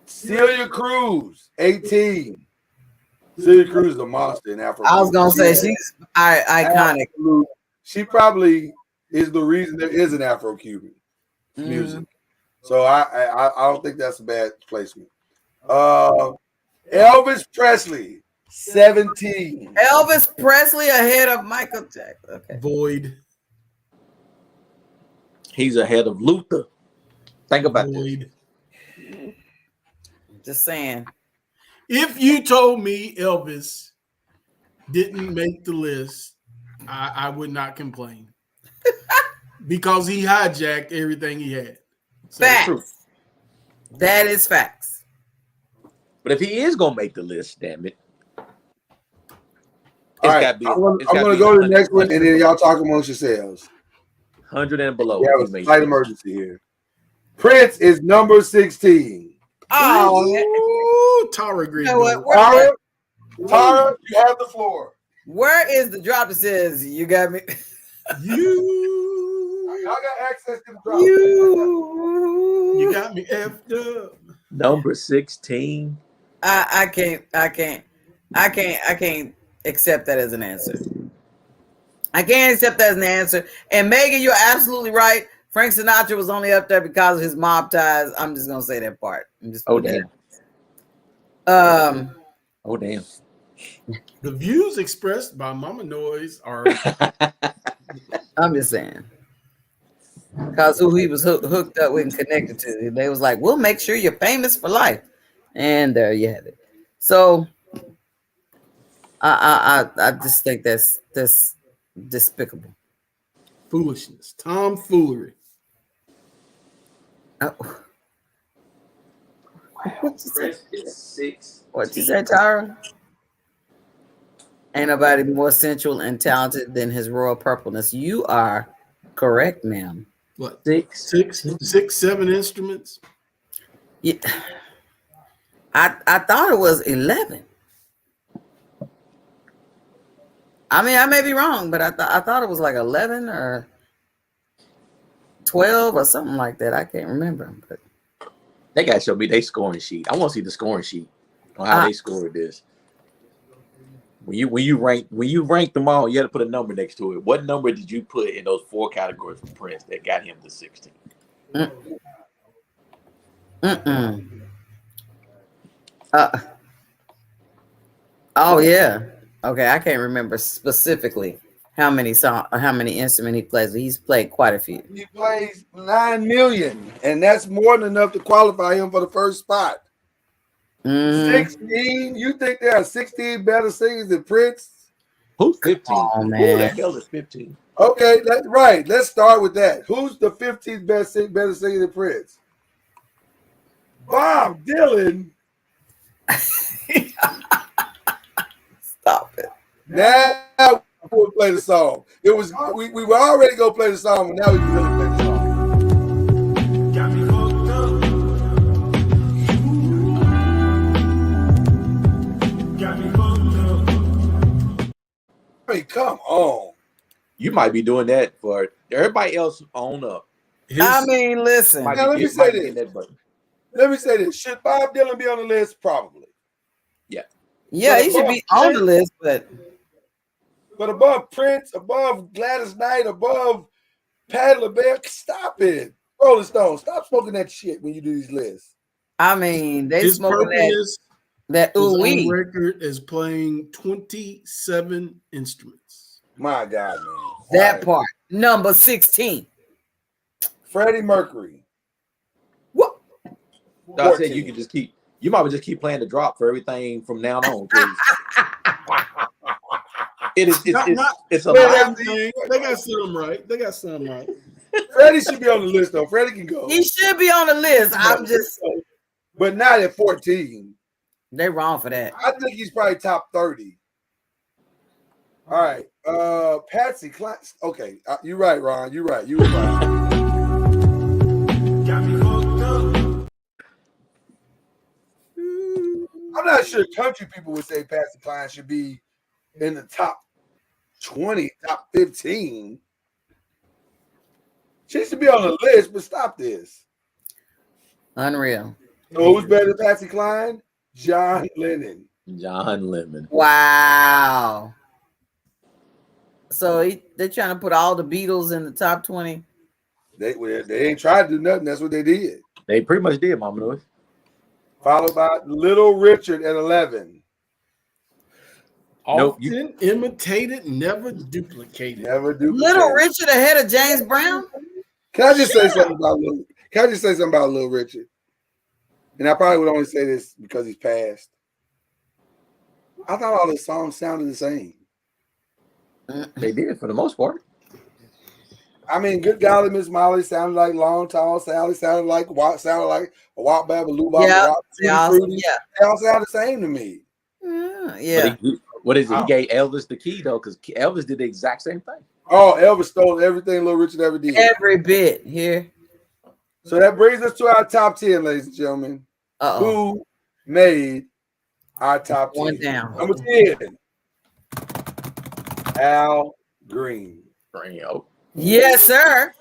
Celia Cruz, 18. Celia Cruz is a monster in Afro. I was gonna say she's iconic. She probably is the reason there is an Afro-Cuban music. So I don't think that's a bad placement. Elvis Presley, 17. Elvis Presley ahead of Michael Jackson. Okay. Void. He's ahead of Luther. Think about Void. Just saying. If you told me Elvis didn't make the list, I would not complain. Because he hijacked everything he had. So facts. That is facts. But if he is gonna make the list, damn it. All right, I'm gonna go to the next one, and then y'all talk amongst yourselves. 100 and below. We have a slight emergency here. Prince is number 16. Oh, Tara agreed. Tara, you have the floor. Where is the drop that says you got me? Y'all got access to the drop. You got me effed up. Number 16. I can't accept that as an answer. I can't accept that as an answer. And Megan, you're absolutely right. Frank Sinatra was only up there because of his mob ties. I'm just gonna say that part. Oh damn. Oh damn. The views expressed by Mama Noise are. I'm just saying. because who he was hooked up with and connected to. They was like, we'll make sure you're famous for life. And there you have it. So I just think that's despicable. Foolishness. Tomfoolery. Oh. Chris is 6. What you say, Tyra? Ain't nobody more sensual and talented than his royal purpleness. You are correct, ma'am. What? 6, 7 instruments? Yeah. I thought it was 11. I mean, I may be wrong, but I thought it was like 11 or 12 or something like that. I can't remember. But they got to show me their scoring sheet. I want to see the scoring sheet on how they scored this. When you rank them all, you had to put a number next to it. What number did you put in those 4 categories for Prince that got him to 16? Oh yeah. Okay, I can't remember specifically how many instruments he plays. But he's played quite a few. He plays 9 million, and that's more than enough to qualify him for the first spot. 16? You think there are 16 better singers than Prince? Who's 15? Oh, man. Who the hell is 15? Okay, that's right. Let's start with that. Who's the 15th better singer than Prince? Bob Dylan. Stop it. Now we'll play the song. It was we were already gonna play the song, but now we can really play the song. I mean, come on. You might be doing that for everybody else on up. I mean, listen. Now, let me say this. Should Bob Dylan be on the list? Probably. Yeah. Yeah, he should be on the list, but above Prince, above Gladys Knight, above Patti LaBelle, stop it. Rolling Stone, stop smoking that shit when you do these lists. I mean, they His smoking that his ooh-wee. own record is playing 27 instruments. My God, man. That part. Number 16. Freddie Mercury. What? I said you can just keep. You might just keep playing the drop for everything from now on. It's a lot. They got some right. They got some right. Freddie should be on the list, though. Freddie can go. He should be on the list. I'm just. But not at 14. They wrong for that. I think he's probably top 30. All right. Patsy Cline. Okay. You're right, Ron. You're right. You were right. I'm not sure country people would say Patsy Cline should be in the top 20, top 15. She should be on the list, but stop this. Unreal. So who's better than Patsy Cline? John Lennon. John Lennon. Wow. So they're trying to put all the Beatles in the top 20. They ain't tried to do nothing. That's what they did. They pretty much did, Mama Louis. Followed by Little Richard at 11. Often imitated, never duplicated. Never duplicated. Little Richard ahead of James Brown? Can I just say something about Little Richard? And I probably would only say this because he's passed. I thought all his songs sounded the same. They did for the most part. I mean, Good Golly Miss Molly sounded like Long Tall Sally, sounded like a Wop Babaloo Bop. They all sound the same to me. Yeah. What is it? He gave Elvis the key though, because Elvis did the exact same thing. Oh, Elvis stole everything Little Richard ever did. Every bit here. So that brings us to our top 10, ladies and gentlemen. Who made our top 10? One down. Number 10. Al Green. Yes, sir.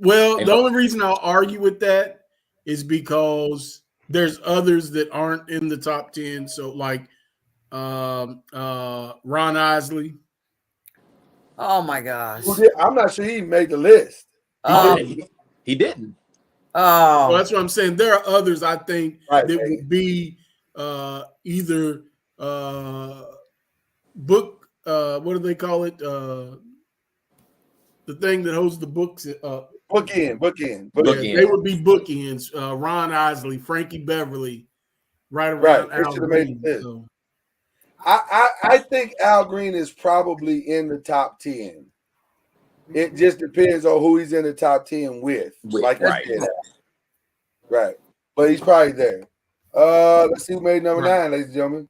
Well, the only reason I'll argue with that is because there's others that aren't in the top 10. So like Ron Isley. Oh my gosh. I'm not sure he made the list. He didn't. Oh, well, that's what I'm saying. There are others I think that would be either book. What do they call it? the thing that holds the books up. Bookend. They would be bookends. Ron Isley, Frankie Beverly, right around Right. Al Green. So. I think Al Green is probably in the top 10. It just depends on who he's in the top 10 with. Like right. you said. Right. But he's probably there. Let's see who made number 9, ladies and gentlemen.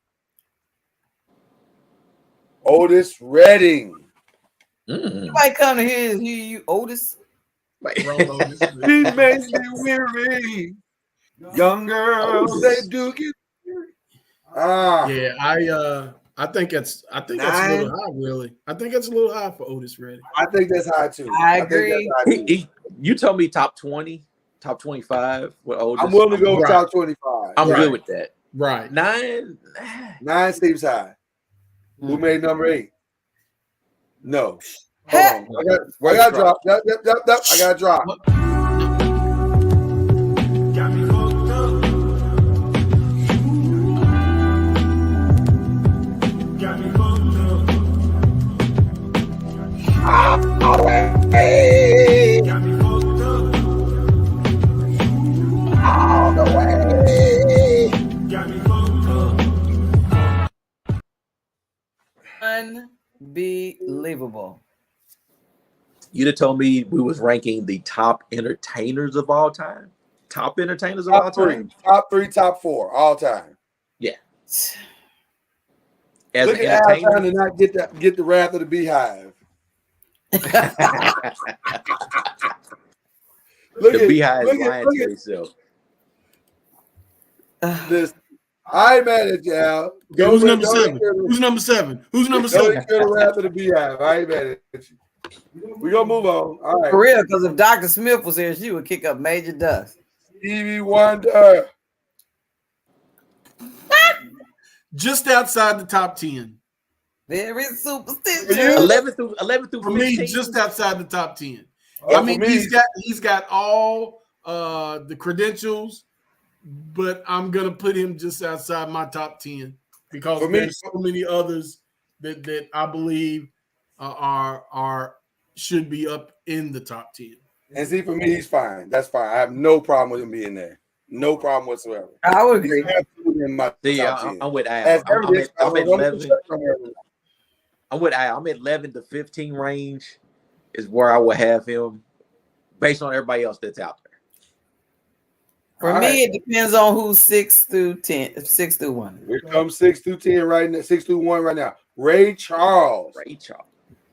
Otis Redding. You might come to hear you, Otis. He makes me weary. Young girls, they do get weary. Yeah, I think that's a little high, really. I think that's a little high for Otis Redding. I think that's high too. I agree. You told me top 20, top 25 with Otis. I'm willing to go with top 25. I'm good with that. Right. 9 seems high. Who made number 8? No. Hold on. I got to drop. Yep. I got to drop. Unbelievable. You'd have told me we was ranking the top entertainers of all time. Top entertainers of all time. Top 3, top 4, all time. Yeah. Look at Al trying to not get the wrath of the beehive. The beehive is lying to himself. This, I ain't mad at you, Al. Who's number 7? Who's number 7? Who's number 7? Don't kill the wrath of the beehive. I ain't mad at you. We're going to move on. All right. For real, because if Dr. Smith was here, she would kick up major dust. Stevie Wonder. Just outside the top 10. Very superstitious. 11 through for me, 15? just outside the top 10. Oh, I mean, he's got all the credentials, but I'm gonna put him just outside my top 10 because there's so many others that I believe are should be up in the top 10. And see, for me, he's fine. That's fine. I have no problem with him being there. No problem whatsoever. I would agree. In my top 10. I'm with Al. I'm at 11. I'm with Al. I'm at 11 to 15 range is where I would have him based on everybody else that's out there. For me, it depends on who's 6 through 10, 6 through 1. Here comes 6 through 10 right now, 6 through 1 right now. Ray Charles.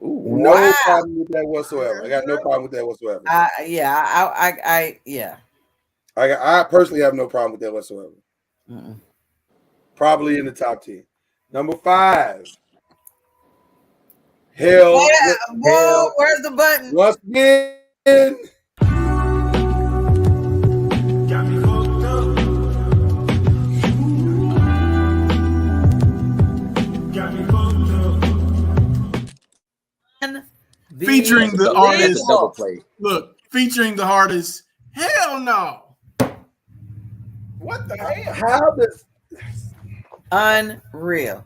Ooh, no problem with that whatsoever. I got no problem with that whatsoever. I personally have no problem with that whatsoever. Probably in the top 10. Number 5. Hell. Yeah, whoa, where's the button? Once again. Featuring the artist. Featuring the artist. Hell no. What the hell? How does unreal?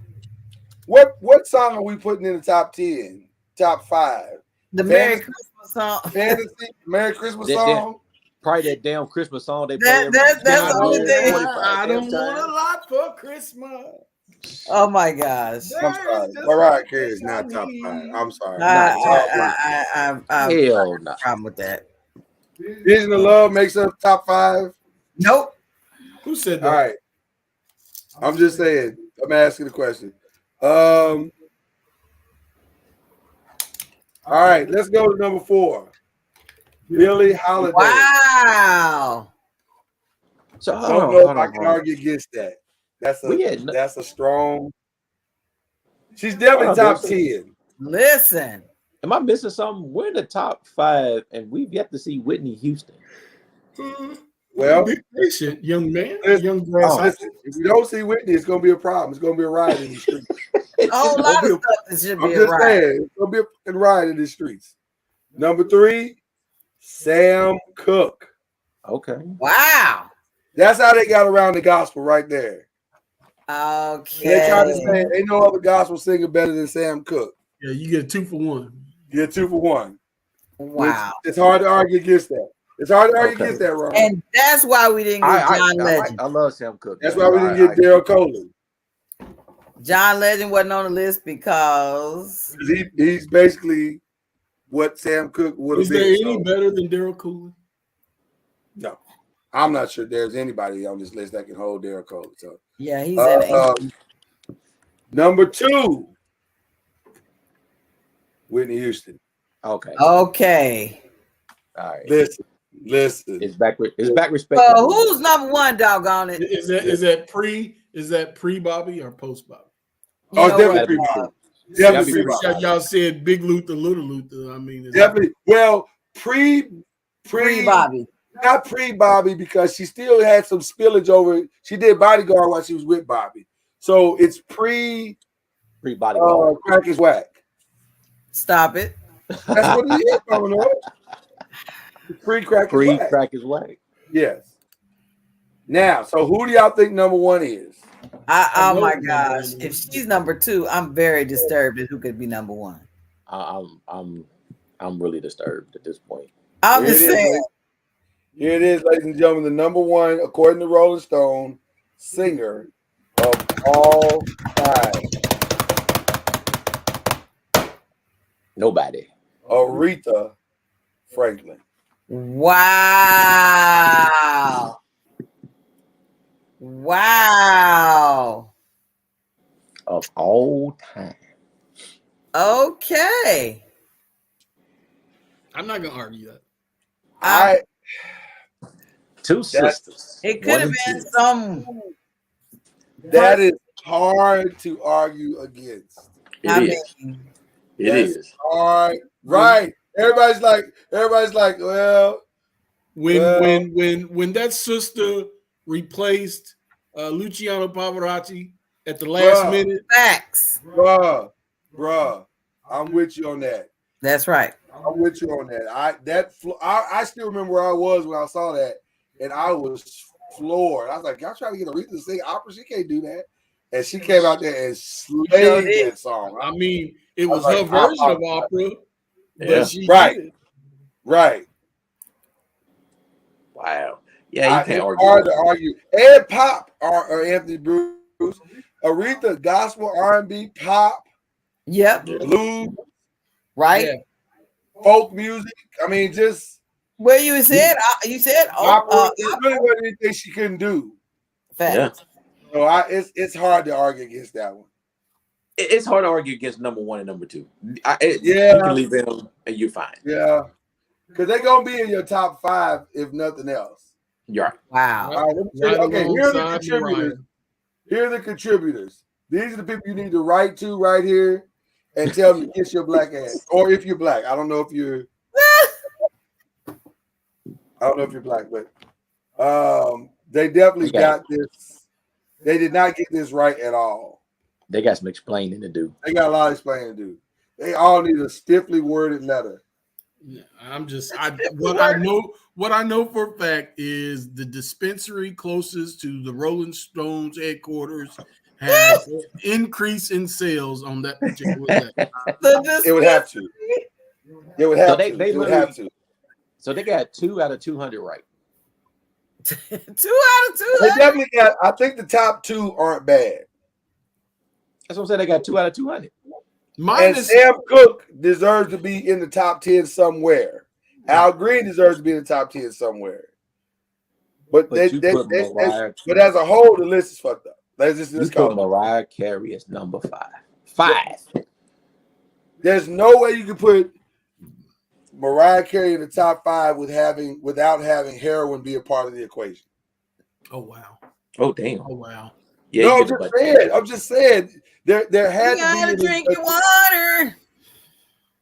What song are we putting in the top 10? Top 5? The Merry Christmas song. Fantasy, Merry Christmas song. Probably that damn Christmas song they play. That's the only thing. I don't want a lot for Christmas. Oh my gosh! I'm sorry. Mariah Carey is not top 5. I'm sorry. I Hell no. Problem with that. Vision of Love makes up top 5. Nope. Who said that? All right. I'm just saying. I'm asking the question. All right, let's go to number 4. Billie Holiday. Wow. So I don't know if I can argue against that. That's a strong. She's definitely top 10. Listen. Am I missing something? We're in the top 5, and we've yet to see Whitney Houston. Well, be patient, young man. Listen, if you don't see Whitney, it's going to be a problem. It's going to be a riot in the streets. A whole lot of stuff should be a riot. Saying, it's going to be a fucking riot in the streets. Number 3, Sam Cooke. Okay. Wow. That's how they got around the gospel right there. Okay. They try to say ain't no other gospel singer better than Sam Cooke. Yeah, you get a 2 for 1. You get 2 for 1. Wow. It's hard to argue against that. It's hard to argue against that, Ron. And that's why we didn't get John Legend. I love Sam Cooke. That's why we didn't get Daryl Coley. John Legend wasn't on the list because he's basically what Sam Cooke would have Is been. there any better than Daryl Cooley? No. I'm not sure there's anybody on this list that can hold Daryl Coley. So yeah, he's in number 2. Whitney Houston. Okay. Oh. Okay. All right. Listen. It's back respect. So who's number 1, doggone it? Is that pre Bobby or post Bobby? Oh, it's definitely pre Bobby. Definitely pre Bobby. Y'all said Big Luther, Little Luther. I mean, definitely. Well, pre Bobby. Not pre Bobby because she still had some spillage over. She did Bodyguard while she was with Bobby. So it's pre Bodyguard. Crack is Whack. Stop it. That's what it is, Domino. Pre Crack is Whack. Yes. Now, so who do y'all think number 1 is? Oh my gosh! If she's number 2, I'm very disturbed at who could be number 1. I'm really disturbed at this point. I'm just saying. Here it is, ladies and gentlemen, the number 1, according to Rolling Stone, singer of all time. Nobody. Aretha Franklin. Wow. Wow. Of all time. Okay. I'm not gonna argue that. Two sisters. It could have been some. That is hard to argue against. It is hard. Right. Everybody's like, well, when that sister replaced Luciano Pavarotti at the last minute. Facts. Bruh, I'm with you on that. That's right. I'm with you on that. I still remember where I was when I saw that, and I was floored. I was like, y'all trying to get Aretha to sing opera? She can't do that. And she came out there and slayed that song. I mean, it was her version of opera, but she right. did it. Right. Wow. Yeah, you can't argue. It's hard to argue. And pop or Anthony Bruce, Aretha, gospel, R&B, pop. Yep. Blues. Right. Yeah. Folk music. I mean, just. Well, you said opera. It really wasn't anything she couldn't do. Facts. So it's hard to argue against that one. It's hard to argue against number 1 and number 2. You can leave them and you're fine. Yeah. Because they're going to be in your top 5, if nothing else. You're right. Wow. All right, okay, here are the contributors. Here are the contributors. These are the people you need to write to right here and tell them to kiss your black ass. Or if you're black. I don't know if you're black, but they definitely got this. They did not get this right at all. They got some explaining to do. They got a lot of explaining to do. They all need a stiffly worded letter. Yeah, what I know for a fact is the dispensary closest to the Rolling Stones headquarters has an increase in sales on that particular day. It would have to. It would have to. It would have to. So they got 2 out of 200 right. 2 out of 200. They definitely got. I think the top 2 aren't bad. That's what I'm saying. They got 2 out of 200. Sam Cooke deserves to be in the top 10 somewhere. Al Green deserves to be in the top 10 somewhere. But as a whole, the list is fucked up. Let's put Mariah Carey as number 5. There's no way you can put Mariah Carey in the top 5 without having heroin be a part of the equation. Oh wow. Oh damn. Oh wow. Yeah, no, I'm just saying. There had to be drink your water.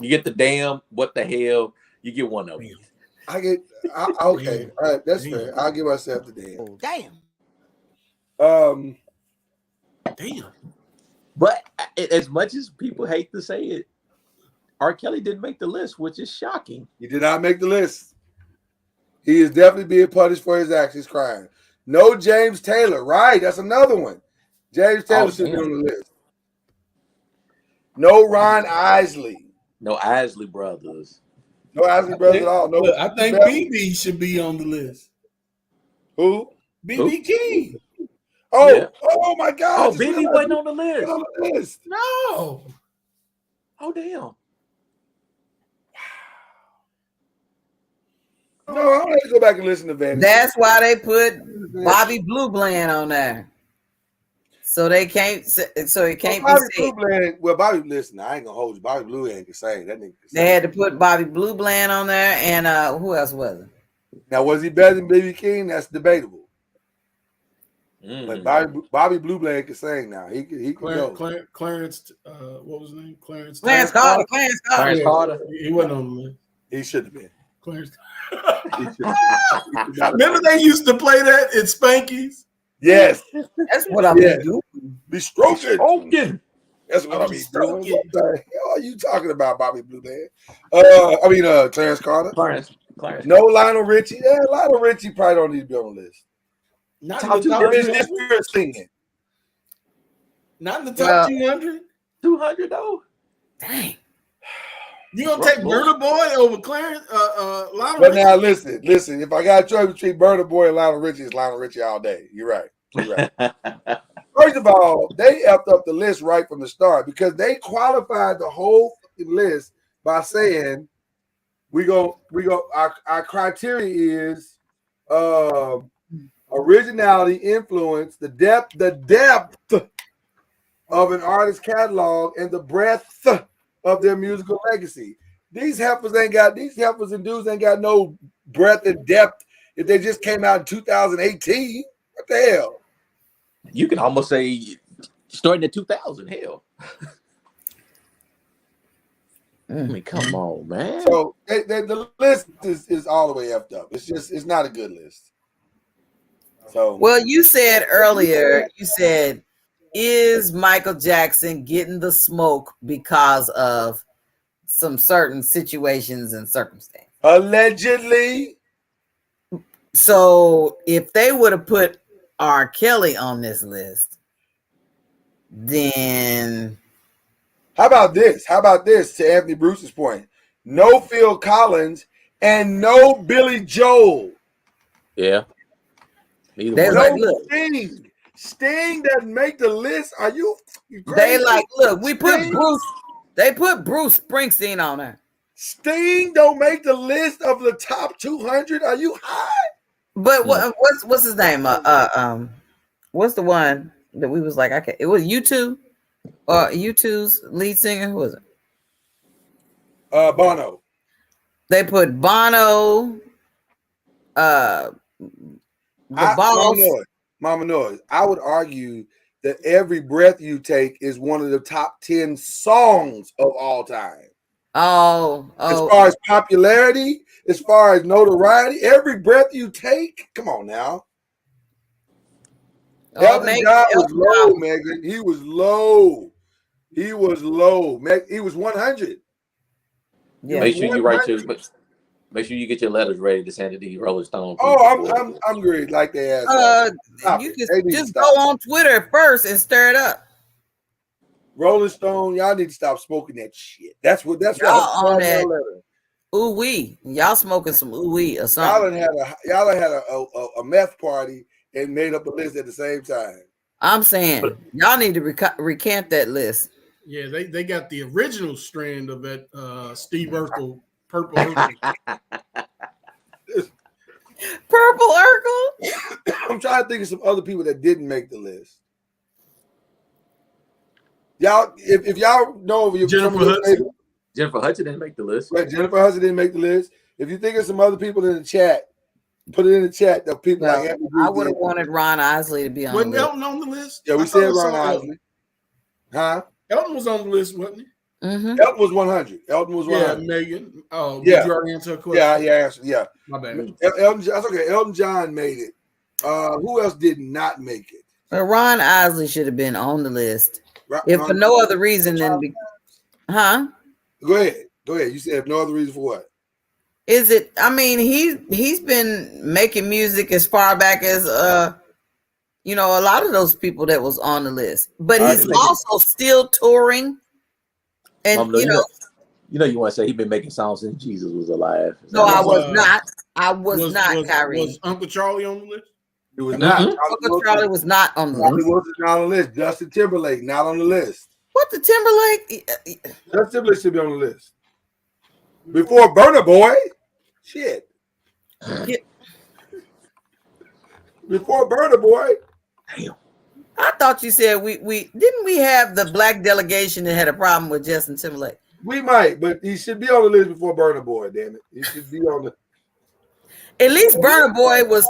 You get the damn, what the hell? You get one of them. Okay. All right, that's fair. I'll give myself the damn. Damn. But as much as people hate to say it, R. Kelly didn't make the list, which is shocking. He did not make the list. He is definitely being punished for his actions, crime. No James Taylor. Right, that's another one. James Taylor should be on the list. No Ron Isley. No Isley brothers. No Isley Brothers at all. No. Look, I think BB should be on the list. Who? BB King. Oh, Yeah. oh my God! Oh, BB wasn't on the list. On the list. No. Oh, damn. No, I'm gonna have to go back and listen to Vanity. That's why they put Bobby Blue Bland on there. So they can't. So it can't Bobby be Blue Bland. Well, Bobby, listen, I ain't gonna hold you. Bobby Blue ain't can sing. That nigga. They had to put Bobby Blue Bland on there, and who else was it? Now, was he better than BB King? That's debatable. But Bobby Blue Bland can sing now. He can go. Clarence, what was his name? Clarence Carter. Clarence Carter. He wasn't on the list. He should have been. Clarence. Remember they used to play that in Spankies? Yes. That's what I'm doing. Be stroking. Stroking. That's what I mean. Stroking. What the hell are you talking about, Bobby Blue Band? Clarence Carter. Clarence. No Lionel Richie. Yeah, Lionel Richie probably don't need to be on the list. Not in the top 200. Singing. Not in the top 200. 200 though. Dang. You gonna take Burna Boy over Clarence? Lionel But Richie? now listen. If I got a choice between Burna Boy and Lionel Richie, it's Lionel Richie all day. You're right. First of all, they effed up the list right from the start because they qualified the whole list by saying we go. Our criteria is originality, influence, the depth of an artist's catalog, and the breadth of their musical legacy. These heifers and dudes ain't got no breadth and depth if they just came out in 2018. What the hell? You can almost say starting at 2000. Hell. I mean, come on, man. So the list is all the way effed up. It's not a good list. So Well, you said earlier, is Michael Jackson getting the smoke because of some certain situations and circumstances? Allegedly. So if they would have put R. Kelly on this list, then how about this? To Anthony Bruce's point? No Phil Collins and no Billy Joel. Yeah. Sting doesn't make the list. Are you crazy? They look, we put Bruce. They put Bruce Springsteen on there. Sting don't make the list of the top 200. Are you high? But what's his name? What's the one that we was like? It was U2 or U2's lead singer. Who was it? Bono. They put Bono. Mama Noise. I would argue that Every Breath You Take is one of the top 10 songs of all time. Oh. As far as popularity, as far as notoriety, Every Breath You Take. Come on now. Elton John was low, Megan. He was low. He was 100. Yeah. Make sure you get your letters ready to send it to Rolling Stone. Oh, I'm great. Like they asked. You can just go on Twitter first and stir it up. Rolling Stone, y'all need to stop smoking that shit. That's y'all on that. Ooh wee, y'all smoking some ooh wee or something. Y'all had a meth party and made up a list at the same time. I'm saying y'all need to recant that list. Yeah, they got the original strand of that Steve Urkel, Purple Urkel. Purple Urkel. I'm trying to think of some other people that didn't make the list. Y'all, if y'all know of Jennifer Hudson. Jennifer Hudson didn't make the list. Right, Jennifer Hudson didn't make the list. If you think of some other people in the chat, put it in the chat. The people like Anthony I would have wanted Ron Isley to be on. Wasn't Elton on the list? Yeah, we said Ron Isley. Huh? Elton was on the list, wasn't he? Mm-hmm. Elton was 100. Elton was 100. Yeah, Megan. Oh, yeah. Did you already answer a question? Yeah, answered. Yeah. My bad. Elton, that's okay. Elton John made it. Who else did not make it? Ron Isley should have been on the list. If for no other reason than huh? Go ahead. You said if no other reason for what? Is it? I mean, he's been making music as far back as a lot of those people that was on the list. But he's also still touring. And You know, you want to say he been making songs since Jesus was alive. No, I was not. I was not, Kyrie. Was Uncle Charlie on the list? It was not. Uncle Charlie was not on the Charlie list. Wilson not on the list. Justin Timberlake not on the list. What, the Timberlake? Justin Timberlake should be on the list. Before Burna Boy? Shit. Yeah. Before Burna Boy? Damn. I thought you said we didn't we have the black delegation that had a problem with Justin Timberlake? We might, but he should be on the list before Burna Boy, damn it. He should be on the At least Burna Boy was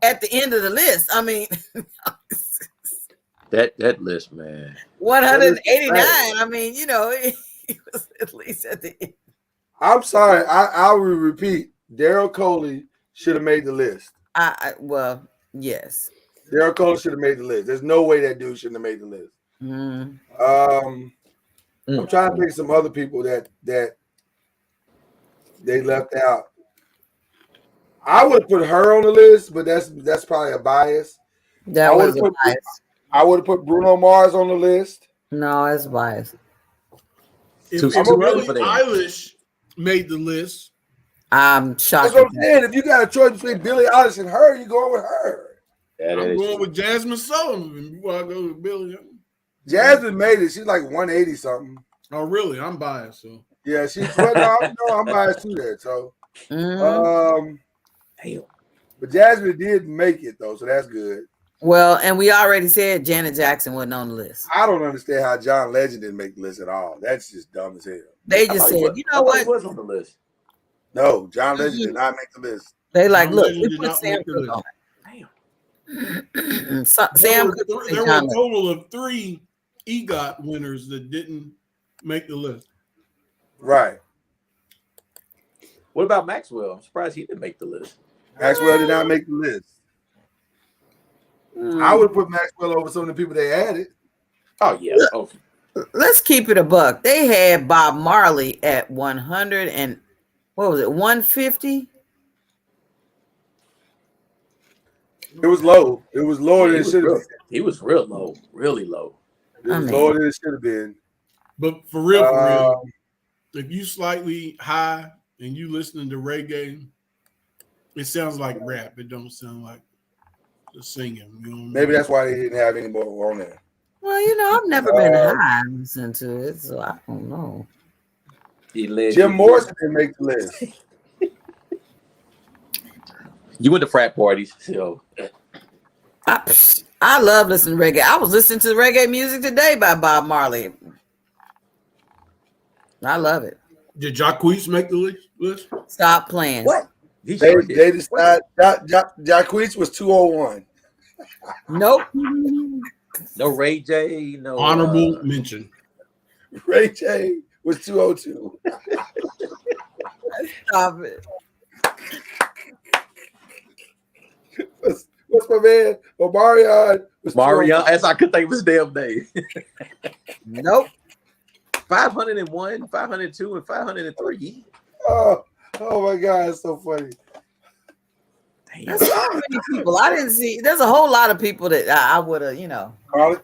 at the end of the list. I mean, that list, man. 189. I mean, he was at least at the end. I'm sorry. I will repeat. Daryl Coley should have made the list. Well, yes. Daryl Coley should have made the list. There's no way that dude shouldn't have made the list. Mm. I'm trying to think of some other people that they left out. I would put her on the list, but that's probably a bias. That was a bias. I would have put Bruno Mars on the list. No, it's bias. If Billie Eilish made the list, I'm shocked. That's what I'm saying. If you got a choice between Billie Eilish and her, you going with her. I'm going with Jasmine Sullivan before I go with Billie. Jasmine made it. She's like 180 something. Oh, really? I'm biased. So yeah, she's. Well, no, I'm biased too. There, so. Damn. But Jasmine did make it though, so that's good. Well, and we already said Janet Jackson wasn't on the list. I don't understand how John Legend didn't make the list at all. That's just dumb as hell. They just said, you know what? He was on the list. No, John Legend did not make the list. They like, John look, Legend we did put not Sam make the Cooke list. on it. There Sam were Cooke a and John Legend. total of 3 EGOT winners that didn't make the list. Right. What about Maxwell? I'm surprised he didn't make the list. Maxwell did not make the list. I would put Maxwell over some of the people they added. Oh yeah. Oh. Let's keep it a buck. They had Bob Marley at 100 and what was it? 150. It was low. It was lower than it should have been. He was real low, really low. It was lower than it should have been. But for real, if you slightly high and you listening to reggae, it sounds like rap. It don't sound like the singing. You know what I mean? Maybe that's why they didn't have any more on there. Well, I've never been high listening to it, so I don't know. Jim Morrison didn't make the list. You went to frat parties, so I love listening to reggae. I was listening to reggae music today by Bob Marley. I love it. Did Jacquees make the list? Stop playing. What? They decided Jacquees was 201. Nope. No Ray J. No honorable mention. Ray J was 202. Stop it. What's my man? Omarion was Marion. As I could think of his damn name. Nope. 501, 502, and 503. Oh my God, it's so funny. That's so many people. I didn't see. There's a whole lot of people that I would have,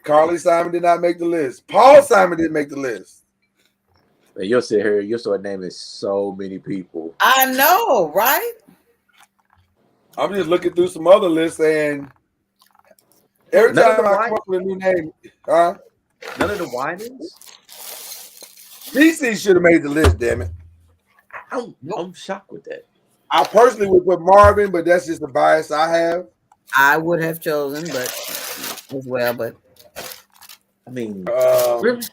Carly Simon did not make the list. Paul Simon didn't make the list. And you'll sit here, you'll start naming so many people. I know, right? I'm just looking through some other lists, and every time I come up with a new name, None of the Winans? DC should have made the list, damn it. I'm shocked with that. I personally would put Marvin, but that's just the bias I have. I would have chosen, but as well, but I mean, really?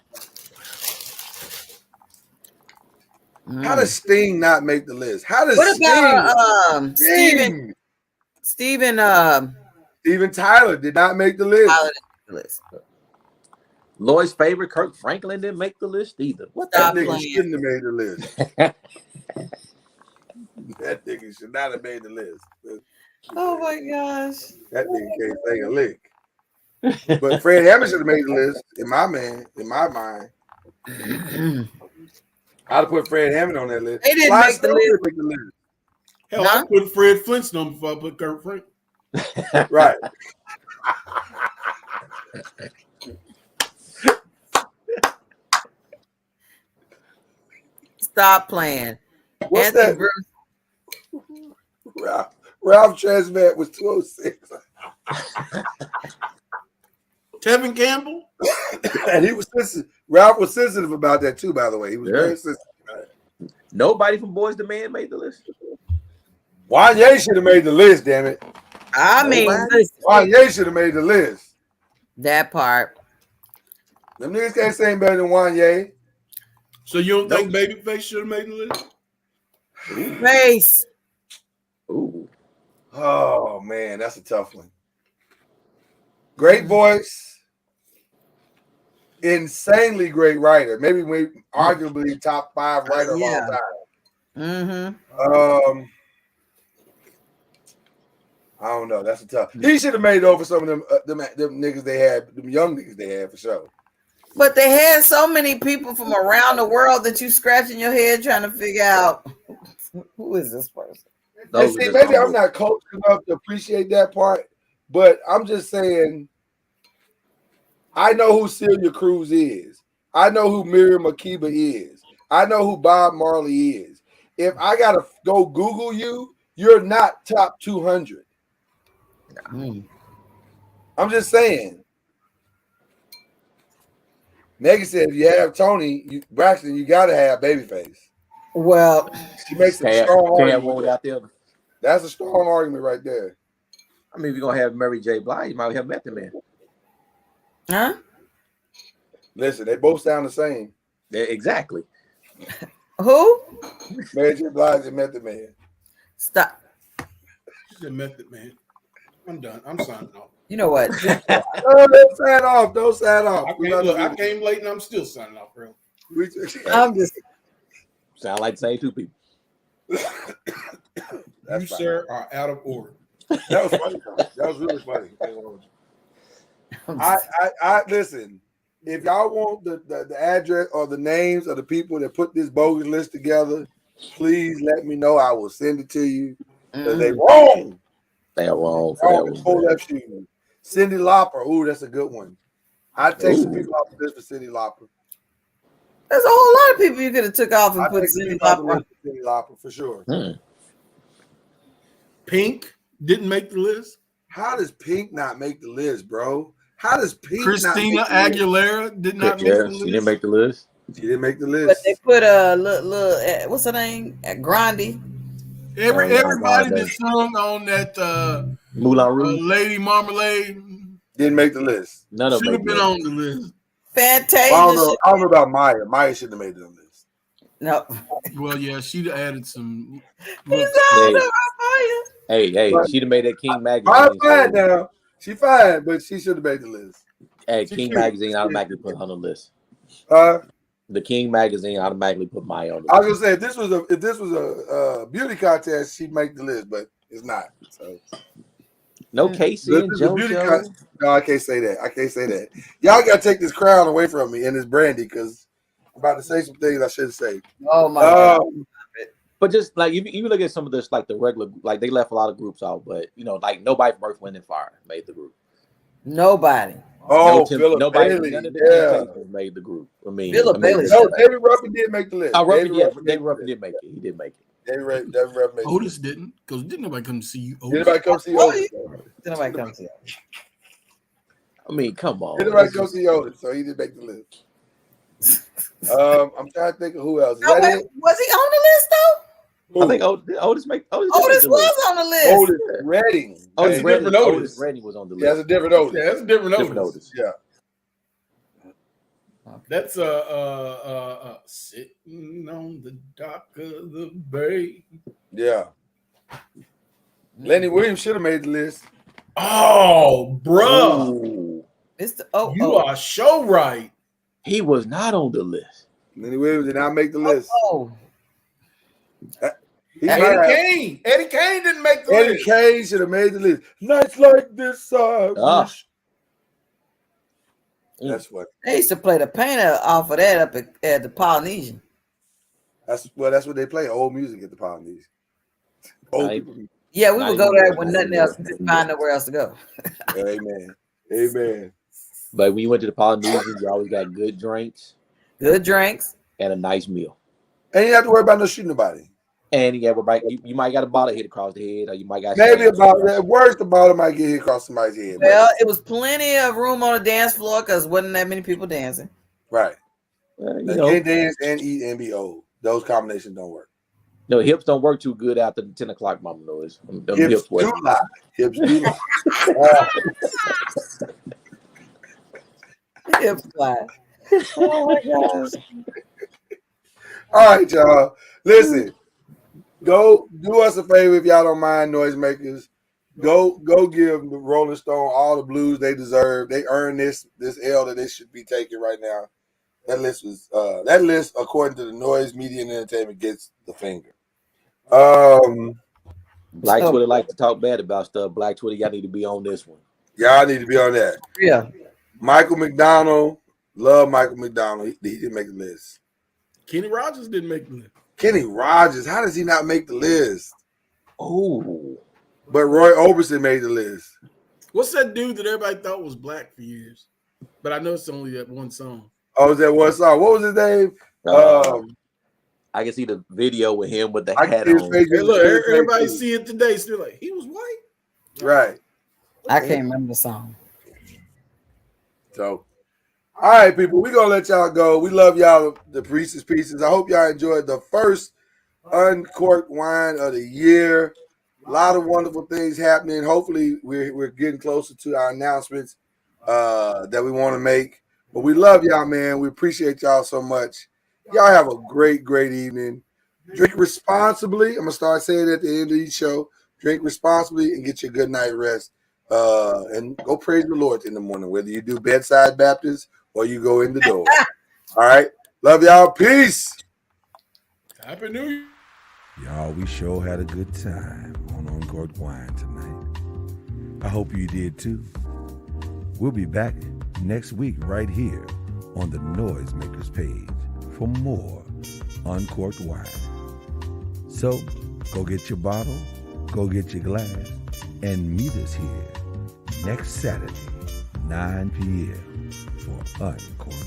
How does Sting not make the list? How does what about Steven Tyler did not make the list. Lloyd's favorite, Kirk Franklin, didn't make the list either. What that nigga shouldn't have made the list. That nigga should not have made the list. Oh my gosh. That nigga can't sing a lick. But Fred Hammond should have made the list, in my mind. I'd have put Fred Hammond on that list. They didn't make the list. Hell, I put Fred Flintstone before I put Kurt Frank. Right. Stop playing. What's Anthony that? Bruce. Ralph Tresvant was 206. Tevin Campbell? And he was sensitive. Ralph was sensitive about that too, by the way. He was very sensitive about it. Nobody from Boys to Men made the list. Wanye should have made the list, damn it. I mean, Wanye should have made the list. That part. Them niggas can't say better than Wanye. So you don't think Babyface should have made the list? Face. Ooh. Oh man, that's a tough one. Great voice, insanely great writer. Maybe arguably top 5 writer of all time. I don't know. That's a tough. He should have made it over some of them niggas they had, them young niggas they had for sure. But they had so many people from around the world that you scratching your head trying to figure out who is this person. And see, maybe I'm not coached enough to appreciate that part, but I'm just saying, I know who Celia Cruz is. I know who Miriam Makeba is. I know who Bob Marley is. If I gotta go Google you, you're not top 200. I'm just saying. Megan said, if you have Tony Braxton, you gotta have Babyface. Well, she makes a strong argument. Out there. That's a strong argument right there. I mean, if you're gonna have Mary J. Blige, you might have Method Man. Huh? Listen, they both sound the same. Exactly. Who? Mary J. Blige and Method Man. Stop. She's a Method Man. I'm done. I'm signing off. You know what? Don't sign off. Don't sign off. I came late and I'm still signing off, bro. I'm just sound like the same two people. You, sir, are out of order. That was funny. That was really funny. I listen. If y'all want the address or the names of the people that put this bogus list together, please let me know. I will send it to you. Because they wrong. They are wrong for that one. Cyndi Lauper. Ooh, that's a good one. I'd take some people off the list for Cyndi Lauper. There's a whole lot of people you could have took off and put Cyndi Lauper. Cyndi Lauper for sure. Pink didn't make the list. How does Pink not make the list, bro? How does Pink? Christina Aguilera did not make the list. She didn't make the list. She didn't make the list. But they put a little what's her name? Grandi. Everybody that sung on that Moulin Rouge, Lady Marmalade didn't make the list. None of them should have been on the list. Fantasia. I don't know about Maya. Maya shouldn't have made the list. No. Well, yeah, she'd added some. Hey, she'd have made that King magazine. Maya's fine now. She fine, but she should have made the list. Hey, King magazine automatically put her on the list. The King magazine automatically put Maya on the list. I was gonna say if this was a beauty contest, she'd make the list, but it's not. So no Casey and JoJo. No, I can't say that. I can't say that. Y'all gotta take this crown away from me and this brandy because I'm about to say some things I shouldn't say. Oh my God. But just like if you look at some of this, like the regular, like they left a lot of groups out, but like nobody from Earth, Wind and Fire made the group. Nobody. Oh, nobody. Bailey. None of the made the group. I mean, Bailey. No, David Ruffin did make the list. David Ruffin did make it. He did make it. David Ruffin made Otis didn't, because didn't nobody come to see you. Did anybody come see Otis? Didn't nobody come see Otis? I mean, come on. Did nobody come see Otis? So he did make the list. I'm trying to think of who else. Was he on the list though? I think Otis was on the list. Otis Redding. Otis Redding was on the list. Yeah, that's a different Otis. Yeah, that's a different Otis. Yeah. That's sitting on the dock of the bay. Yeah. Lenny Williams should have made the list. Oh, bro. You are so right. He was not on the list. Lenny Williams did not make the list. Eddie Kane didn't make the list. Eddie Kane should have made the list. Nights like this. That's what they used to play the painter off of that up at the Polynesian. That's what they play. Old music at the Polynesian. Yeah, we would go there when nothing else. Didn't find nowhere else to go. Amen. Amen. But when you went to the Polynesian, you always got good drinks, and a nice meal. And you have to worry about no shooting nobody. And you might got a ball hit across the head, or you might got maybe about that. Worst, the ball might get hit across somebody's head. Well, it was plenty of room on the dance floor because wasn't that many people dancing. Right. You can't dance and eat and be old. Those combinations don't work. No, hips don't work too good after the 10 o'clock mama noise. Hips do lie. Hips do lie. Hips lie. Oh my gosh. All right, y'all. Listen, go do us a favor if y'all don't mind, noisemakers. Go give the Rolling Stone all the blues they deserve. They earn this L that they should be taking right now. That list was according to the Noise Media and Entertainment gets the finger. Black Twitter like to talk bad about stuff. Black Twitter, y'all need to be on this one. Y'all need to be on that. Yeah. Michael McDonald, love Michael McDonald. He didn't make the list. Kenny Rogers didn't make the list. Kenny Rogers, how does he not make the list? Oh, but Roy Orbison made the list. What's that dude that everybody thought was black for years? But I know it's only that one song. Oh, is that one song? What was his name? I can see the video with him with the hat on. Hey, look, everybody see it today. Still like he was white, right? I can't remember the song. So, all right, people, we're gonna let y'all go. We love y'all, the Priestess Pieces. I hope y'all enjoyed the first Uncorked Wine of the year. A lot of wonderful things happening. Hopefully, we're getting closer to our announcements that we want to make. But we love y'all, man. We appreciate y'all so much. Y'all have a great, great evening. Drink responsibly. I'm going to start saying it at the end of each show. Drink responsibly and get your good night rest. And go praise the Lord in the morning, whether you do bedside Baptist or you go in the door. All right. Love y'all. Peace. Happy New Year. Y'all, we sure had a good time on Uncorked Wine tonight. I hope you did too. We'll be back next week right here on the Noisemakers page for more Uncorked Wine. So go get your bottle, go get your glass, and meet us here next Saturday, 9 p.m. for Uncorked